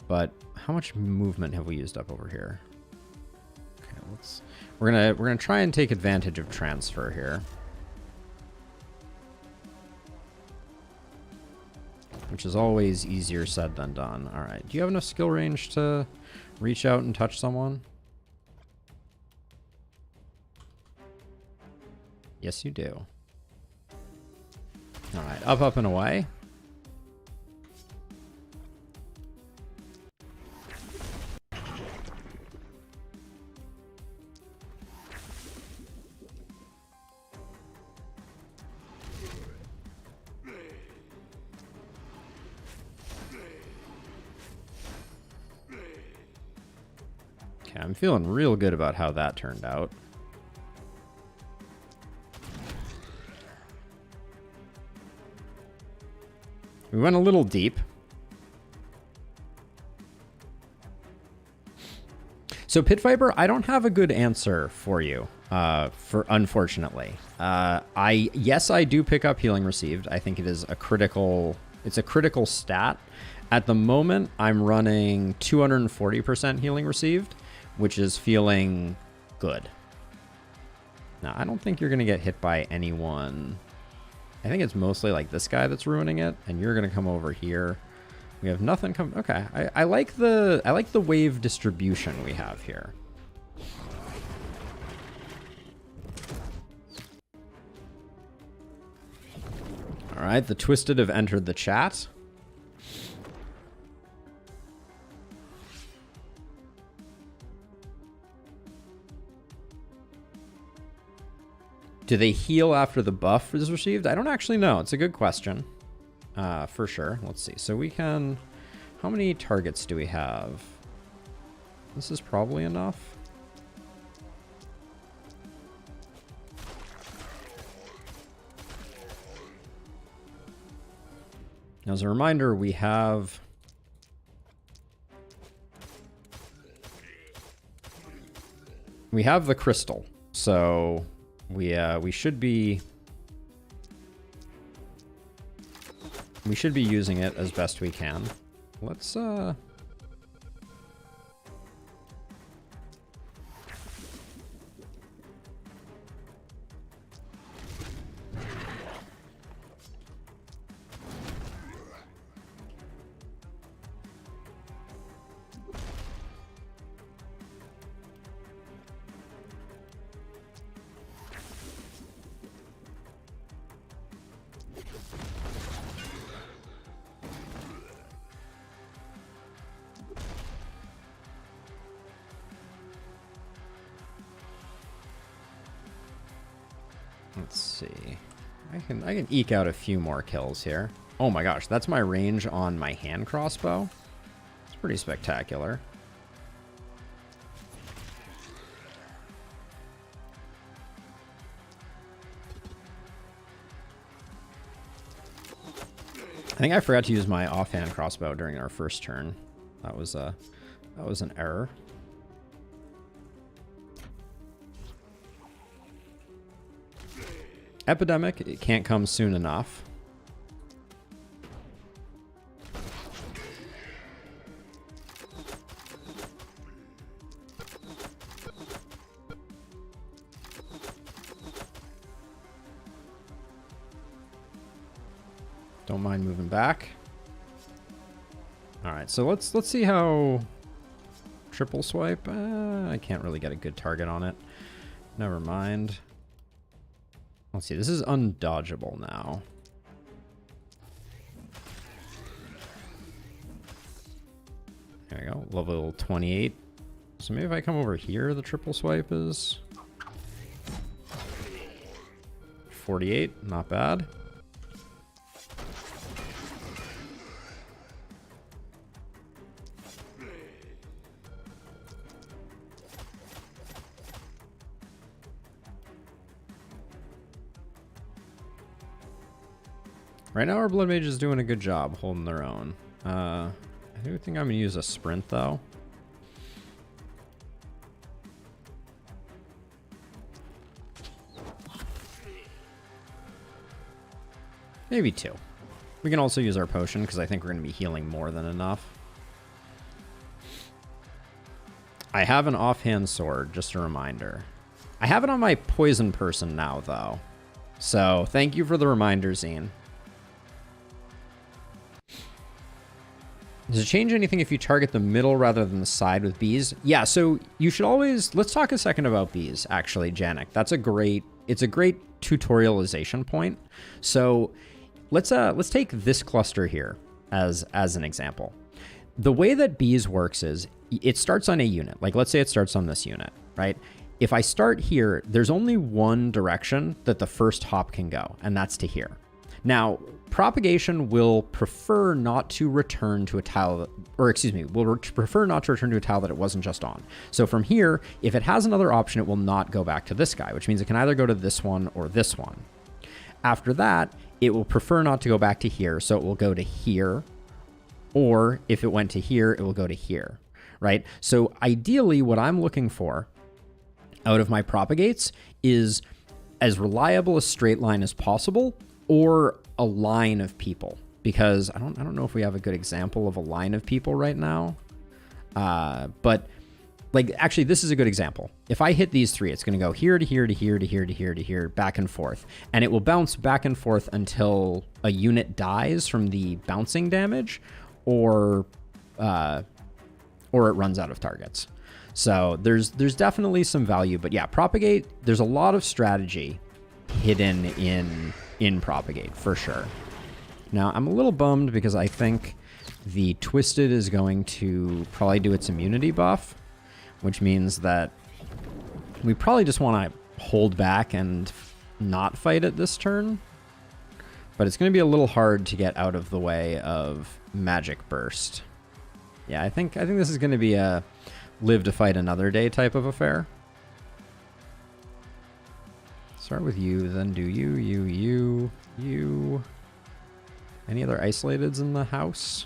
But how much movement have we used up over here? Okay, we're gonna try and take advantage of transfer here, which is always easier said than done. All right, do you have enough skill range to reach out and touch someone? Yes, you do. All right, up, up, and away. Okay, I'm feeling real good about how that turned out. We went a little deep. So Pit Viper, I don't have a good answer for you, unfortunately. Yes, I do pick up healing received. I think it is a critical stat. At the moment, I'm running 240% healing received, which is feeling good. Now, I don't think you're going to get hit by anyone. I think it's mostly like this guy that's ruining it, and you're gonna come over here. We have nothing come. Okay, I like the wave distribution we have here. All right, the Twisted have entered the chat. Do they heal after the buff is received? I don't actually know. It's a good question. For sure. Let's see. So we can... How many targets do we have? This is probably enough. Now, as a reminder, we have... the crystal. So... We should be using it as best we can. Let's see. I can eke out a few more kills here. Oh my gosh, that's my range on my hand crossbow. It's pretty spectacular. I think I forgot to use my offhand crossbow during our first turn. That was an error. Epidemic, it can't come soon enough. Don't mind moving back. All right, so let's see how triple swipe. I can't really get a good target on it. Never mind. Let's see, this is undodgeable now. There we go, level 28. So maybe if I come over here, the triple swipe is 48, not bad. Right now our Blood Mage is doing a good job holding their own. I do think I'm going to use a sprint though. Maybe 2. We can also use our potion because I think we're going to be healing more than enough. I have an offhand sword, just a reminder. I have it on my poison person now though. So thank you for the reminder, Zine. Does it change anything if you target the middle rather than the side with bees? Yeah, so you should always... Let's talk a second about bees, actually, Janik. It's a great tutorialization point. So let's take this cluster here as an example. The way that bees works is it starts on a unit. Like, let's say it starts on this unit, right? If I start here, there's only one direction that the first hop can go, and that's to here. Now, propagation will prefer not to return to a tile, will prefer not to return to a tile that it wasn't just on. So from here, if it has another option, it will not go back to this guy, which means it can either go to this one or this one. After that, it will prefer not to go back to here, so it will go to here, or if it went to here, it will go to here, right? So ideally, what I'm looking for out of my propagates is as reliable a straight line as possible, or a line of people, because I don't know if we have a good example of a line of people right now. But like, actually, this is a good example. If I hit these 3, it's going to go here to here to here to here to here to here, back and forth, and it will bounce back and forth until a unit dies from the bouncing damage, or it runs out of targets. So there's definitely some value, but yeah, propagate. There's a lot of strategy hidden in propagate for sure. Now I'm a little bummed because I think the Twisted is going to probably do its immunity buff, which means that we probably just want to hold back and not fight it this turn. But it's going to be a little hard to get out of the way of Magic Burst. Yeah, I think this is going to be a live to fight another day type of affair. Start with you, then do you. Any other isolateds in the house?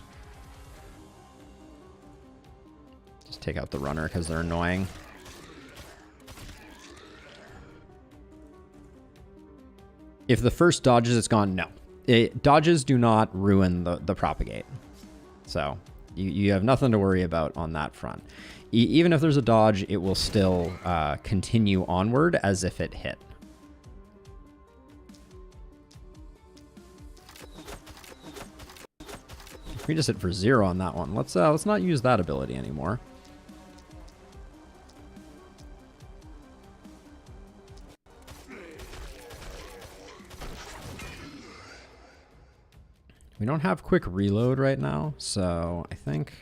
Just take out the runner because they're annoying. If the first dodges, it's gone. No. Dodges do not ruin the propagate. So you have nothing to worry about on that front. Even if there's a dodge, it will still continue onward as if it hit. We just hit for 0 on that one. Let's not use that ability anymore. We don't have quick reload right now, so I think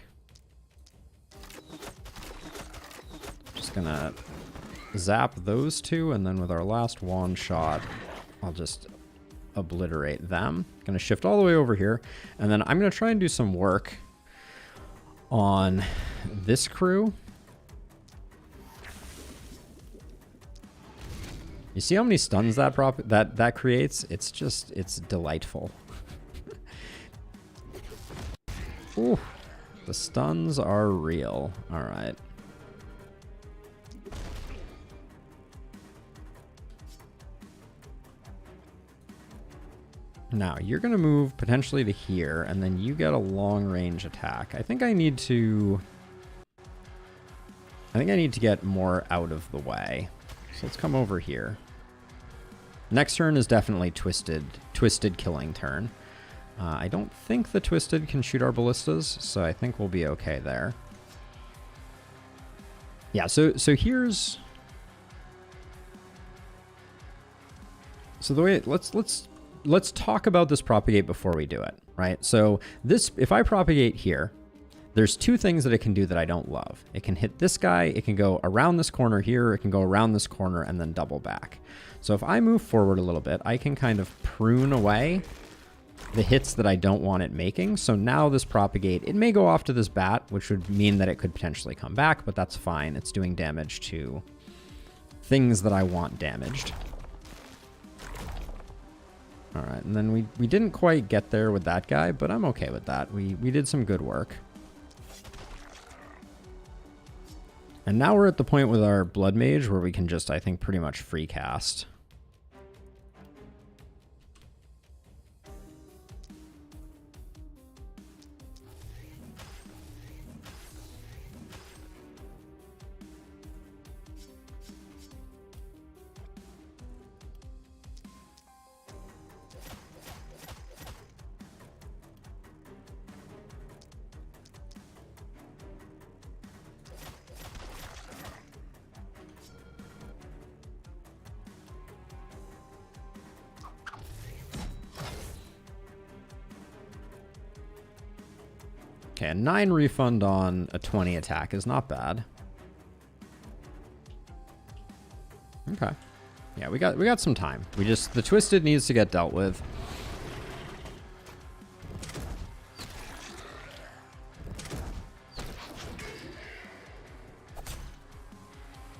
just gonna zap those 2, and then with our last wand shot, I'll just obliterate them. Gonna shift all the way over here, and then I'm gonna try and do some work on this crew. You see how many stuns that creates? It's delightful. Ooh, the stuns are real. All right. Now, you're going to move potentially to here, and then you get a long-range attack. I think I need to get more out of the way. So let's come over here. Next turn is definitely twisted killing turn. I don't think the Twisted can shoot our ballistas, so I think we'll be okay there. Yeah, so here's... So the way... Let's talk about this propagate before we do it, right? So this, if I propagate here, there's two things that it can do that I don't love. It can hit this guy, it can go around this corner here, it can go around this corner and then double back. So if I move forward a little bit, I can kind of prune away the hits that I don't want it making. So now this propagate, it may go off to this bat, which would mean that it could potentially come back, but that's fine. It's doing damage to things that I want damaged. All right, and then we didn't quite get there with that guy, but I'm okay with that. We did some good work. And now we're at the point with our Blood Mage where we can just, I think, pretty much free cast. Okay, a 9 refund on a 20 attack is not bad. Okay. Yeah, we got some time. The Twisted needs to get dealt with.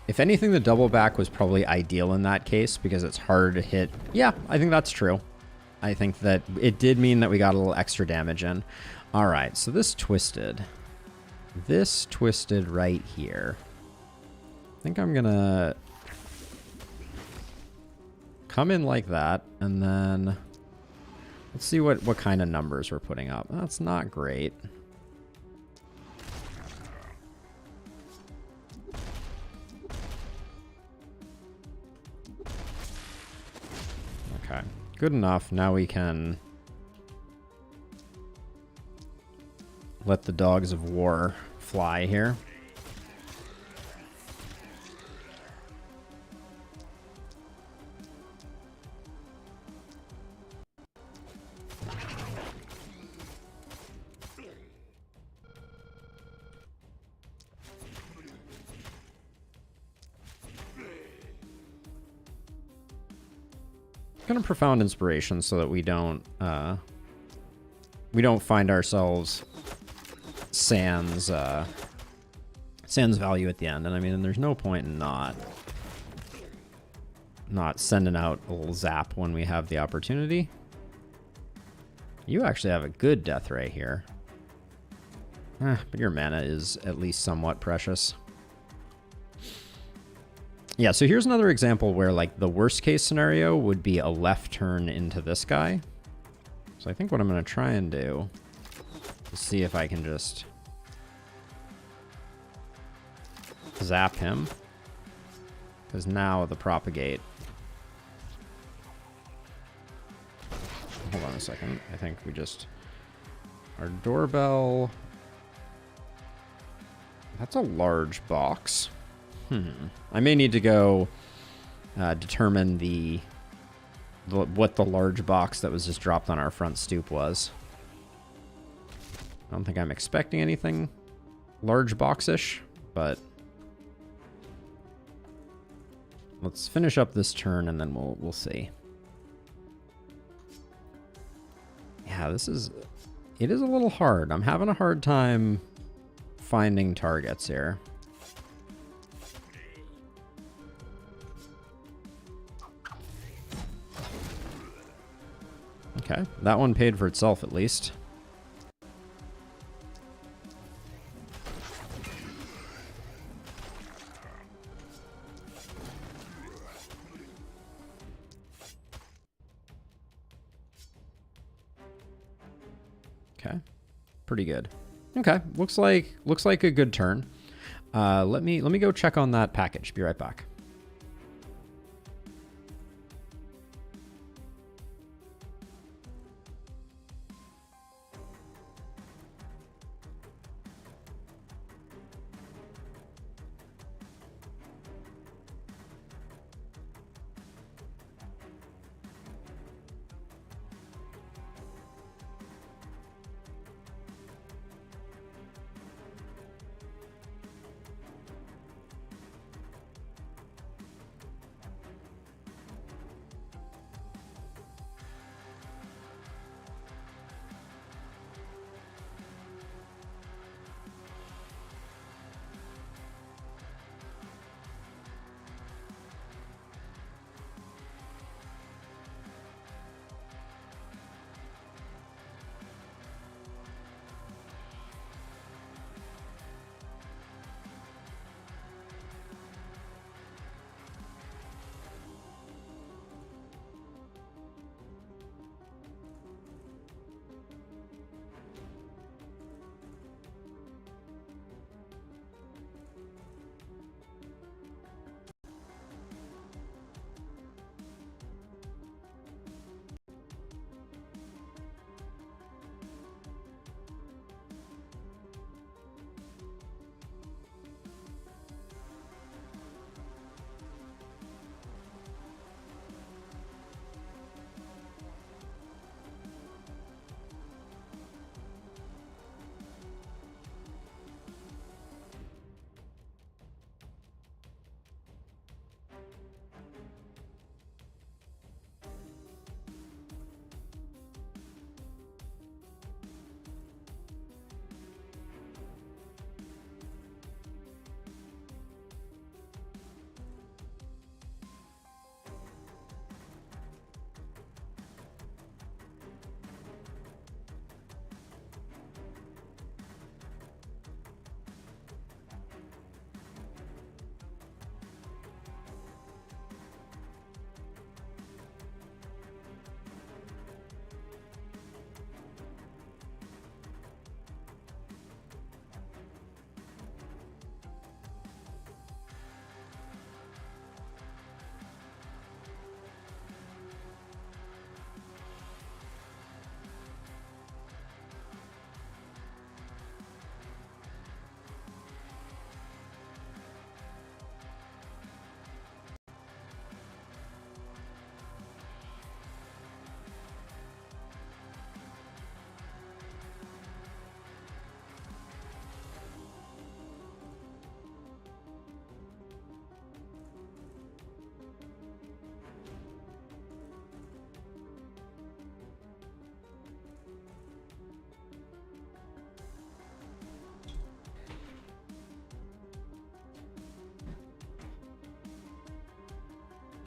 If anything, the double back was probably ideal in that case because it's harder to hit. Yeah, I think that's true. I think that it did mean that we got a little extra damage in. All right, so this twisted right here. I think I'm gonna come in like that, and then let's see what kind of numbers we're putting up. That's not great. Okay, good enough. Now we can let the dogs of war fly here. Kind of profound inspiration so that we don't find ourselves sans value at the end. And I mean, there's no point in not sending out a little zap when we have the opportunity. You actually have a good death ray here. But your mana is at least somewhat precious. Yeah, so here's another example where, like, the worst case scenario would be a left turn into this guy. So I think what I'm going to try and do is see if I can just zap him. Because now the propagate... Hold on a second. I think we just... Our doorbell... That's a large box. I may need to go determine what the large box that was just dropped on our front stoop was. I don't think I'm expecting anything large box-ish, but let's finish up this turn and then we'll see. Yeah, it is a little hard. I'm having a hard time finding targets here. Okay, that one paid for itself at least. Okay, pretty good. Okay, looks like a good turn. Let me go check on that package. Be right back.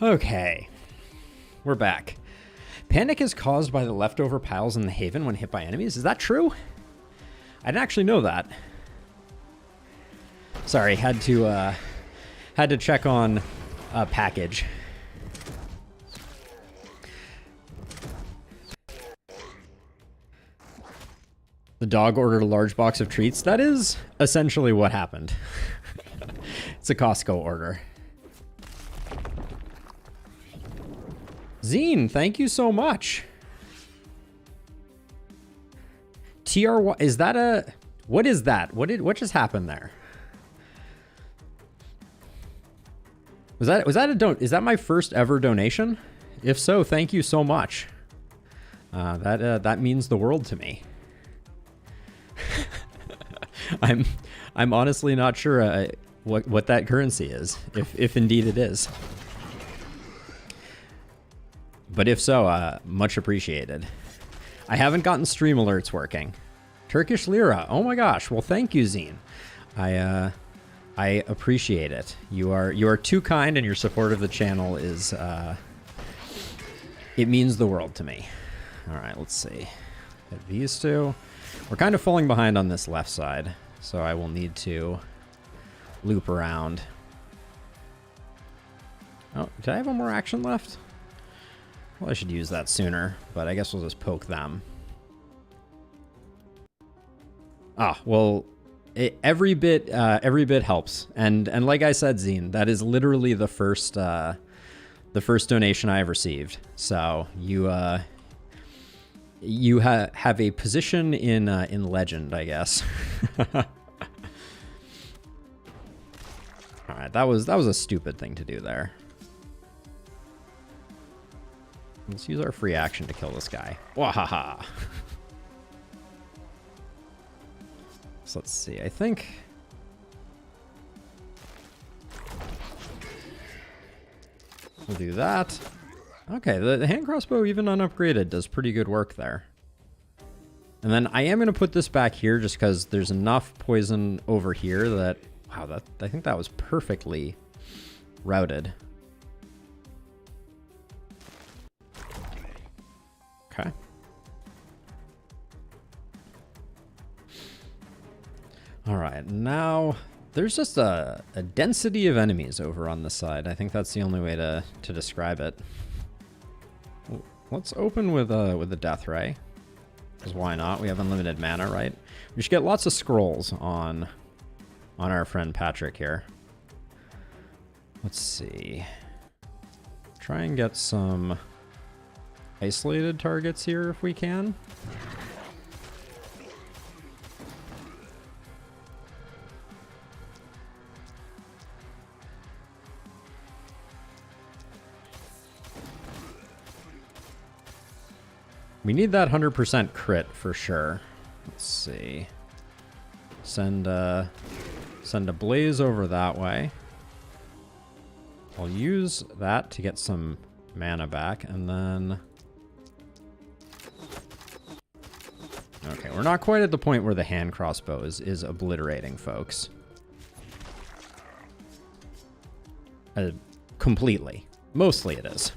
Okay, we're back. Panic is caused by the leftover piles in the haven when hit by enemies. Is that true? I didn't actually know that. Sorry, had to check on a package. The dog ordered a large box of treats. That is essentially what happened. It's a Costco order. Zine, thank you so much. TRY, is that a... What is that? What just happened there? Was that is that my first ever donation? If so, thank you so much. That means the world to me. I'm honestly not sure what that currency is, if indeed it is. But if so, much appreciated. I haven't gotten stream alerts working. Turkish lira. Oh my gosh. Well, thank you, Zine. I appreciate it. You are too kind, and your support of the channel is it means the world to me. All right, let's see. Hit these two. We're kind of falling behind on this left side, so I will need to loop around. Oh, did I have one more action left? Well, I should use that sooner, but I guess we'll just poke them. Ah, well, every bit helps, and like I said, Zine, that is literally the first donation I have received. So you have a position in legend, I guess. All right, that was a stupid thing to do there. Let's use our free action to kill this guy. Wahaha. So let's see. I think we'll do that. Okay, the hand crossbow, even unupgraded, does pretty good work there. And then I am going to put this back here just because there's enough poison over here that... Wow, I think that was perfectly routed. Okay. All right, now there's just a density of enemies over on this side. I think that's the only way to describe it. Let's open with a death ray, because why not? We have unlimited mana, right? We should get lots of scrolls on our friend Patrick here. Let's see. Try and get some isolated targets here if we can. We need that 100% crit for sure. Let's see. Send a blaze over that way. I'll use that to get some mana back, and then... Okay, we're not quite at the point where the hand crossbow is obliterating folks. Completely. Mostly it is.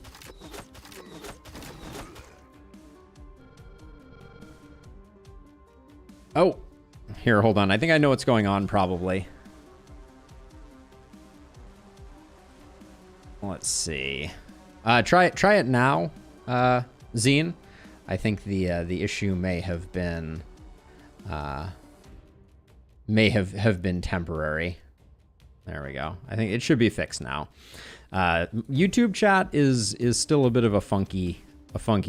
Oh, here, hold on. I think I know what's going on, probably. Let's see. Try it now, Zine. I think the issue may have been temporary. There we go. I think it should be fixed now. YouTube chat is still a bit of a funky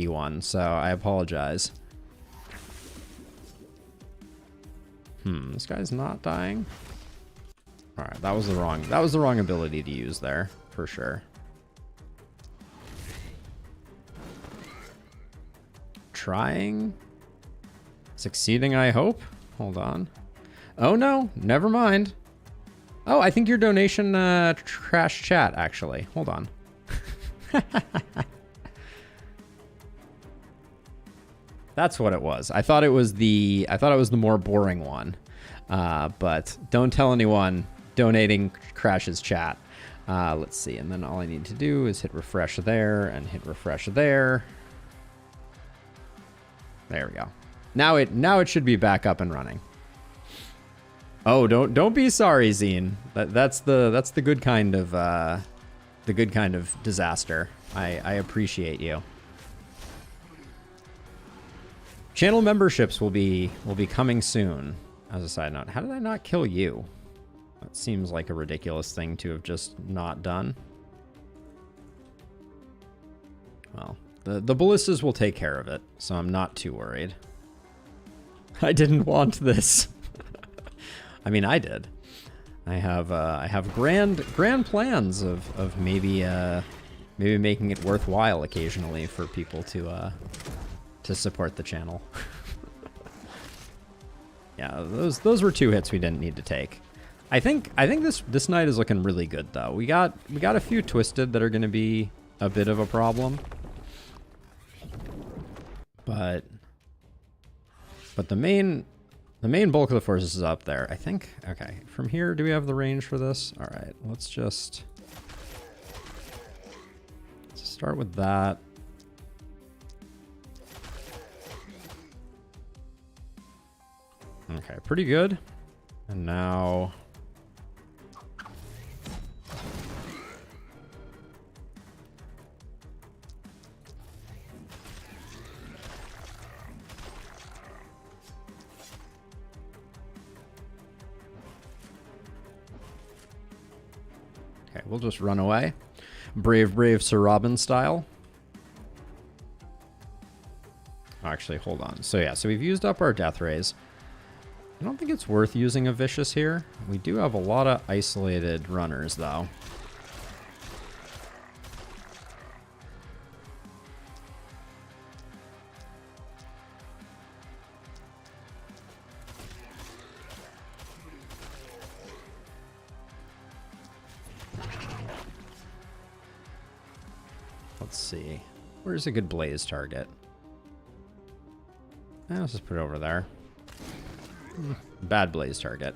one, so I apologize. This guy's not dying. All right, that was the wrong ability to use there, for sure. Trying. Succeeding, I hope. Hold on. Oh no, never mind. Oh, I think your donation trashed chat, actually. Hold on. That's what it was. I thought it was the more boring one. But don't tell anyone donating crashes chat. Let's see, and then all I need to do is hit refresh there and hit refresh there. There we go. Now it should be back up and running. Oh, don't be sorry, Zine. That's the good kind of disaster. I appreciate you. Channel memberships will be coming soon. As a side note, how did I not kill you? That seems like a ridiculous thing to have just not done. Well, the ballistas will take care of it, so I'm not too worried. I didn't want this. I mean, I did. I have grand plans of maybe making it worthwhile occasionally for people to support the channel. Yeah, those were 2 hits we didn't need to take. I think this knight is looking really good though. We got a few twisted that are going to be a bit of a problem, but the main bulk of the forces is up there. I think. Okay, from here, do we have the range for this? All right, let's start with that. Okay, pretty good. And now okay, we'll just run away. Brave Sir Robin style. Actually, hold on. So yeah, so we've used up our death rays. I don't think it's worth using a vicious here. We do have a lot of isolated runners, though. Let's see. Where's a good blaze target? Let's just put it over there. Bad blaze target.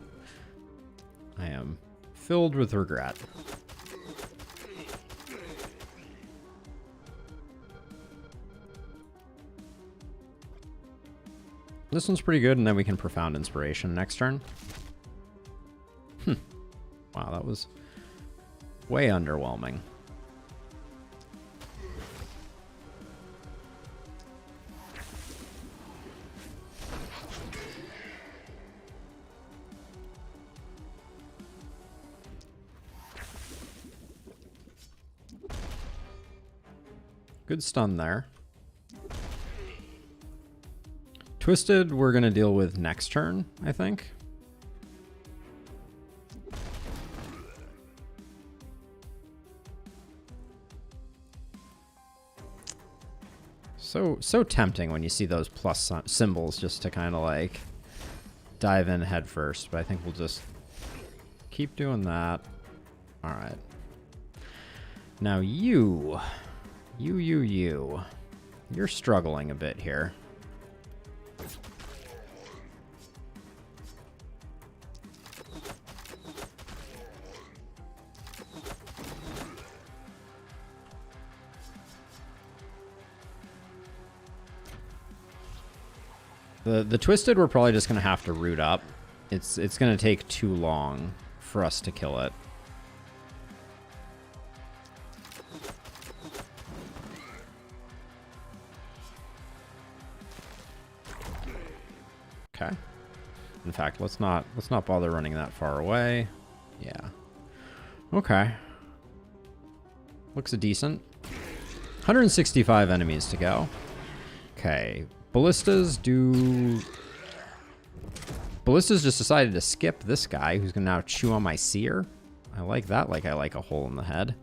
I am filled with regret. This one's pretty good, and then we can Profound Inspiration next turn. Wow, that was way underwhelming. Good stun there. Twisted, we're going to deal with next turn, I think. So tempting when you see those plus symbols just to kind of like dive in head first, but I think we'll just keep doing that. All right. Now you're struggling a bit here. The Twisted, we're probably just going to have to root up. It's going to take too long for us to kill it. Okay. In fact, let's not bother running that far away. Yeah. Okay. Looks decent. 165 enemies to go. Okay. Ballistas just decided to skip this guy who's gonna now chew on my seer. I like that, like I like a hole in the head.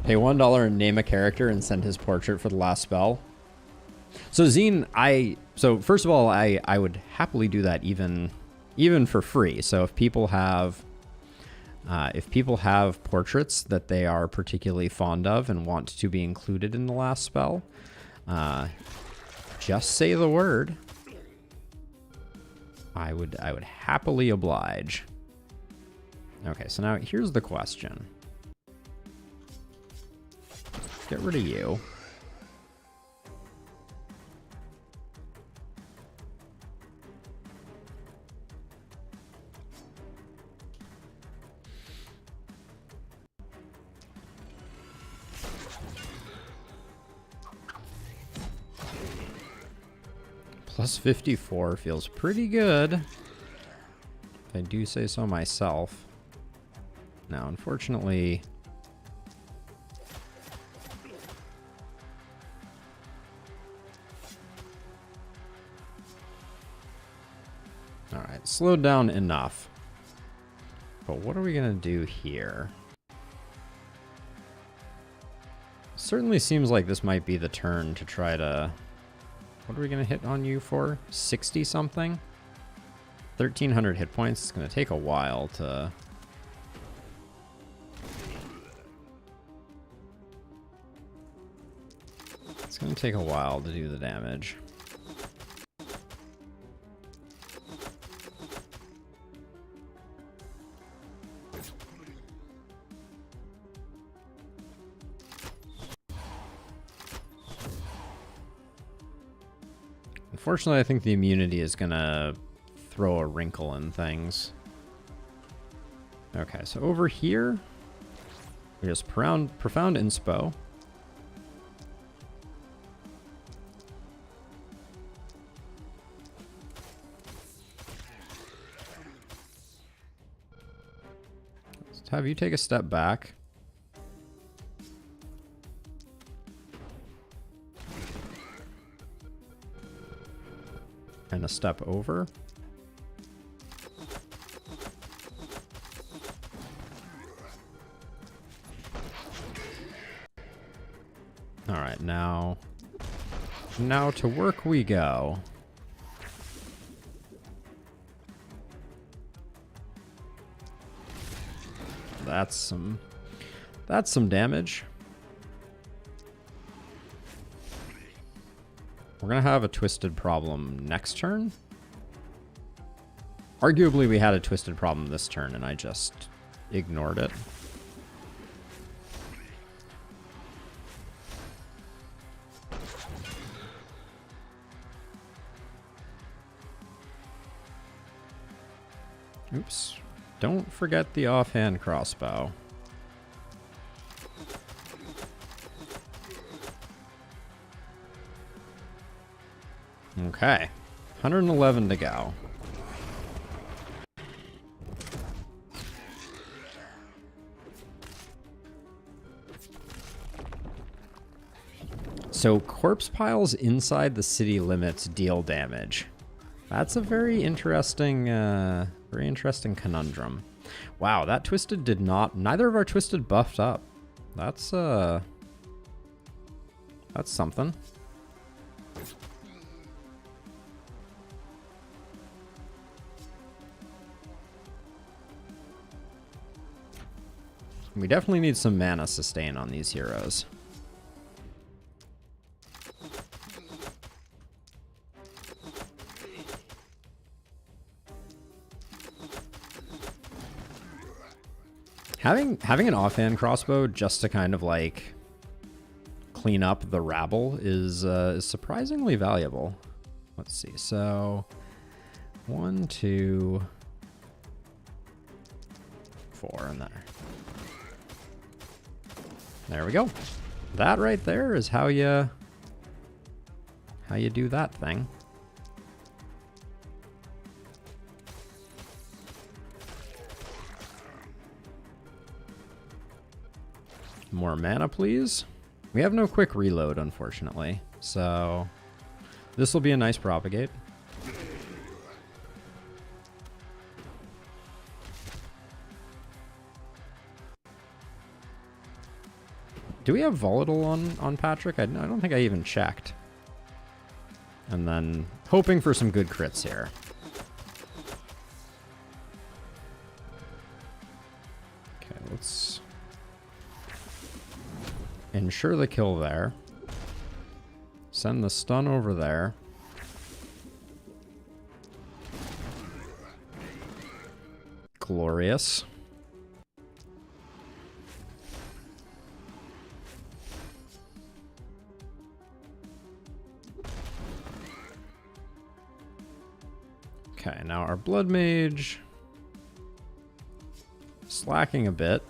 Pay $1 and name a character and send his portrait for the last spell. So Zine, so first of all, I would happily do that even for free. So if people have portraits that they are particularly fond of and want to be included in the last spell, Just say the word. I would happily oblige. Okay, so now here's the question. Get rid of you. Plus 54 feels pretty good, if I do say so myself. Now, unfortunately, all right, slowed down enough. But what are we gonna do here? Certainly seems like this might be the turn to try to... What are we going to hit on you for? 60 something? 1,300 hit points. It's going to take a while to... It's going to take a while to do the damage. Unfortunately, I think the immunity is gonna throw a wrinkle in things. Okay, so over here, we just profound inspo. Let's have you take a step back. And a step over. All right, now to work we go. That's some damage. We're going to have a twisted problem next turn. Arguably, we had a twisted problem this turn, and I just ignored it. Oops. Don't forget the offhand crossbow. Okay, 111 to go. So corpse piles inside the city limits deal damage. That's a very interesting conundrum. Wow, that twisted did not. Neither of our twisted buffed up. That's something. We definitely need some mana sustain on these heroes. Having an offhand crossbow just to kind of like clean up the rabble is surprisingly valuable. Let's see. So 1, 2, 4 in there. There we go. That right there is how you do that thing. More mana, please. We have no quick reload, unfortunately, so this will be a nice propagate. Do we have volatile on Patrick? I don't think I even checked. And then hoping for some good crits here. Okay, let's ensure the kill there. Send the stun over there. Glorious. Okay, now our Blood Mage slacking a bit.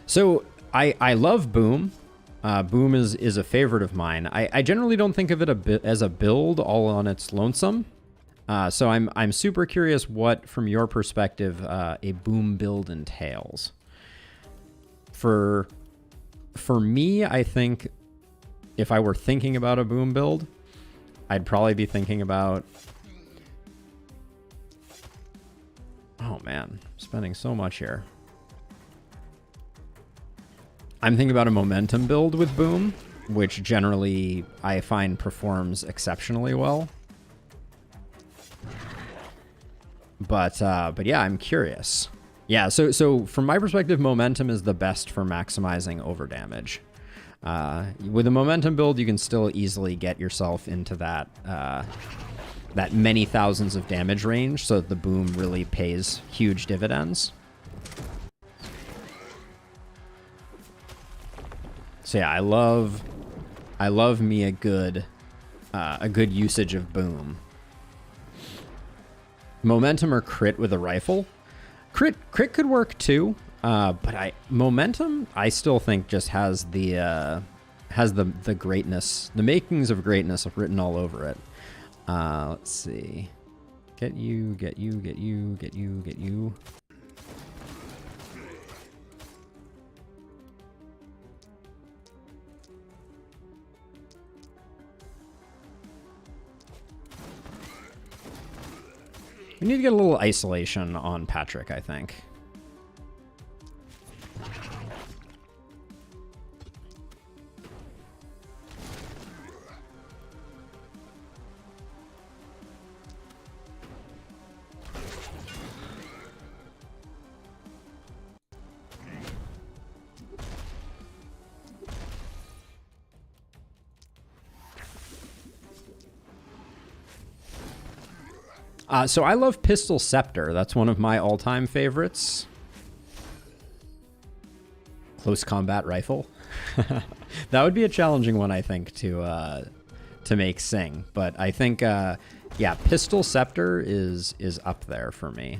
So I love Boom. Boom is a favorite of mine. I generally don't think of it as a build all on its lonesome. So I'm super curious what, from your perspective, a Boom build entails. For me, I think if I were thinking about a Boom build, I'd probably be thinking about... Oh man, spending so much here. I'm thinking about a momentum build with Boom, which generally I find performs exceptionally well. But yeah, I'm curious. Yeah, so from my perspective, momentum is the best for maximizing overdamage. With a momentum build, you can still easily get yourself into that that many thousands of damage range, so that the Boom really pays huge dividends. So yeah, I love me a good usage of Boom. Momentum or crit with a rifle. Crit could work too, but momentum I still think just has the greatness, the makings of greatness written all over it. Let's see. Get you. We need to get a little isolation on Patrick, I think. So I love Pistol Scepter. That's one of my all-time favorites. Close combat rifle. That would be a challenging one, I think, to make sing. But I think, yeah, Pistol Scepter is up there for me.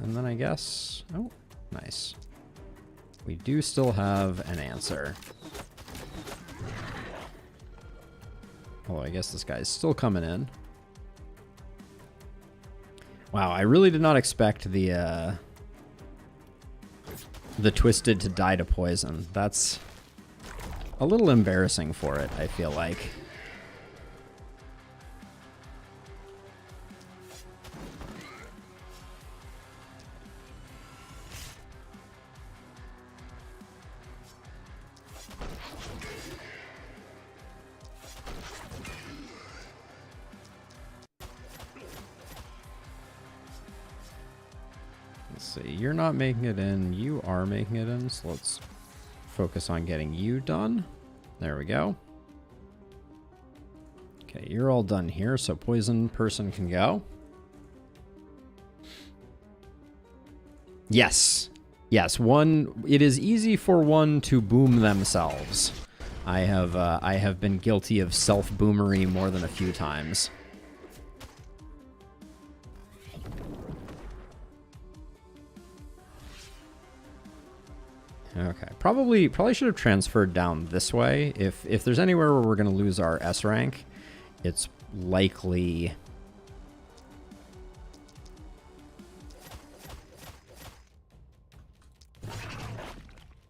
And then I guess, oh, nice. We do still have an answer. Oh, I guess this guy's still coming in. Wow, I really did not expect the Twisted to die to poison. That's a little embarrassing for it, I feel like. See, you're not making it in, you are making it in, so let's focus on getting you done. There we go. Okay, you're all done here, so poison person can go. Yes. Yes, it is easy for one to boom themselves. I have been guilty of self-boomery more than a few times. Okay, probably should have transferred down this way. If there's anywhere where we're going to lose our S rank, it's likely...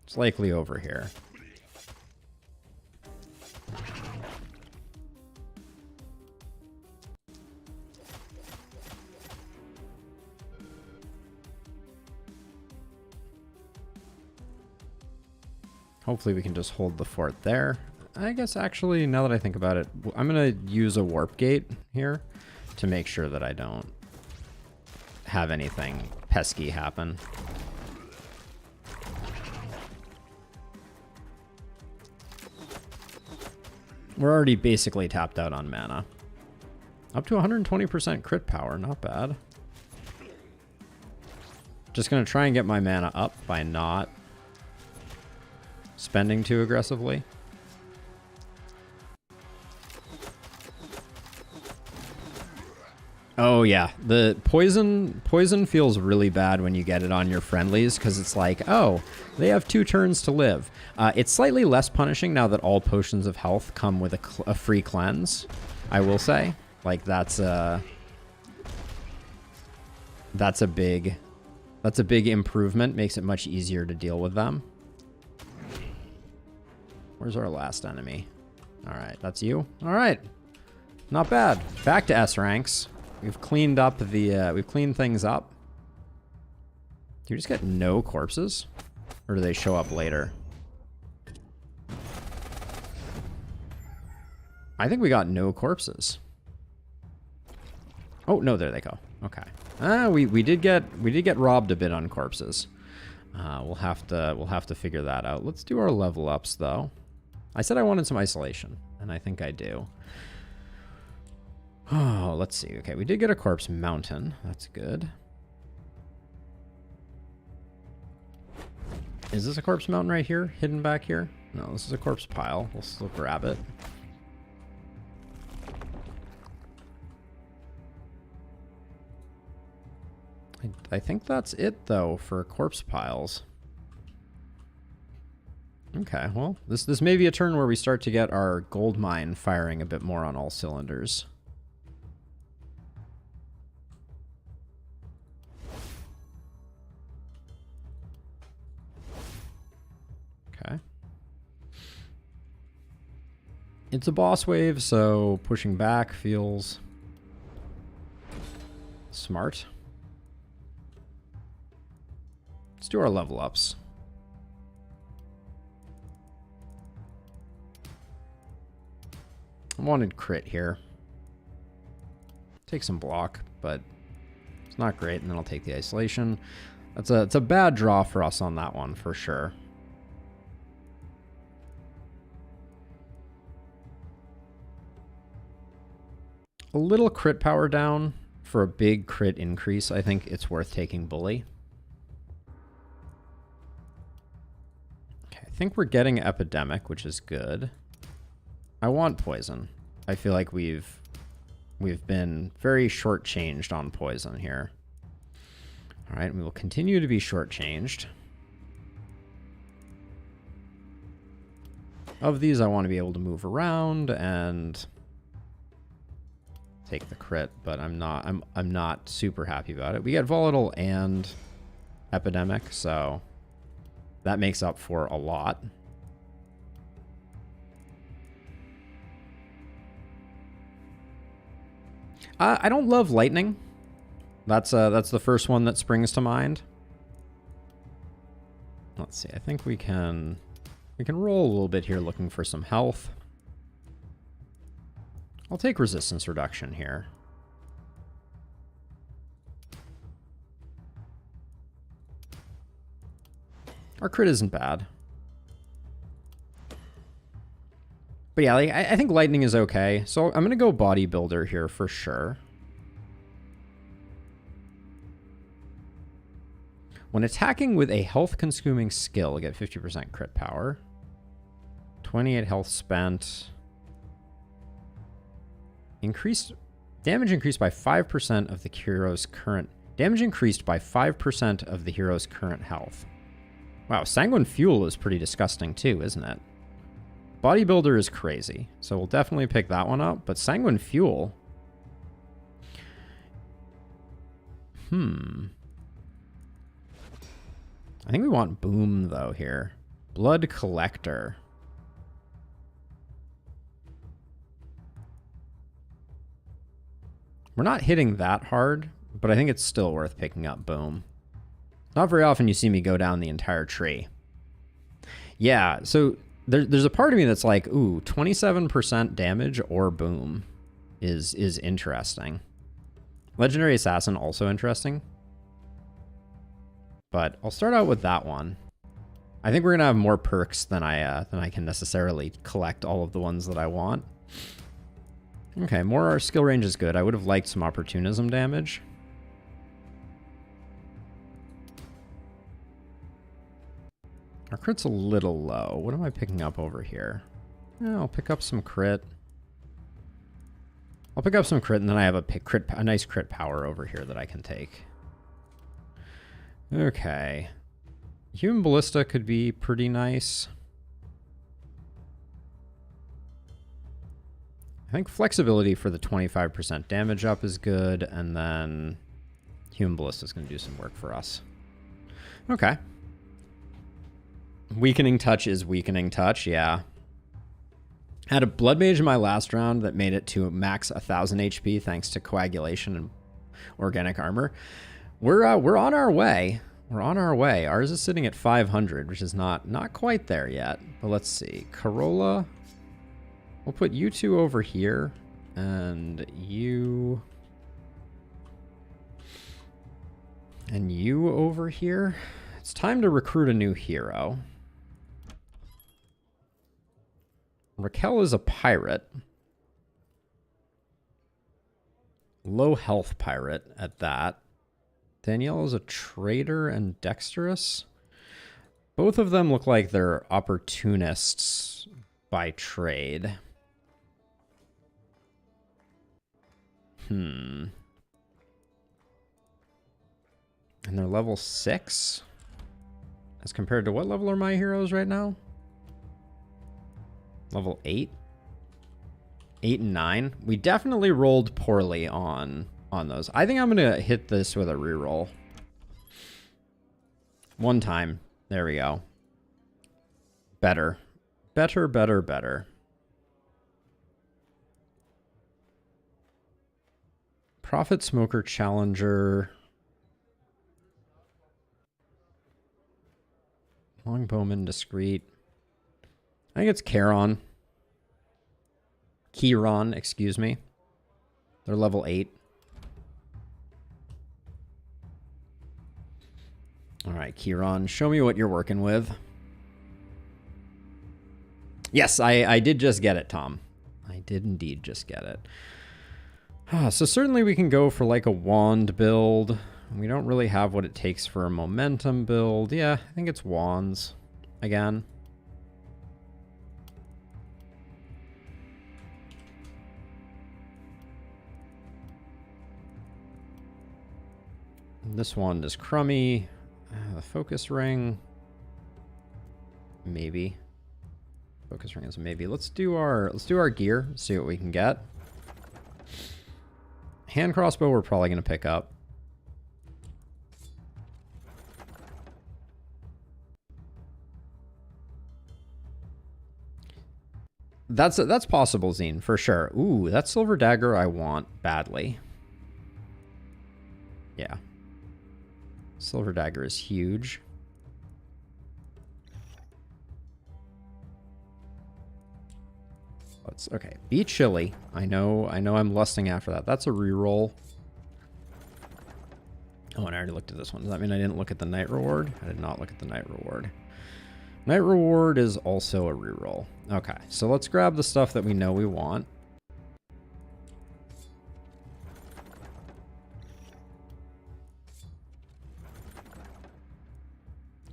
It's likely over here. Hopefully we can just hold the fort there. I guess actually, now that I think about it, I'm going to use a warp gate here to make sure that I don't have anything pesky happen. We're already basically tapped out on mana. Up to 120% crit power, not bad. Just gonna try and get my mana up by not spending too aggressively. Oh yeah, the poison feels really bad when you get it on your friendlies because it's like, oh, they have 2 turns to live. It's slightly less punishing now that all potions of health come with a free cleanse, I will say. Like that's a big improvement, makes it much easier to deal with them. Where's our last enemy? All right, that's you. All right, not bad. Back to S ranks. We've cleaned up the, we've cleaned things up. Do you just get no corpses? Or do they show up later? I think we got no corpses. Oh, no, there they go. Okay. We did get robbed a bit on corpses. We'll have to figure that out. Let's do our level ups though. I said I wanted some isolation, and I think I do. Oh, let's see. Okay, we did get a corpse mountain. That's good. Is this a corpse mountain right here? Hidden back here? No, this is a corpse pile. We'll still grab it. I think that's it, though, for corpse piles. Okay, well, this may be a turn where we start to get our gold mine firing a bit more on all cylinders. Okay. It's a boss wave, so pushing back feels smart. Let's do our level ups. I wanted crit here. Take some block, but it's not great, and then I'll take the isolation. It's a bad draw for us on that one, for sure. A little crit power down for a big crit increase. I think it's worth taking bully. Okay, I think we're getting epidemic, which is good. I want poison. I feel like we've been very shortchanged on poison here. All right, we will continue to be shortchanged. Of these, I want to be able to move around and take the crit, but I'm not super happy about it. We get volatile and epidemic, so that makes up for a lot. I don't love lightning. That's the first one that springs to mind. Let's see. I think we can roll a little bit here looking for some health. I'll take resistance reduction here. Our crit isn't bad. But yeah, like, I think lightning is okay. So I'm going to go bodybuilder here for sure. When attacking with a health-consuming skill, get 50% crit power. 28 health spent. Damage increased by 5% of the hero's current... Damage increased by 5% of the hero's current health. Wow, Sanguine Fuel is pretty disgusting too, isn't it? Bodybuilder is crazy, so we'll definitely pick that one up, but Sanguine Fuel... I think we want Boom, though, here. Blood Collector. We're not hitting that hard, but I think it's still worth picking up Boom. Not very often you see me go down the entire tree. Yeah, so there's a part of me that's like, ooh, 27% damage or Boom is interesting. Legendary Assassin, also interesting. But I'll start out with that one. I think we're gonna have more perks than I can necessarily collect all of the ones that I want. Okay, more our skill range is good. I would have liked some opportunism damage. Our crit's a little low. What am I picking up over here? I'll pick up some crit. I'll pick up some crit, and then I have a nice crit power over here that I can take. Okay. Human Ballista could be pretty nice. I think flexibility for the 25% damage up is good, and then Human Ballista is going to do some work for us. Okay. Weakening Touch is Weakening Touch, yeah. Had a Blood Mage in my last round that made it to max 1000 HP thanks to Coagulation and Organic Armor. We're on our way. We're on our way. Ours is sitting at 500, which is not quite there yet. But let's see. Corolla. We'll put you two over here, and you over here. It's time to recruit a new hero. Raquel is a pirate. Low health pirate at that. Danielle is a trader and dexterous. Both of them look like they're opportunists by trade. And they're level 6? As compared to what level are my heroes right now? Level 8? 8 and 9? We definitely rolled poorly on those. I think I'm going to hit this with a reroll. One time. There we go. Better. Better, better, better. Prophet, Smoker, Challenger. Longbowman, Discreet. I think it's Chiron, excuse me. They're level 8. All right, Chiron, show me what you're working with. Yes, I did just get it, Tom. I did indeed just get it. So certainly we can go for like a wand build. We don't really have what it takes for a momentum build. Yeah, I think it's wands again. This wand is crummy. The focus ring, maybe. Focus ring is a maybe. Let's do our gear. See what we can get. Hand crossbow we're probably going to pick up. That's possible, Zine, for sure. Ooh, that silver dagger I want badly. Yeah. Silver dagger is huge. Okay. Be chilly. I know I'm lusting after that. That's a reroll. Oh, and I already looked at this one. Does that mean I didn't look at the night reward? I did not look at the night reward. Night reward is also a reroll. Okay, so let's grab the stuff that we know we want.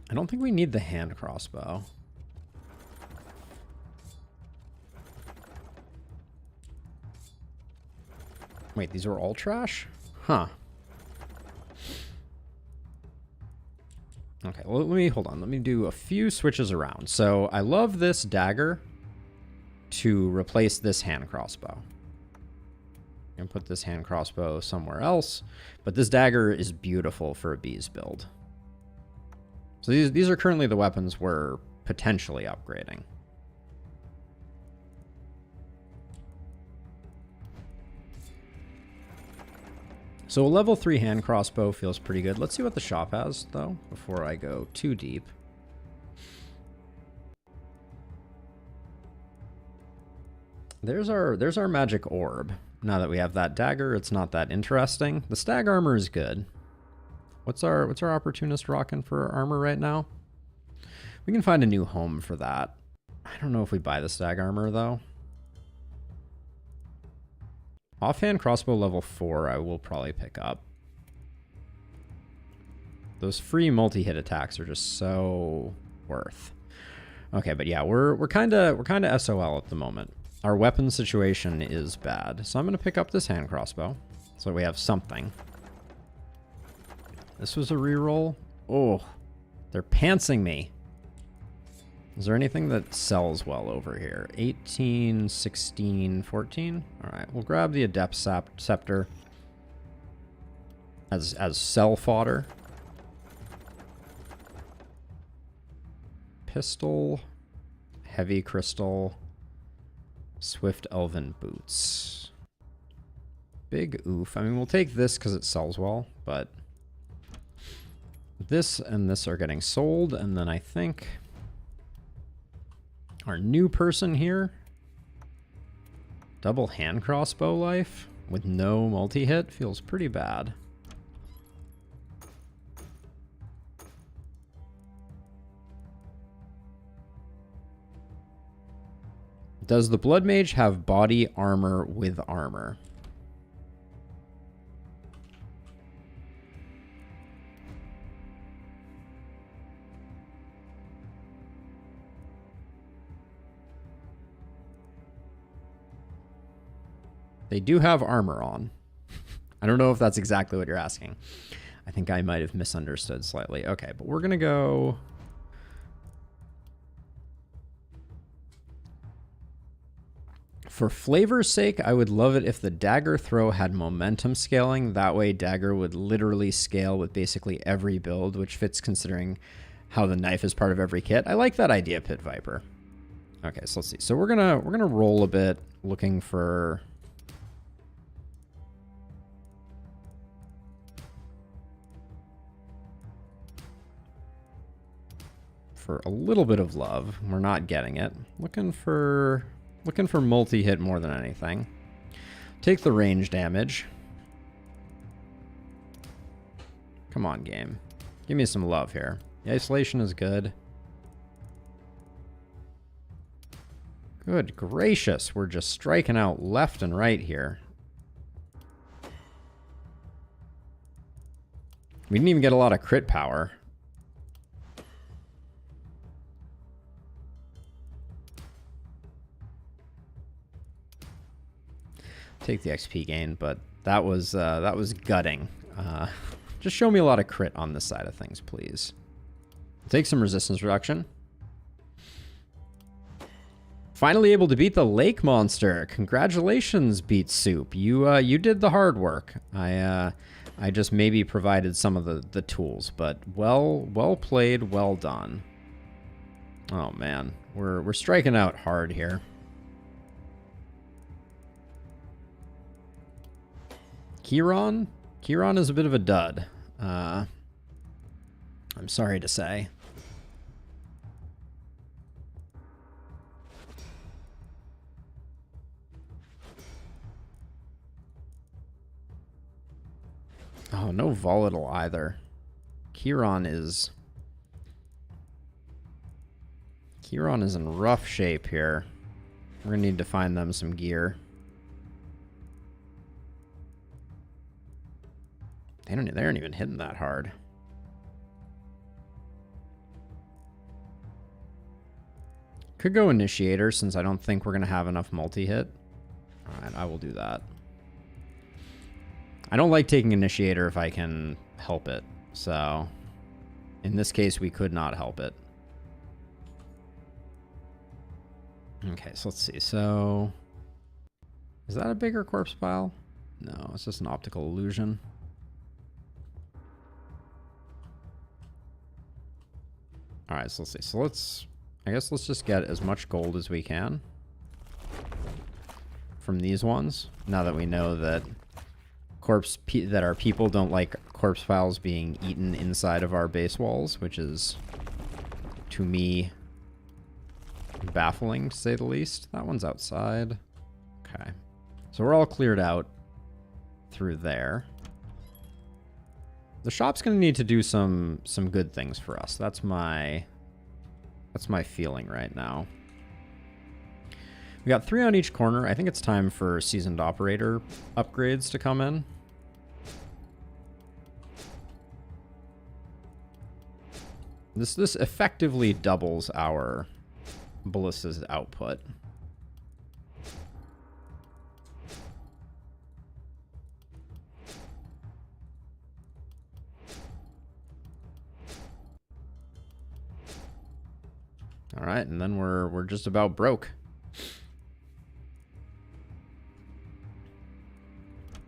I don't think we need the hand crossbow. Wait, these are all trash? Huh. Okay, well, hold on. Let me do a few switches around. So I love this dagger to replace this hand crossbow. And put this hand crossbow somewhere else. But this dagger is beautiful for a bees build. So these are currently the weapons we're potentially upgrading. So a level 3 hand crossbow feels pretty good. Let's see what the shop has, though, before I go too deep. There's our magic orb. Now that we have that dagger, it's not that interesting. The stag armor is good. What's our opportunist rocking for armor right now? We can find a new home for that. I don't know if we buy the stag armor, though. Offhand crossbow level 4, I will probably pick up. Those free multi-hit attacks are just so worth. Okay, but yeah, we're kind of SOL at the moment. Our weapon situation is bad, so I'm gonna pick up this hand crossbow so we have something. This was a reroll. Oh, they're pantsing me. Is there anything that sells well over here? 18, 16, 14. All right, we'll grab the Adept Scepter as sell fodder. Pistol, heavy crystal, swift elven boots. Big oof. I mean, we'll take this because it sells well, but this and this are getting sold, and then I think our new person here, double hand crossbow life with no multi-hit, feels pretty bad. Does the Blood Mage have body armor with armor? They do have armor on. I don't know if that's exactly what you're asking. I think I might have misunderstood slightly. Okay, but we're going to go... For flavor's sake, I would love it if the dagger throw had momentum scaling. That way, dagger would literally scale with basically every build, which fits considering how the knife is part of every kit. I like that idea, Pit Viper. Okay, so let's see. So we're gonna roll a bit, looking for a little bit of love. We're not getting it. Looking for multi-hit more than anything. Take the range damage. Come on, game. Give me some love here. The isolation is good. Good gracious, we're just striking out left and right here. We didn't even get a lot of crit power. Take the XP gain, but that was gutting. Just show me a lot of crit on this side of things, please. Take some resistance reduction. Finally able to beat the lake monster. Congratulations, Beat Soup. You did the hard work. I just maybe provided some of the tools, but well played, well done. Oh man, we're striking out hard here. Kieran is a bit of a dud. I'm sorry to say. Oh, no volatile either. Kieran is in rough shape here. We're gonna need to find them some gear. They aren't even hitting that hard. Could go Initiator since I don't think we're going to have enough multi-hit. Alright, I will do that. I don't like taking Initiator if I can help it. So, in this case, we could not help it. Okay, so let's see. So, is that a bigger corpse pile? No, it's just an optical illusion. Alright, so let's see. So I guess let's just get as much gold as we can from these ones. Now that we know that our people don't like corpse files being eaten inside of our base walls, which is, to me, baffling to say the least. That one's outside. Okay. So we're all cleared out through there. The shop's going to need to do some good things for us. That's my That's my feeling right now. We got 3 on each corner. I think it's time for seasoned operator upgrades to come in. This effectively doubles our ballista's output. All right, and then we're just about broke.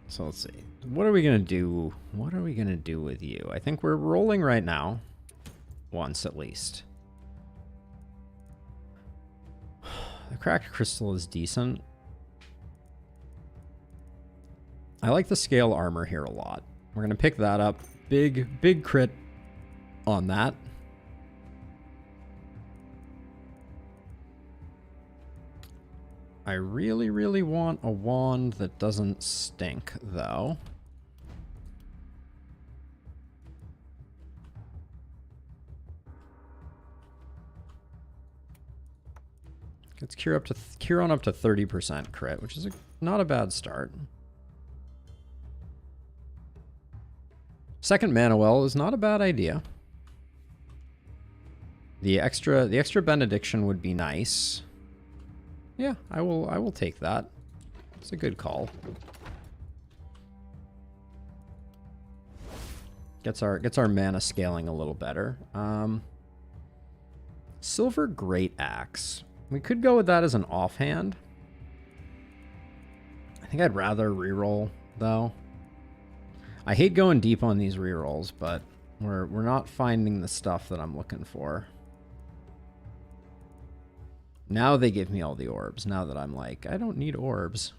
So let's see. What are we gonna do? What are we gonna do with you? I think we're rolling right now. Once at least. The cracked crystal is decent. I like the scale armor here a lot. We're gonna pick that up. Big crit on that. I really want a wand that doesn't stink, though. Let's cure on up to 30% crit, which is not a bad start. Second mana well is not a bad idea. The extra benediction would be nice. Yeah, I will take that. It's a good call. Gets our mana scaling a little better. Silver Great Axe. We could go with that as an offhand. I think I'd rather reroll though. I hate going deep on these rerolls, but we're not finding the stuff that I'm looking for. Now they give me all the orbs. Now that I'm like, I don't need orbs.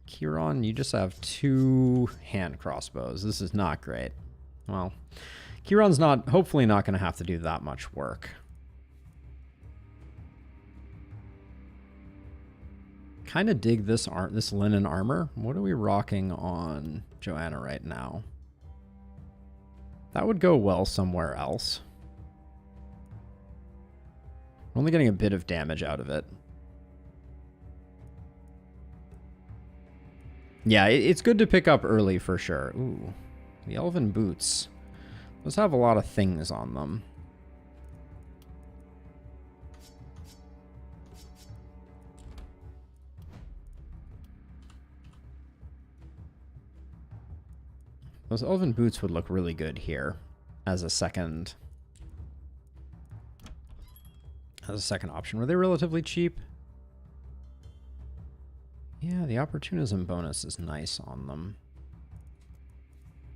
Kieran, you just have 2 hand crossbows. This is not great. Well, Kieran's hopefully not going to have to do that much work. Kind of dig this linen armor. What are we rocking on Joanna right now? That would go well somewhere else. We're only getting a bit of damage out of it. Yeah, it's good to pick up early for sure. Ooh, the elven boots. Those have a lot of things on them. Those elven boots would look really good here as a second option. Were they relatively cheap? Yeah, the opportunism bonus is nice on them.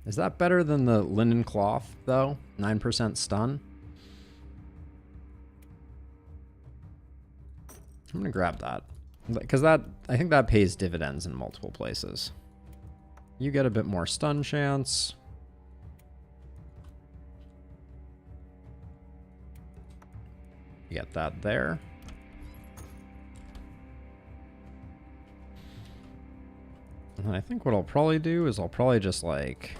Is that better than the linen cloth, though? 9% stun? I'm gonna grab that. Because I think that pays dividends in multiple places. You get a bit more stun chance. You get that there. And I think what I'll probably do is I'll probably just like...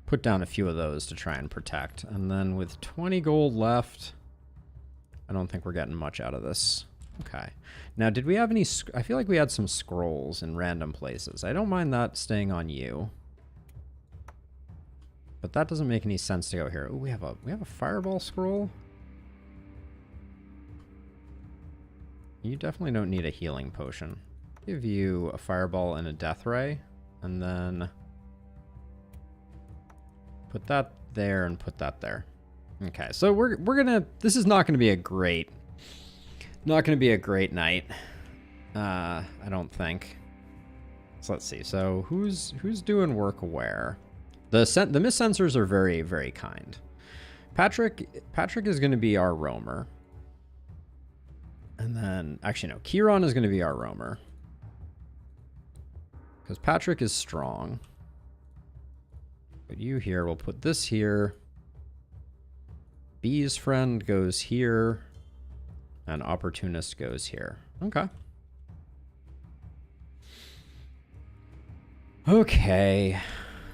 put down a few of those to try and protect. And then with 20 gold left, I don't think we're getting much out of this. Okay. Now, did we have any... I feel like we had some scrolls in random places. I don't mind that staying on you. But that doesn't make any sense to go here. Ooh, we have a fireball scroll. You definitely don't need a healing potion. Give you a fireball and a death ray, and then put that there and put that there. Okay, so we're gonna. This is not gonna be a great. Not gonna be a great night. I don't think. So let's see. So who's doing work where? The mist sensors are very, very kind. Patrick is going to be our roamer. And then, actually no, Kieran is going to be our roamer. Because Patrick is strong. Put you here, we'll put this here. Bee's friend goes here. And Opportunist goes here. Okay. Okay.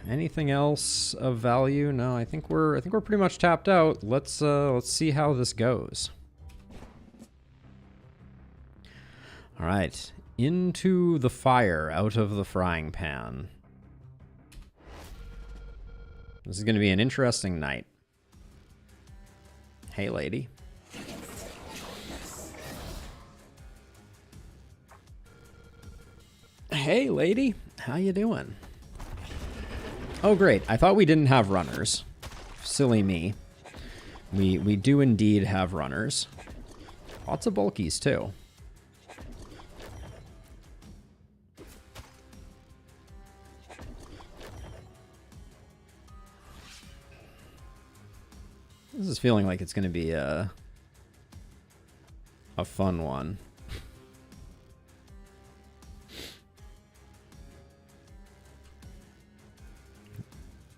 Anything else of value? No, I think we're pretty much tapped out. Let's see how this goes. All right. Into the fire, out of the frying pan. This is going to be an interesting night. Hey, lady. Hey, lady. How you doing? Oh, great. I thought we didn't have runners. Silly me. We do indeed have runners. Lots of bulkies, too. This is feeling like it's going to be a fun one.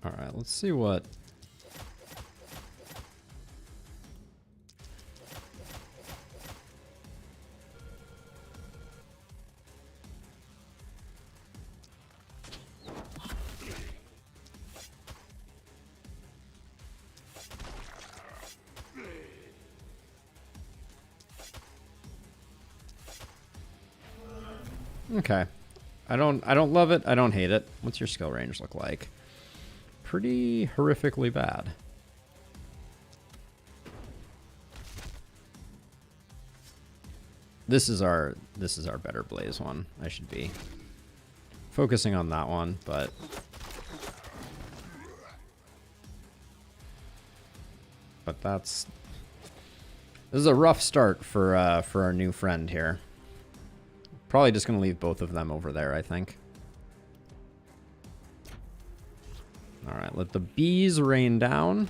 All right, let's see what... Okay. I don't love it. I don't hate it. What's your skill range look like? Pretty horrifically bad. This is our better Blaze one. I should be focusing on that one, but this is a rough start for our new friend here. Probably just going to leave both of them over there, I think. All right, let the bees rain down.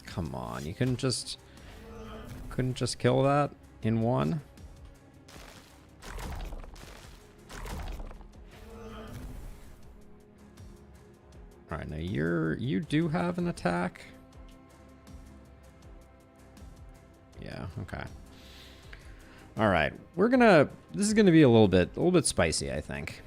Come on, you couldn't just kill that in one? All right, now you do have an attack. Yeah, okay. All right, this is gonna be a little bit spicy, I think.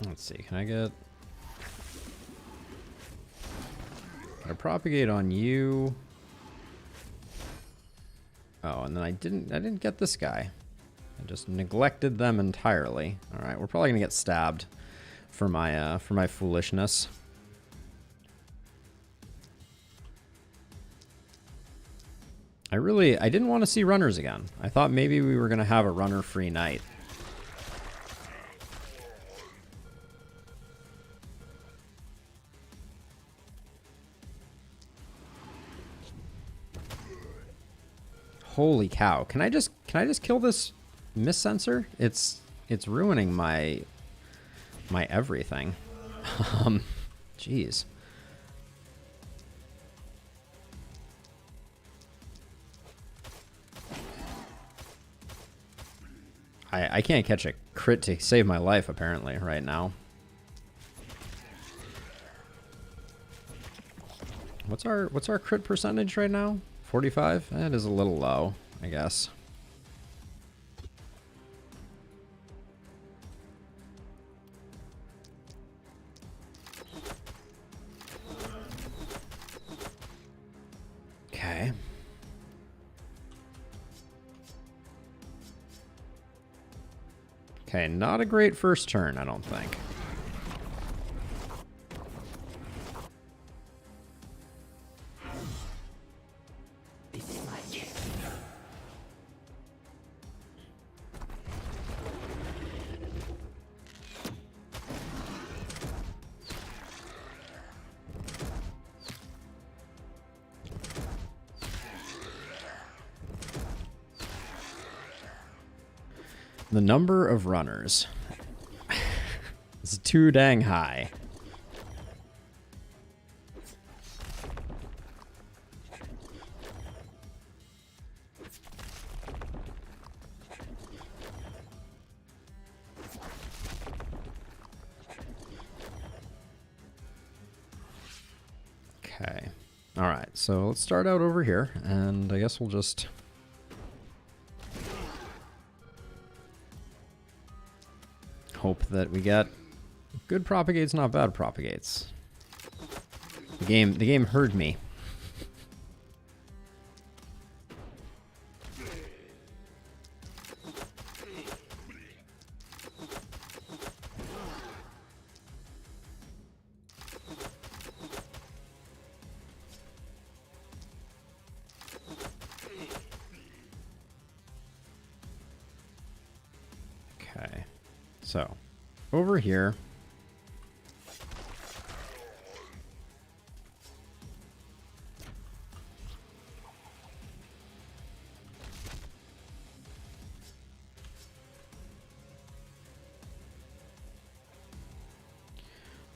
Let's see, can I propagate on you? Oh, and then I didn't get this guy. I just neglected them entirely. All right, we're probably gonna get stabbed for my foolishness. I didn't want to see runners again. I thought maybe we were gonna have a runner-free night. Holy cow. Can I just kill this miss sensor? It's ruining my everything. Jeez. I can't catch a crit to save my life apparently right now. What's our crit percentage right now? 45? That is a little low, I guess. Okay. Okay, not a great first turn, I don't think. The number of runners is too dang high. Okay. All right, so let's start out over here, and I guess we'll just... hope that we get good propagates, not bad propagates. The game heard me. Okay. So, over here.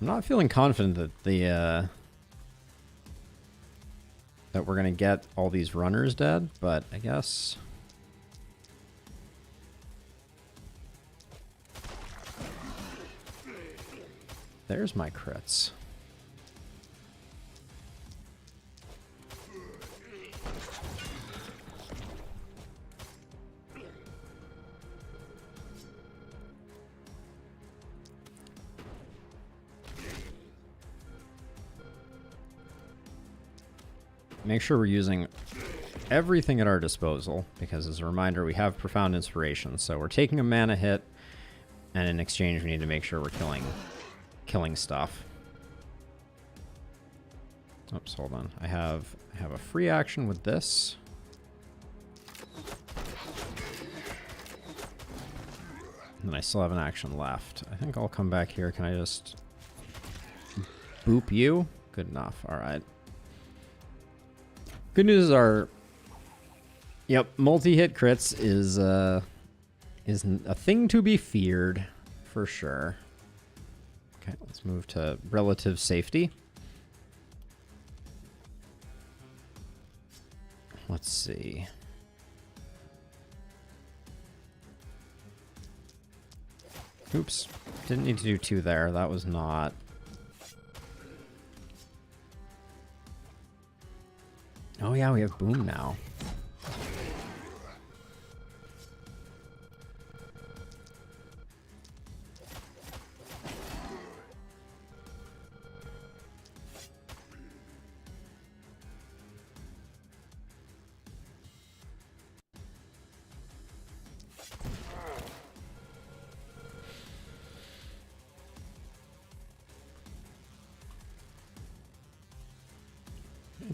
I'm not feeling confident that the that we're gonna get all these runners dead, but I guess. There's my crits. Make sure we're using everything at our disposal, because as a reminder, we have Profound Inspiration. So we're taking a mana hit, and in exchange, we need to make sure we're killing stuff. Oops, hold on. I have a free action with this. And I still have an action left. I think I'll come back here. Can I just boop you? Good enough. All right. Good news are, yep, multi-hit crits is a thing to be feared for sure. Okay, let's move to relative safety. Let's see. Oops, didn't need to do 2 there. That was not... Oh yeah, we have boom now.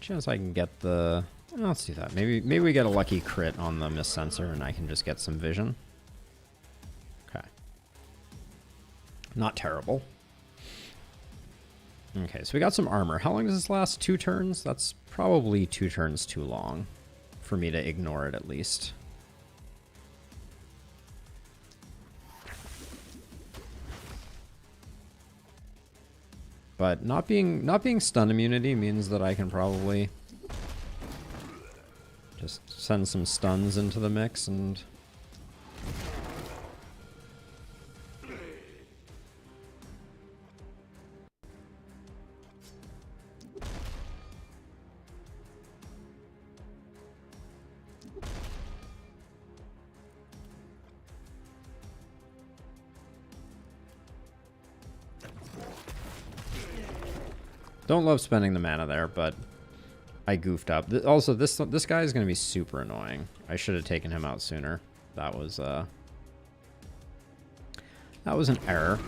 Chance I can get the... let's do that. Maybe we get a lucky crit on the miss sensor and I can just get some vision. Okay. Not terrible. Okay, so we got some armor. How long does this last? 2 turns? That's probably 2 turns too long for me to ignore it, at least. But not being stun immunity means that I can probably just send some stuns into the mix and... Don't love spending the mana there, but I goofed up. Also, this guy is going to be super annoying. I should have taken him out sooner. That was an error.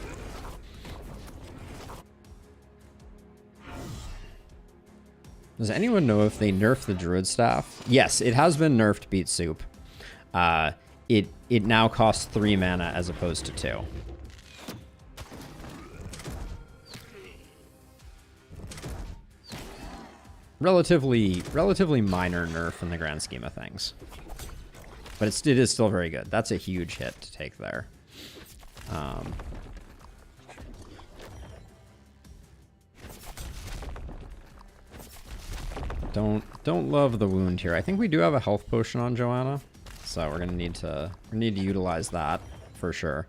Does anyone know if they nerfed the Druid Staff? Yes, it has been nerfed, Beet Soup. It now costs 3 mana as opposed to 2. Relatively minor nerf in the grand scheme of things. But it is still very good. That's a huge hit to take there. Don't love the wound here. I think we do have a health potion on Joanna, so we're gonna need to utilize that for sure.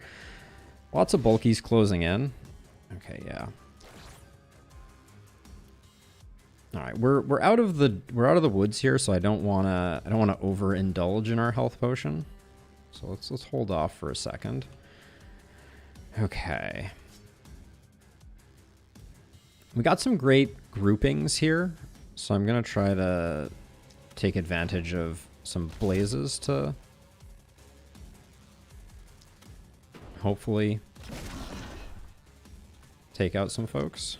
Lots of bulkies closing in. Okay, yeah. All right, we're out of the woods here, so I don't wanna overindulge in our health potion. So let's hold off for a second. Okay. We got some great groupings here, so I'm gonna try to take advantage of some blazes to hopefully take out some folks.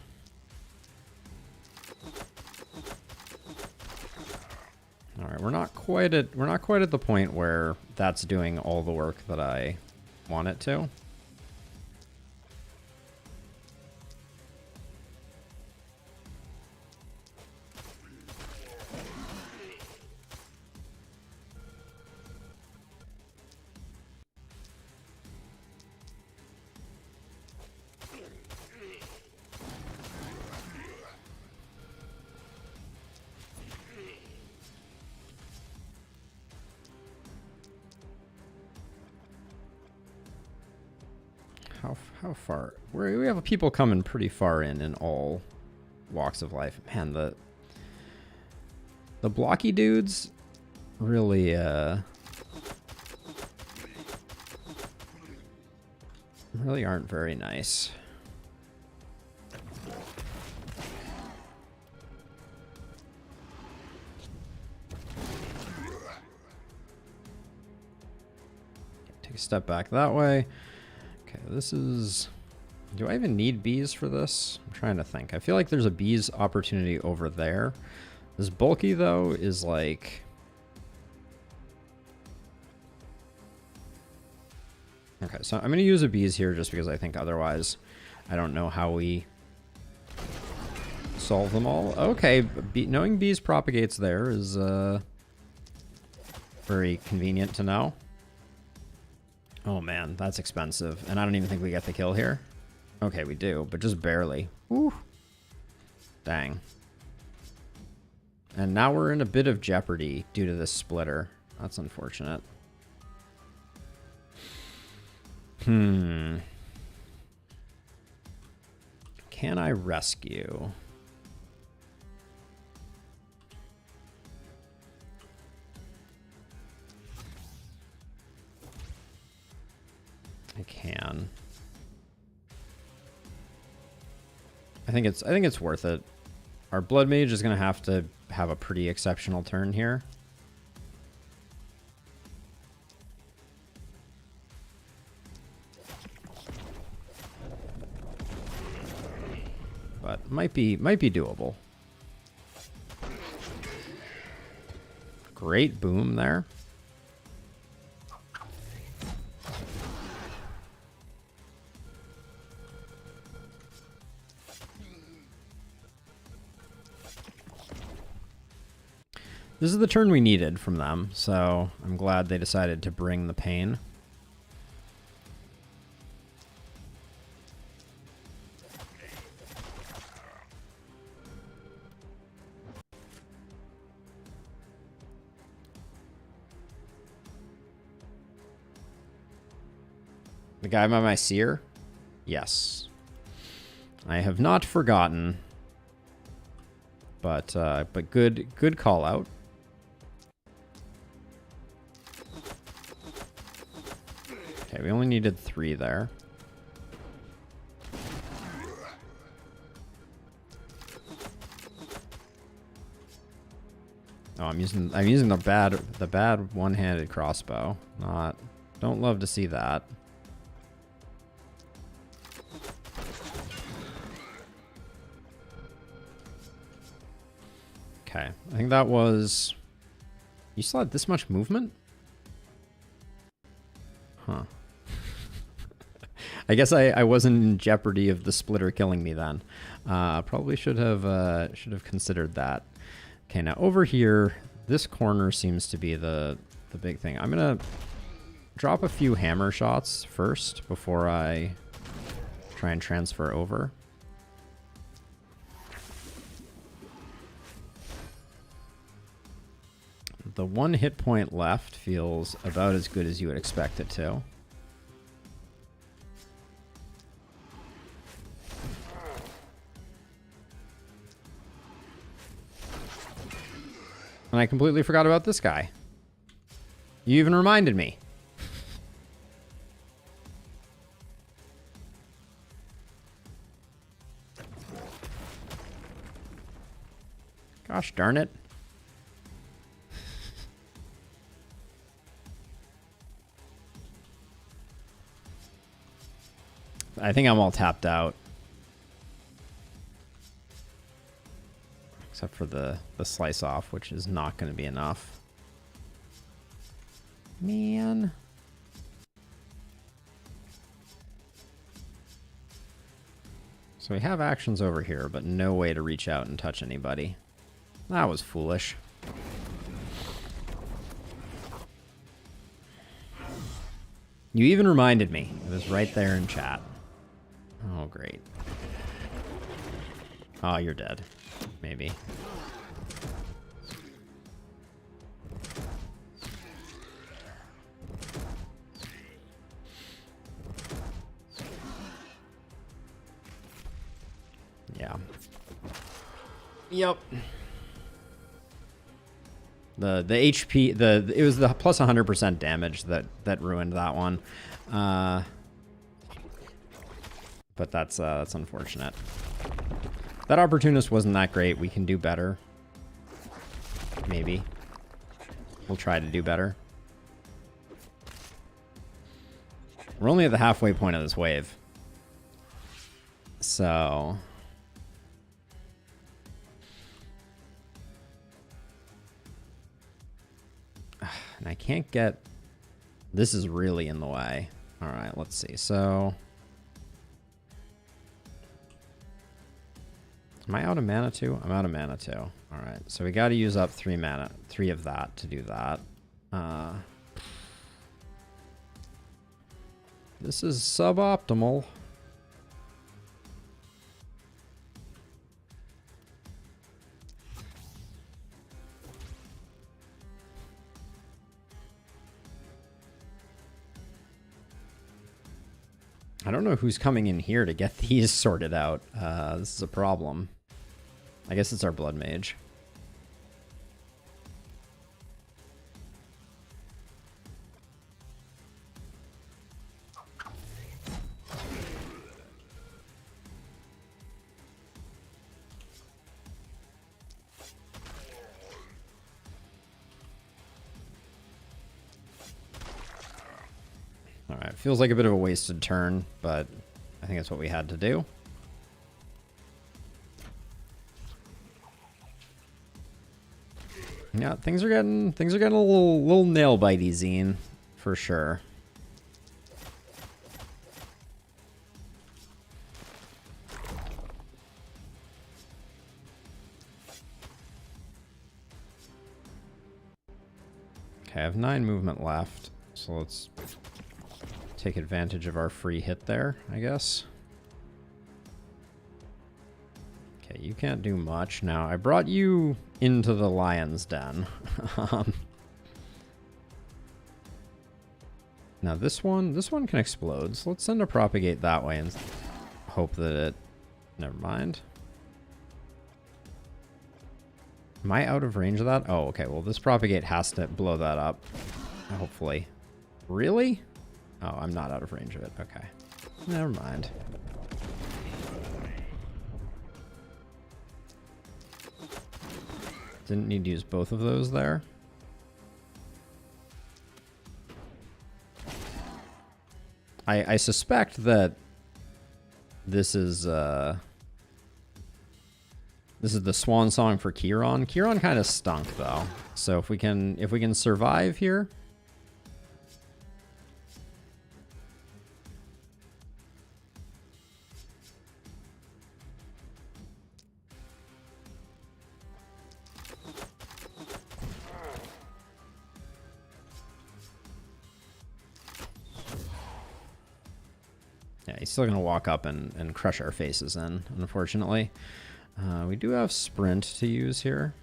All right, we're not quite at the point where that's doing all the work that I want it to. How far? We have people coming pretty far in all walks of life. Man, the blocky dudes really really aren't very nice. Take a step back that way. Okay, this is... Do I even need bees for this? I'm trying to think. I feel like there's a bees opportunity over there. This bulky, though, is like... Okay, so I'm going to use a bees here just because I think otherwise I don't know how we solve them all. Okay, knowing bees propagates there is very convenient to know. Oh man, that's expensive. And I don't even think we get the kill here. Okay, we do, but just barely. Woo. Dang. And now we're in a bit of jeopardy due to this splitter. That's unfortunate. Can I rescue? I can. I think it's worth it. Our blood mage is gonna have to have a pretty exceptional turn here. But might be doable. Great boom there. This is the turn we needed from them, so I'm glad they decided to bring the pain. The guy by my seer? Yes. I have not forgotten. But good call out. Okay, we only needed 3 there. Oh, I'm using the bad one-handed crossbow. Don't love to see that. Okay, I think that was... You still had this much movement? Huh. I guess I wasn't in jeopardy of the splitter killing me then. Probably should have considered that. Okay, now over here, this corner seems to be the the big thing. I'm gonna drop a few hammer shots first before I try and transfer over. The 1 hit point left feels about as good as you would expect it to. And I completely forgot about this guy. You even reminded me. Gosh darn it. I think I'm all tapped out. Except for the slice off, which is not going to be enough. Man. So we have actions over here, but no way to reach out and touch anybody. That was foolish. You even reminded me. It was right there in chat. Oh, great. Oh, you're dead. Maybe. Yeah. Yep. The HP, it was the plus 100% damage that ruined that one. But that's unfortunate. That opportunist wasn't that great. We can do better. Maybe. We'll try to do better. We're only at the halfway point of this wave. So... And I can't get... This is really in the way. Alright, let's see. So... Am I out of mana too? I'm out of mana too. Alright, so we gotta use up 3 mana. 3 of that to do that. This is suboptimal. I don't know who's coming in here to get these sorted out. This is a problem. I guess it's our blood mage. Alright, feels like a bit of a wasted turn, but I think that's what we had to do. Yeah, things are getting a little nail bitey, Zine, for sure. Okay, I have 9 movement left, so let's take advantage of our free hit there, I guess. Okay, you can't do much. Now, I brought you into the lion's den. Now this one can explode, so let's send a propagate that way and hope that it... Never mind. Am I out of range of that? Oh, okay, well this propagate has to blow that up, hopefully. Really? Oh, I'm not out of range of it. Okay. Never mind. Didn't need to use both of those there. I suspect that this is the swan song for Kieran. Kieran kind of stunk though. So if we can survive here. Yeah, he's still going to walk up and crush our faces in, unfortunately. We do have sprint to use here.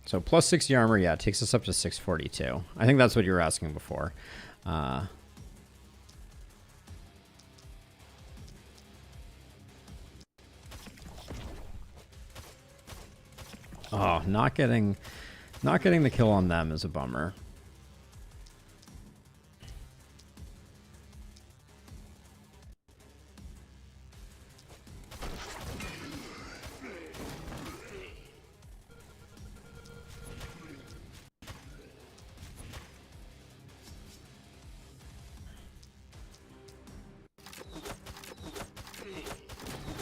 So plus 60 armor, yeah, takes us up to 642. I think that's what you were asking before. Oh, not getting the kill on them is a bummer.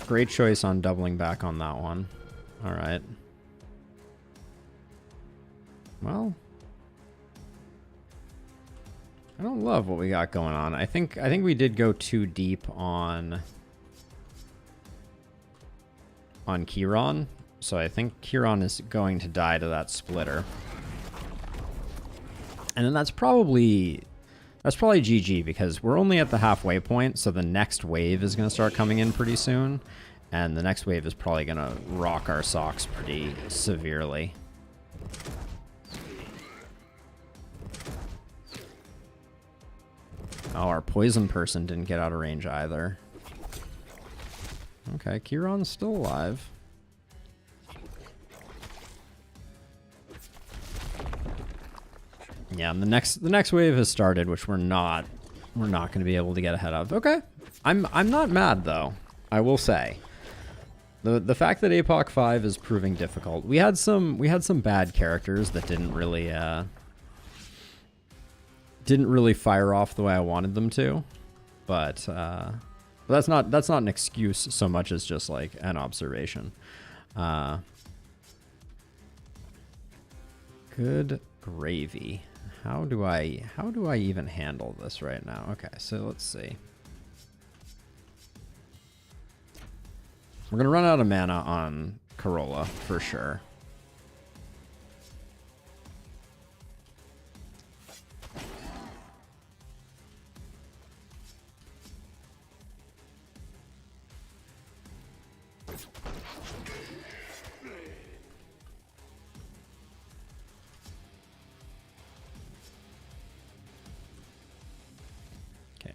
Great choice on doubling back on that one. All right. Well, I don't love what we got going on. I think we did go too deep on Kieran, so I think Kieran is going to die to that splitter. And then that's probably GG, because we're only at the halfway point, so the next wave is going to start coming in pretty soon, and the next wave is probably going to rock our socks pretty severely. Oh, our poison person didn't get out of range either. Okay, Kieran's still alive. Yeah, and the next wave has started, which we're not going to be able to get ahead of. Okay, I'm not mad though. I will say, the fact that Apoc 5 is proving difficult. We had some bad characters that didn't really fire off the way I wanted them to, but that's not an excuse so much as just like an observation. Good gravy. How do I even handle this right now? Okay, so let's see. We're gonna run out of mana on Corolla for sure.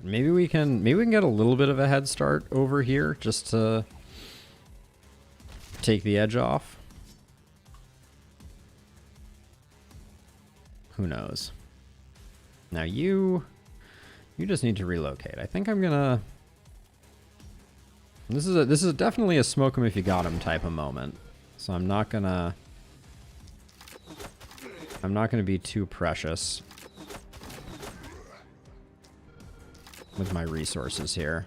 Maybe we can get a little bit of a head start over here just to take the edge off. Who knows? Now you just need to relocate. I think I'm gonna. This is definitely a smoke him if you got him type of moment. So I'm not gonna be too precious with my resources here.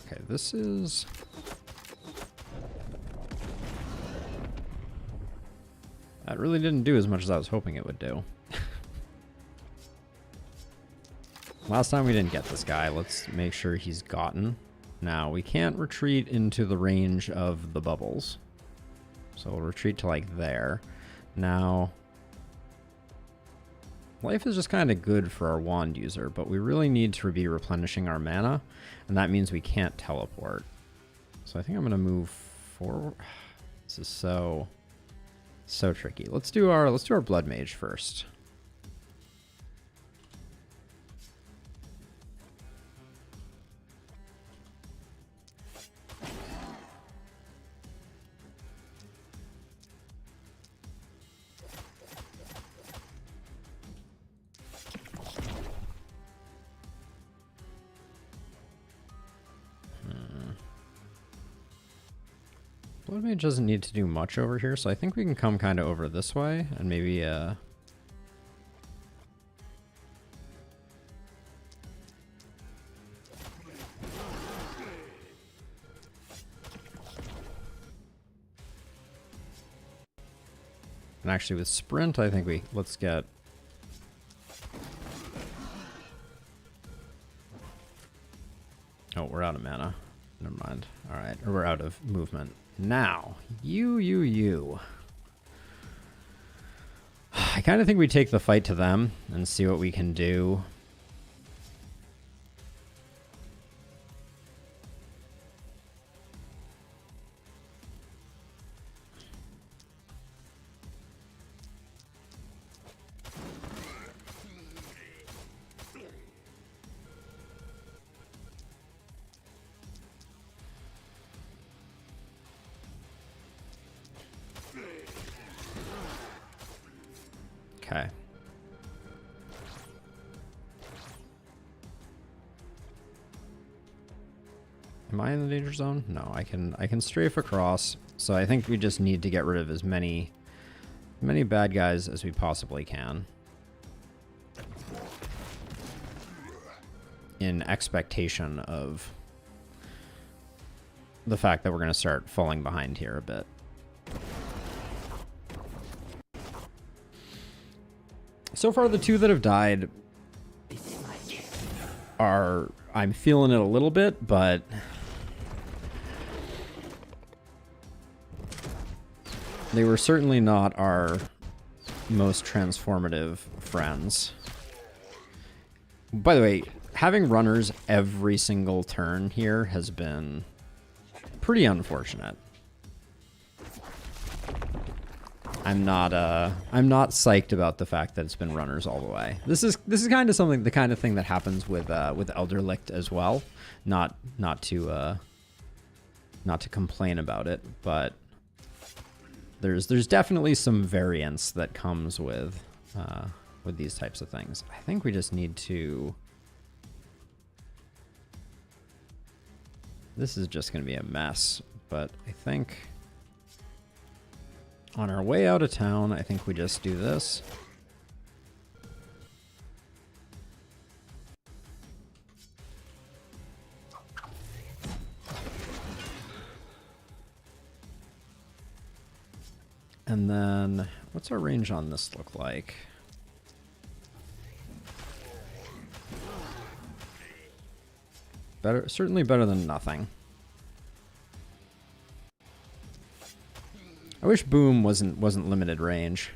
Okay, this is... That really didn't do as much as I was hoping it would do. Last time we didn't get this guy. Let's make sure he's gotten. Now, we can't retreat into the range of the bubbles. So we'll retreat to like there. Now, life is just kind of good for our wand user, but we really need to be replenishing our mana, and that means we can't teleport. So I think I'm going to move forward. This is so tricky. Let's do our blood mage first. Blood mage doesn't need to do much over here, so I think we can come kind of over this way and maybe And actually with sprint, I think let's get... Oh, we're out of mana. Never mind. All right, or we're out of movement. Now, you. I kind of think we take the fight to them and see what we can do. Okay. Am I in the danger zone? No, I can strafe across. So I think we just need to get rid of as many bad guys as we possibly can. In expectation of the fact that we're going to start falling behind here a bit. So far, the two that have died are... I'm feeling it a little bit, but... they were certainly not our most transformative friends. By the way, having runners every single turn here has been pretty unfortunate. I'm not psyched about the fact that it's been runners all the way. This is kind of something, the kind of thing that happens with Elderlicht as well. Not to complain about it, but there's definitely some variance that comes with these types of things. I think we just need to... This is just going to be a mess, but I think... on our way out of town, I think we just do this. And then, what's our range on this look like? Better, certainly better than nothing. I wish Boom wasn't limited range.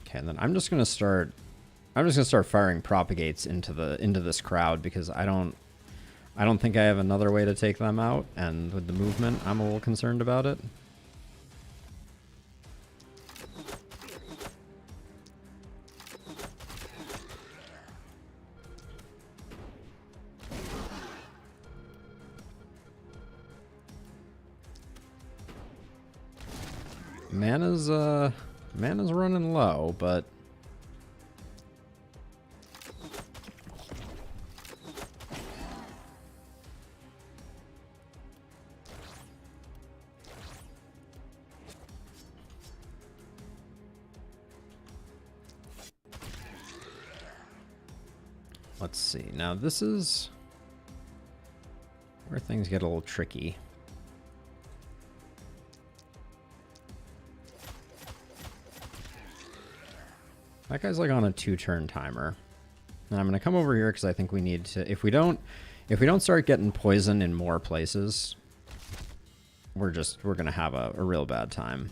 Okay, and then I'm just gonna start firing propagates into this crowd because I don't think I have another way to take them out, and with the movement, I'm a little concerned about it. Mana's running low, but let's see. Now this is where things get a little tricky. That guy's like on a 2-turn timer. And I'm gonna come over here because I think we need to, if we don't start getting poison in more places, we're gonna have a real bad time.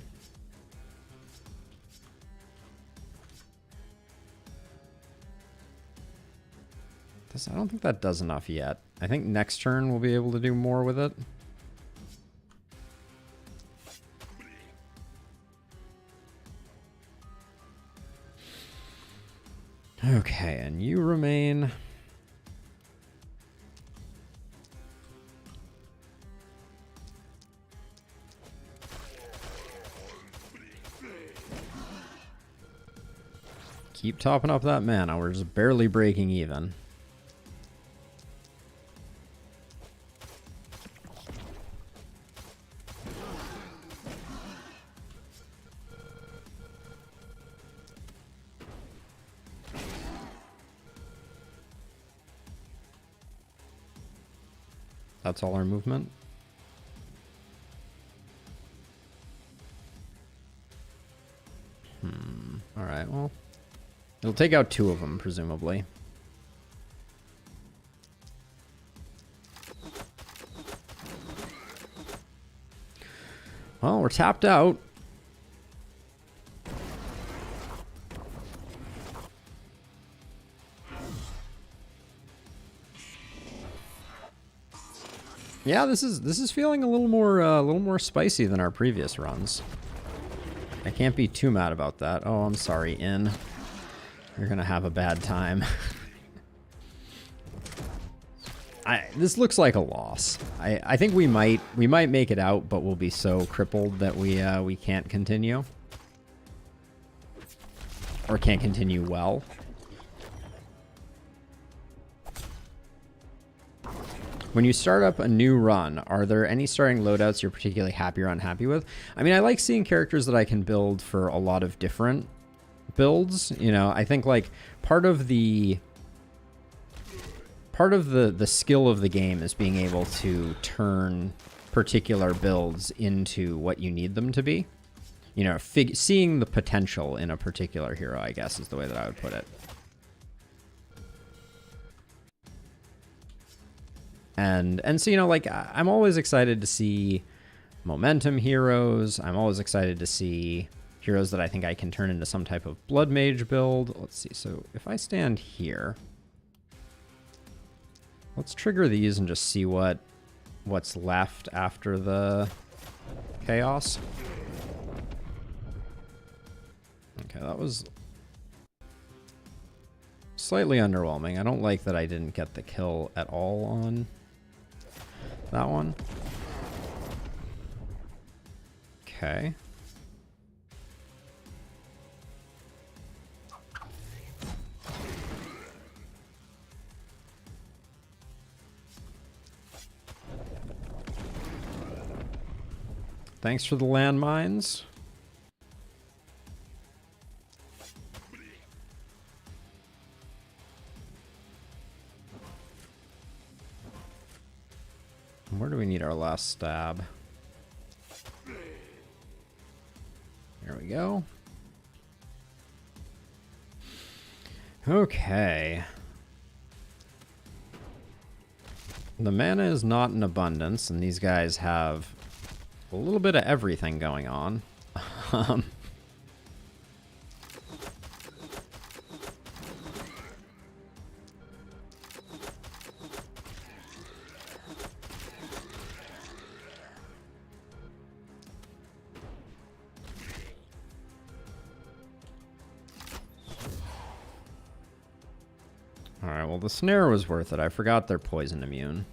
I don't think that does enough yet. I think next turn we'll be able to do more with it. Okay, and you remain... Keep topping up that mana. We're just barely breaking even. That's all our movement. All right, well, it'll take out 2 of them, presumably. Well, we're tapped out. Yeah, this is feeling a little more spicy than our previous runs. I can't be too mad about that. Oh, I'm sorry, Inn. You're gonna have a bad time. This looks like a loss. I think we might make it out, but we'll be so crippled that we can't continue. Or can't continue well. When you start up a new run, are there any starting loadouts you're particularly happy or unhappy with? I mean, I like seeing characters that I can build for a lot of different builds. You know, I think like part of the skill of the game is being able to turn particular builds into what you need them to be. You know, seeing the potential in a particular hero, I guess, is the way that I would put it. And so, you know, like, I'm always excited to see momentum heroes. I'm always excited to see heroes that I think I can turn into some type of blood mage build. Let's see. So if I stand here, let's trigger these and just see what's left after the chaos. Okay, that was slightly underwhelming. I don't like that I didn't get the kill at all on that one. Okay. Thanks for the landmines. Where do we need our last stab? There we go. Okay. The mana is not in abundance, and these guys have a little bit of everything going on. Alright, well, the snare was worth it. I forgot they're poison immune.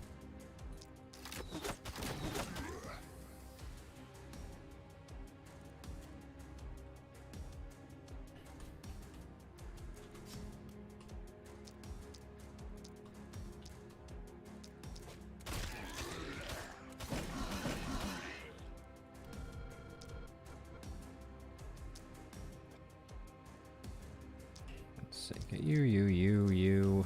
Let's see, get you.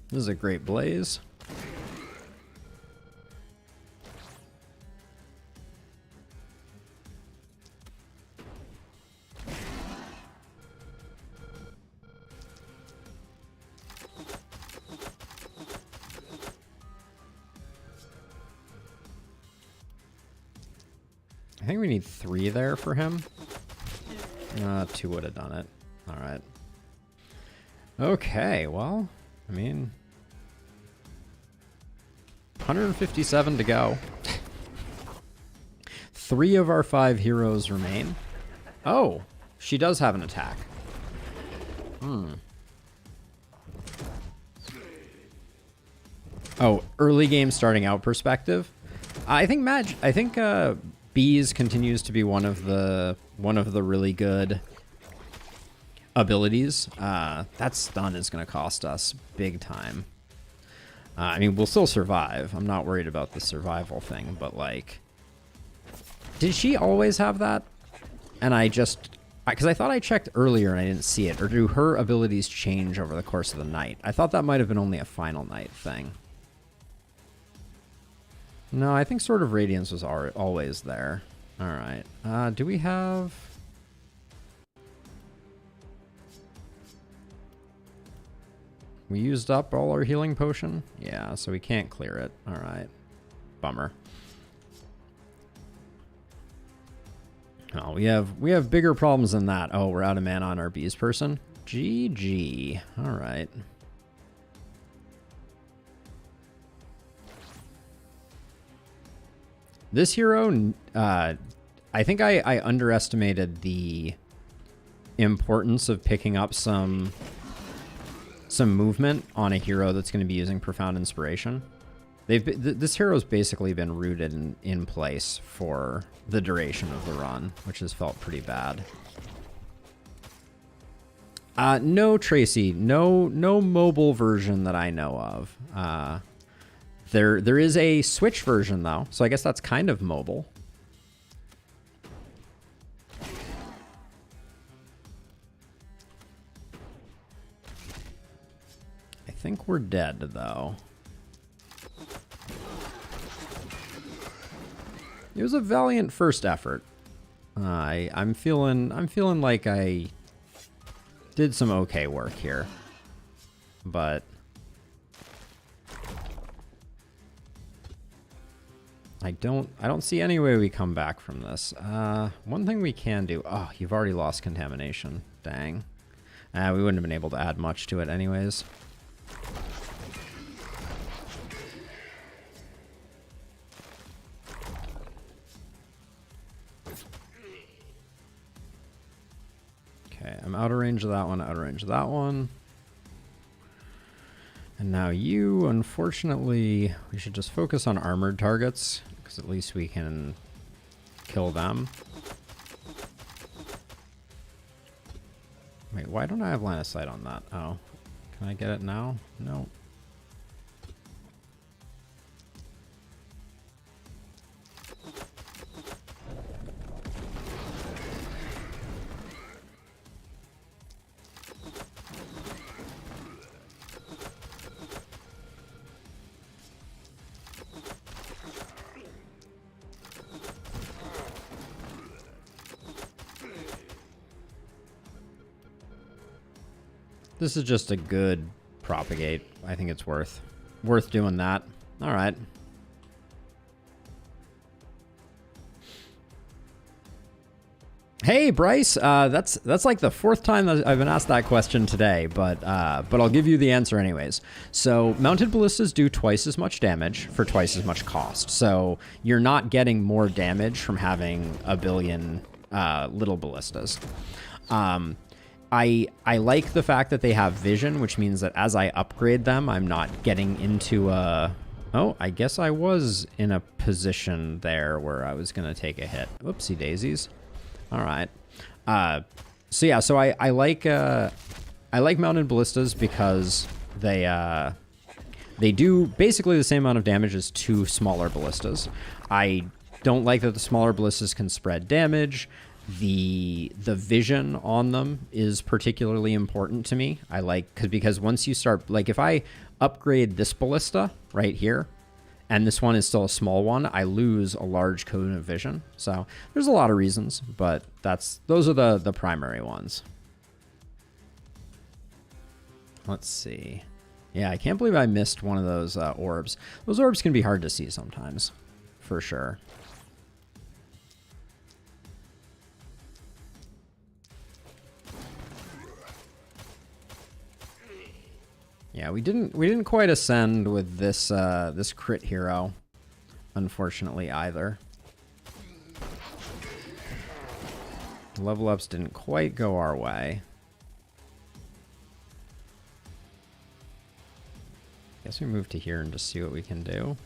This is a great blaze. I think we need 3 there for him. 2 would have done it. All right. Okay, well, I mean, 157 to go. 3 of our 5 heroes remain. Oh, she does have an attack. Oh, early game starting out perspective. I think Bees continues to be one of the really good abilities. That stun is going to cost us big time. I mean, we'll still survive. I'm not worried about the survival thing, but like, Did she always have that? And I just... Because I thought I checked earlier and I didn't see it. Or do her abilities change over the course of the night? I thought that might have been only a final night thing. No, I think Sword of Radiance was always there. Alright. Do we have... We used up all our healing potion? Yeah, so we can't clear it. Alright. Bummer. Oh, we have bigger problems than that. Oh, we're out of mana on our bees person. GG. Alright. This hero, I think I underestimated the importance of picking up some movement on a hero that's going to be using Profound Inspiration. This hero's basically been rooted in place for the duration of the run, which has felt pretty bad. No, Tracy, no mobile version that I know of. There is a Switch version though, so I guess that's kind of mobile. I think we're dead though. It was a valiant first effort. I'm feeling like I did some okay work here, but I don't see any way we come back from this. One thing we can do. Oh, you've already lost contamination. Dang. We wouldn't have been able to add much to it anyways. Okay, I'm out of range of that one, out of range of that one. And now you, unfortunately, we should just focus on armored targets, because at least we can kill them. Wait, why don't I have line of sight on that? Oh, can I get it now? No. This is just a good propagate. I think it's worth doing that. All right. Hey, Bryce. That's like the fourth time that I've been asked that question today, but I'll give you the answer anyways. So mounted ballistas do twice as much damage for twice as much cost. So you're not getting more damage from having a billion little ballistas. I like the fact that they have vision, which means that as I upgrade them, I'm not getting into a... Oh, I guess I was in a position there where I was going to take a hit. Whoopsie daisies. All right. So yeah, so I like mounted ballistas because they do basically the same amount of damage as two smaller ballistas. I don't like that the smaller ballistas can spread damage. The vision on them is particularly important to me. I like because once you start, like if I upgrade this ballista right here and this one is still a small one, I lose a large cone of vision. So there's a lot of reasons, but those are the primary ones. Let's see. Yeah, I can't believe I missed one of those orbs. Those orbs can be hard to see sometimes, for sure. Yeah, we didn't quite ascend with this this crit hero, unfortunately either. Level ups didn't quite go our way. Guess we move to here and just see what we can do.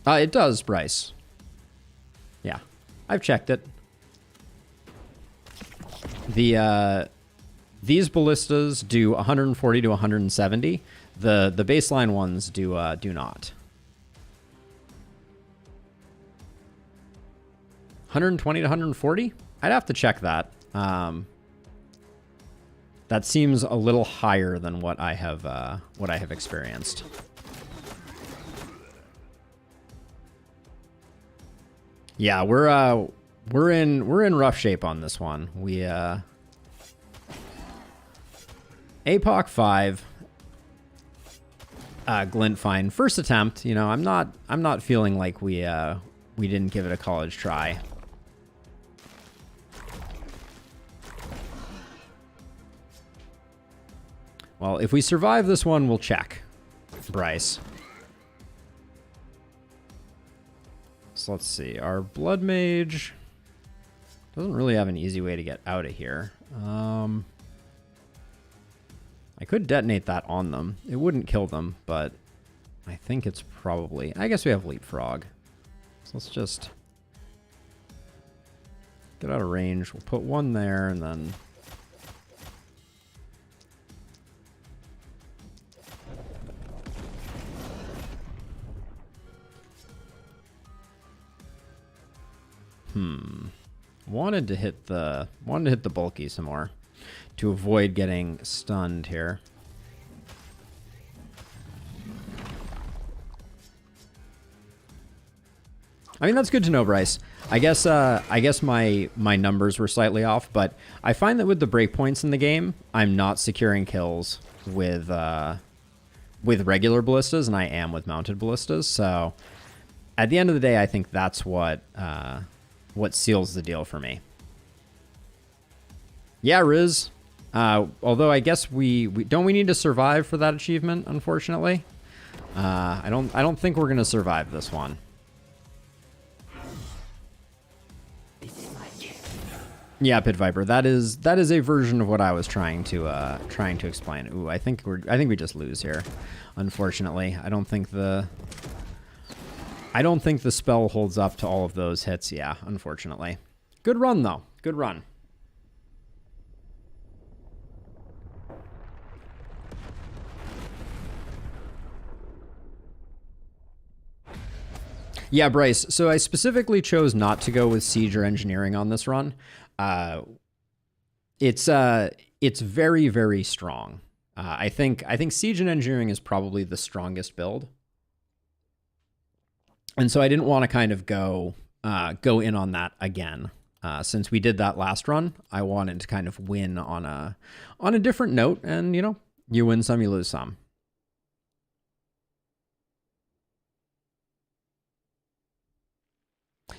It does, Bryce. Yeah, I've checked it. The These ballistas do 140 to 170. The baseline ones do not. 120 to 140? I'd have to check that. That seems a little higher than what I have experienced. Yeah, we're in rough shape on this one. We Apoc 5 Glintfine first attempt, you know, I'm not feeling like we didn't give it a college try. Well, if we survive this one, we'll check, Bryce. So let's see. Our Blood Mage doesn't really have an easy way to get out of here. I could detonate that on them. It wouldn't kill them, but I think it's probably... I guess we have Leapfrog. So let's just get out of range. We'll put one there and then... Wanted to hit the bulky some more to avoid getting stunned here. I mean, that's good to know, Bryce. I guess my numbers were slightly off, but I find that with the breakpoints in the game, I'm not securing kills with regular ballistas, and I am with mounted ballistas. So at the end of the day, I think that's what seals the deal for me. Yeah, Riz. Although I guess we need to survive for that achievement, unfortunately. I don't think we're gonna survive this one. Yeah, Pit Viper. That is a version of what I was trying to explain. Ooh, I think we just lose here. Unfortunately, I don't think the spell holds up to all of those hits. Yeah, unfortunately. Good run though. Good run. Yeah, Bryce. So I specifically chose not to go with Siege or Engineering on this run. It's very, very strong. I think Siege and Engineering is probably the strongest build. And so I didn't want to kind of go in on that again. Since we did that last run, I wanted to kind of win on a different note, and you know, you win some, you lose some.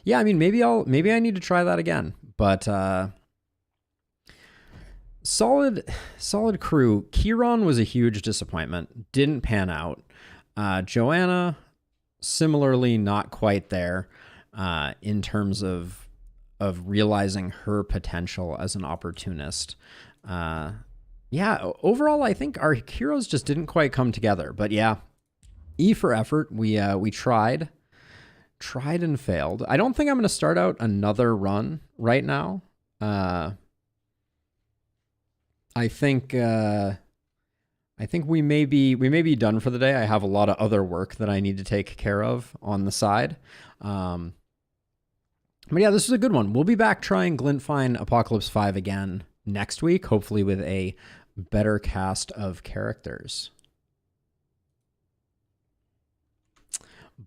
Yeah, I mean, maybe I need to try that again, but solid crew. Kieran was a huge disappointment. Didn't pan out. Joanna, similarly, not quite there in terms of realizing her potential as an opportunist. Yeah, overall, I think our heroes just didn't quite come together. But yeah, E for effort. We tried and failed. I don't think I'm going to start out another run right now. I think we may be done for the day. I have a lot of other work that I need to take care of on the side. But yeah, this is a good one. We'll be back trying Glintfine Apocalypse 5 again next week, hopefully with a better cast of characters.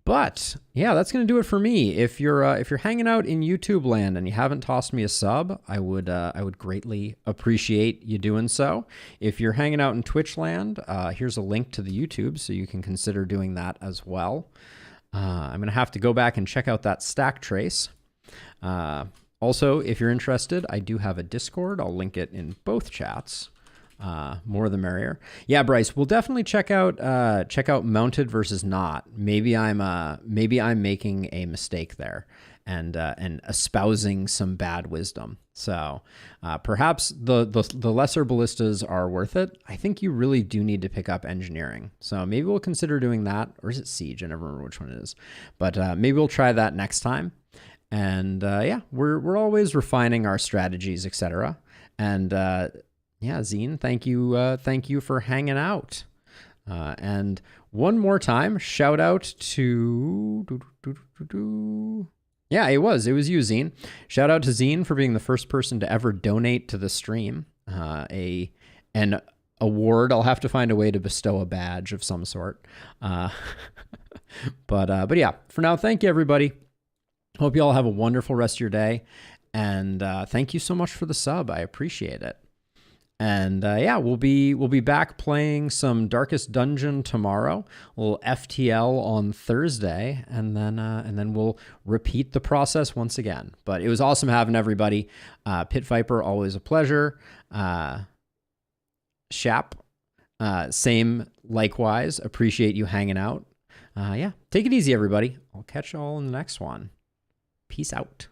But yeah, that's going to do it for me. If you're hanging out in YouTube land and you haven't tossed me a sub, I would greatly appreciate you doing so. If you're hanging out in Twitch land, here's a link to the YouTube, so you can consider doing that as well. I'm going to have to go back and check out that stack trace. Also, if you're interested, I do have a Discord. I'll link it in both chats. More the merrier. Yeah, Bryce, we'll definitely check out mounted versus not. Maybe I'm making a mistake there and espousing some bad wisdom. So perhaps the lesser ballistas are worth it. I think you really do need to pick up engineering. So maybe we'll consider doing that. Or is it siege? I never remember which one it is. But maybe we'll try that next time. And yeah, we're always refining our strategies, etc. And Yeah, Zine, thank you for hanging out. And one more time, shout out to... Yeah, it was you, Zine. Shout out to Zine for being the first person to ever donate to the stream. An award. I'll have to find a way to bestow a badge of some sort. But yeah, for now, thank you, everybody. Hope you all have a wonderful rest of your day. And thank you so much for the sub. I appreciate it. And yeah, we'll be back playing some Darkest Dungeon tomorrow. A little FTL on Thursday, and then we'll repeat the process once again. But it was awesome having everybody. Pit Viper, always a pleasure. Shap, same likewise. Appreciate you hanging out. Yeah, take it easy, everybody. I'll catch you all in the next one. Peace out.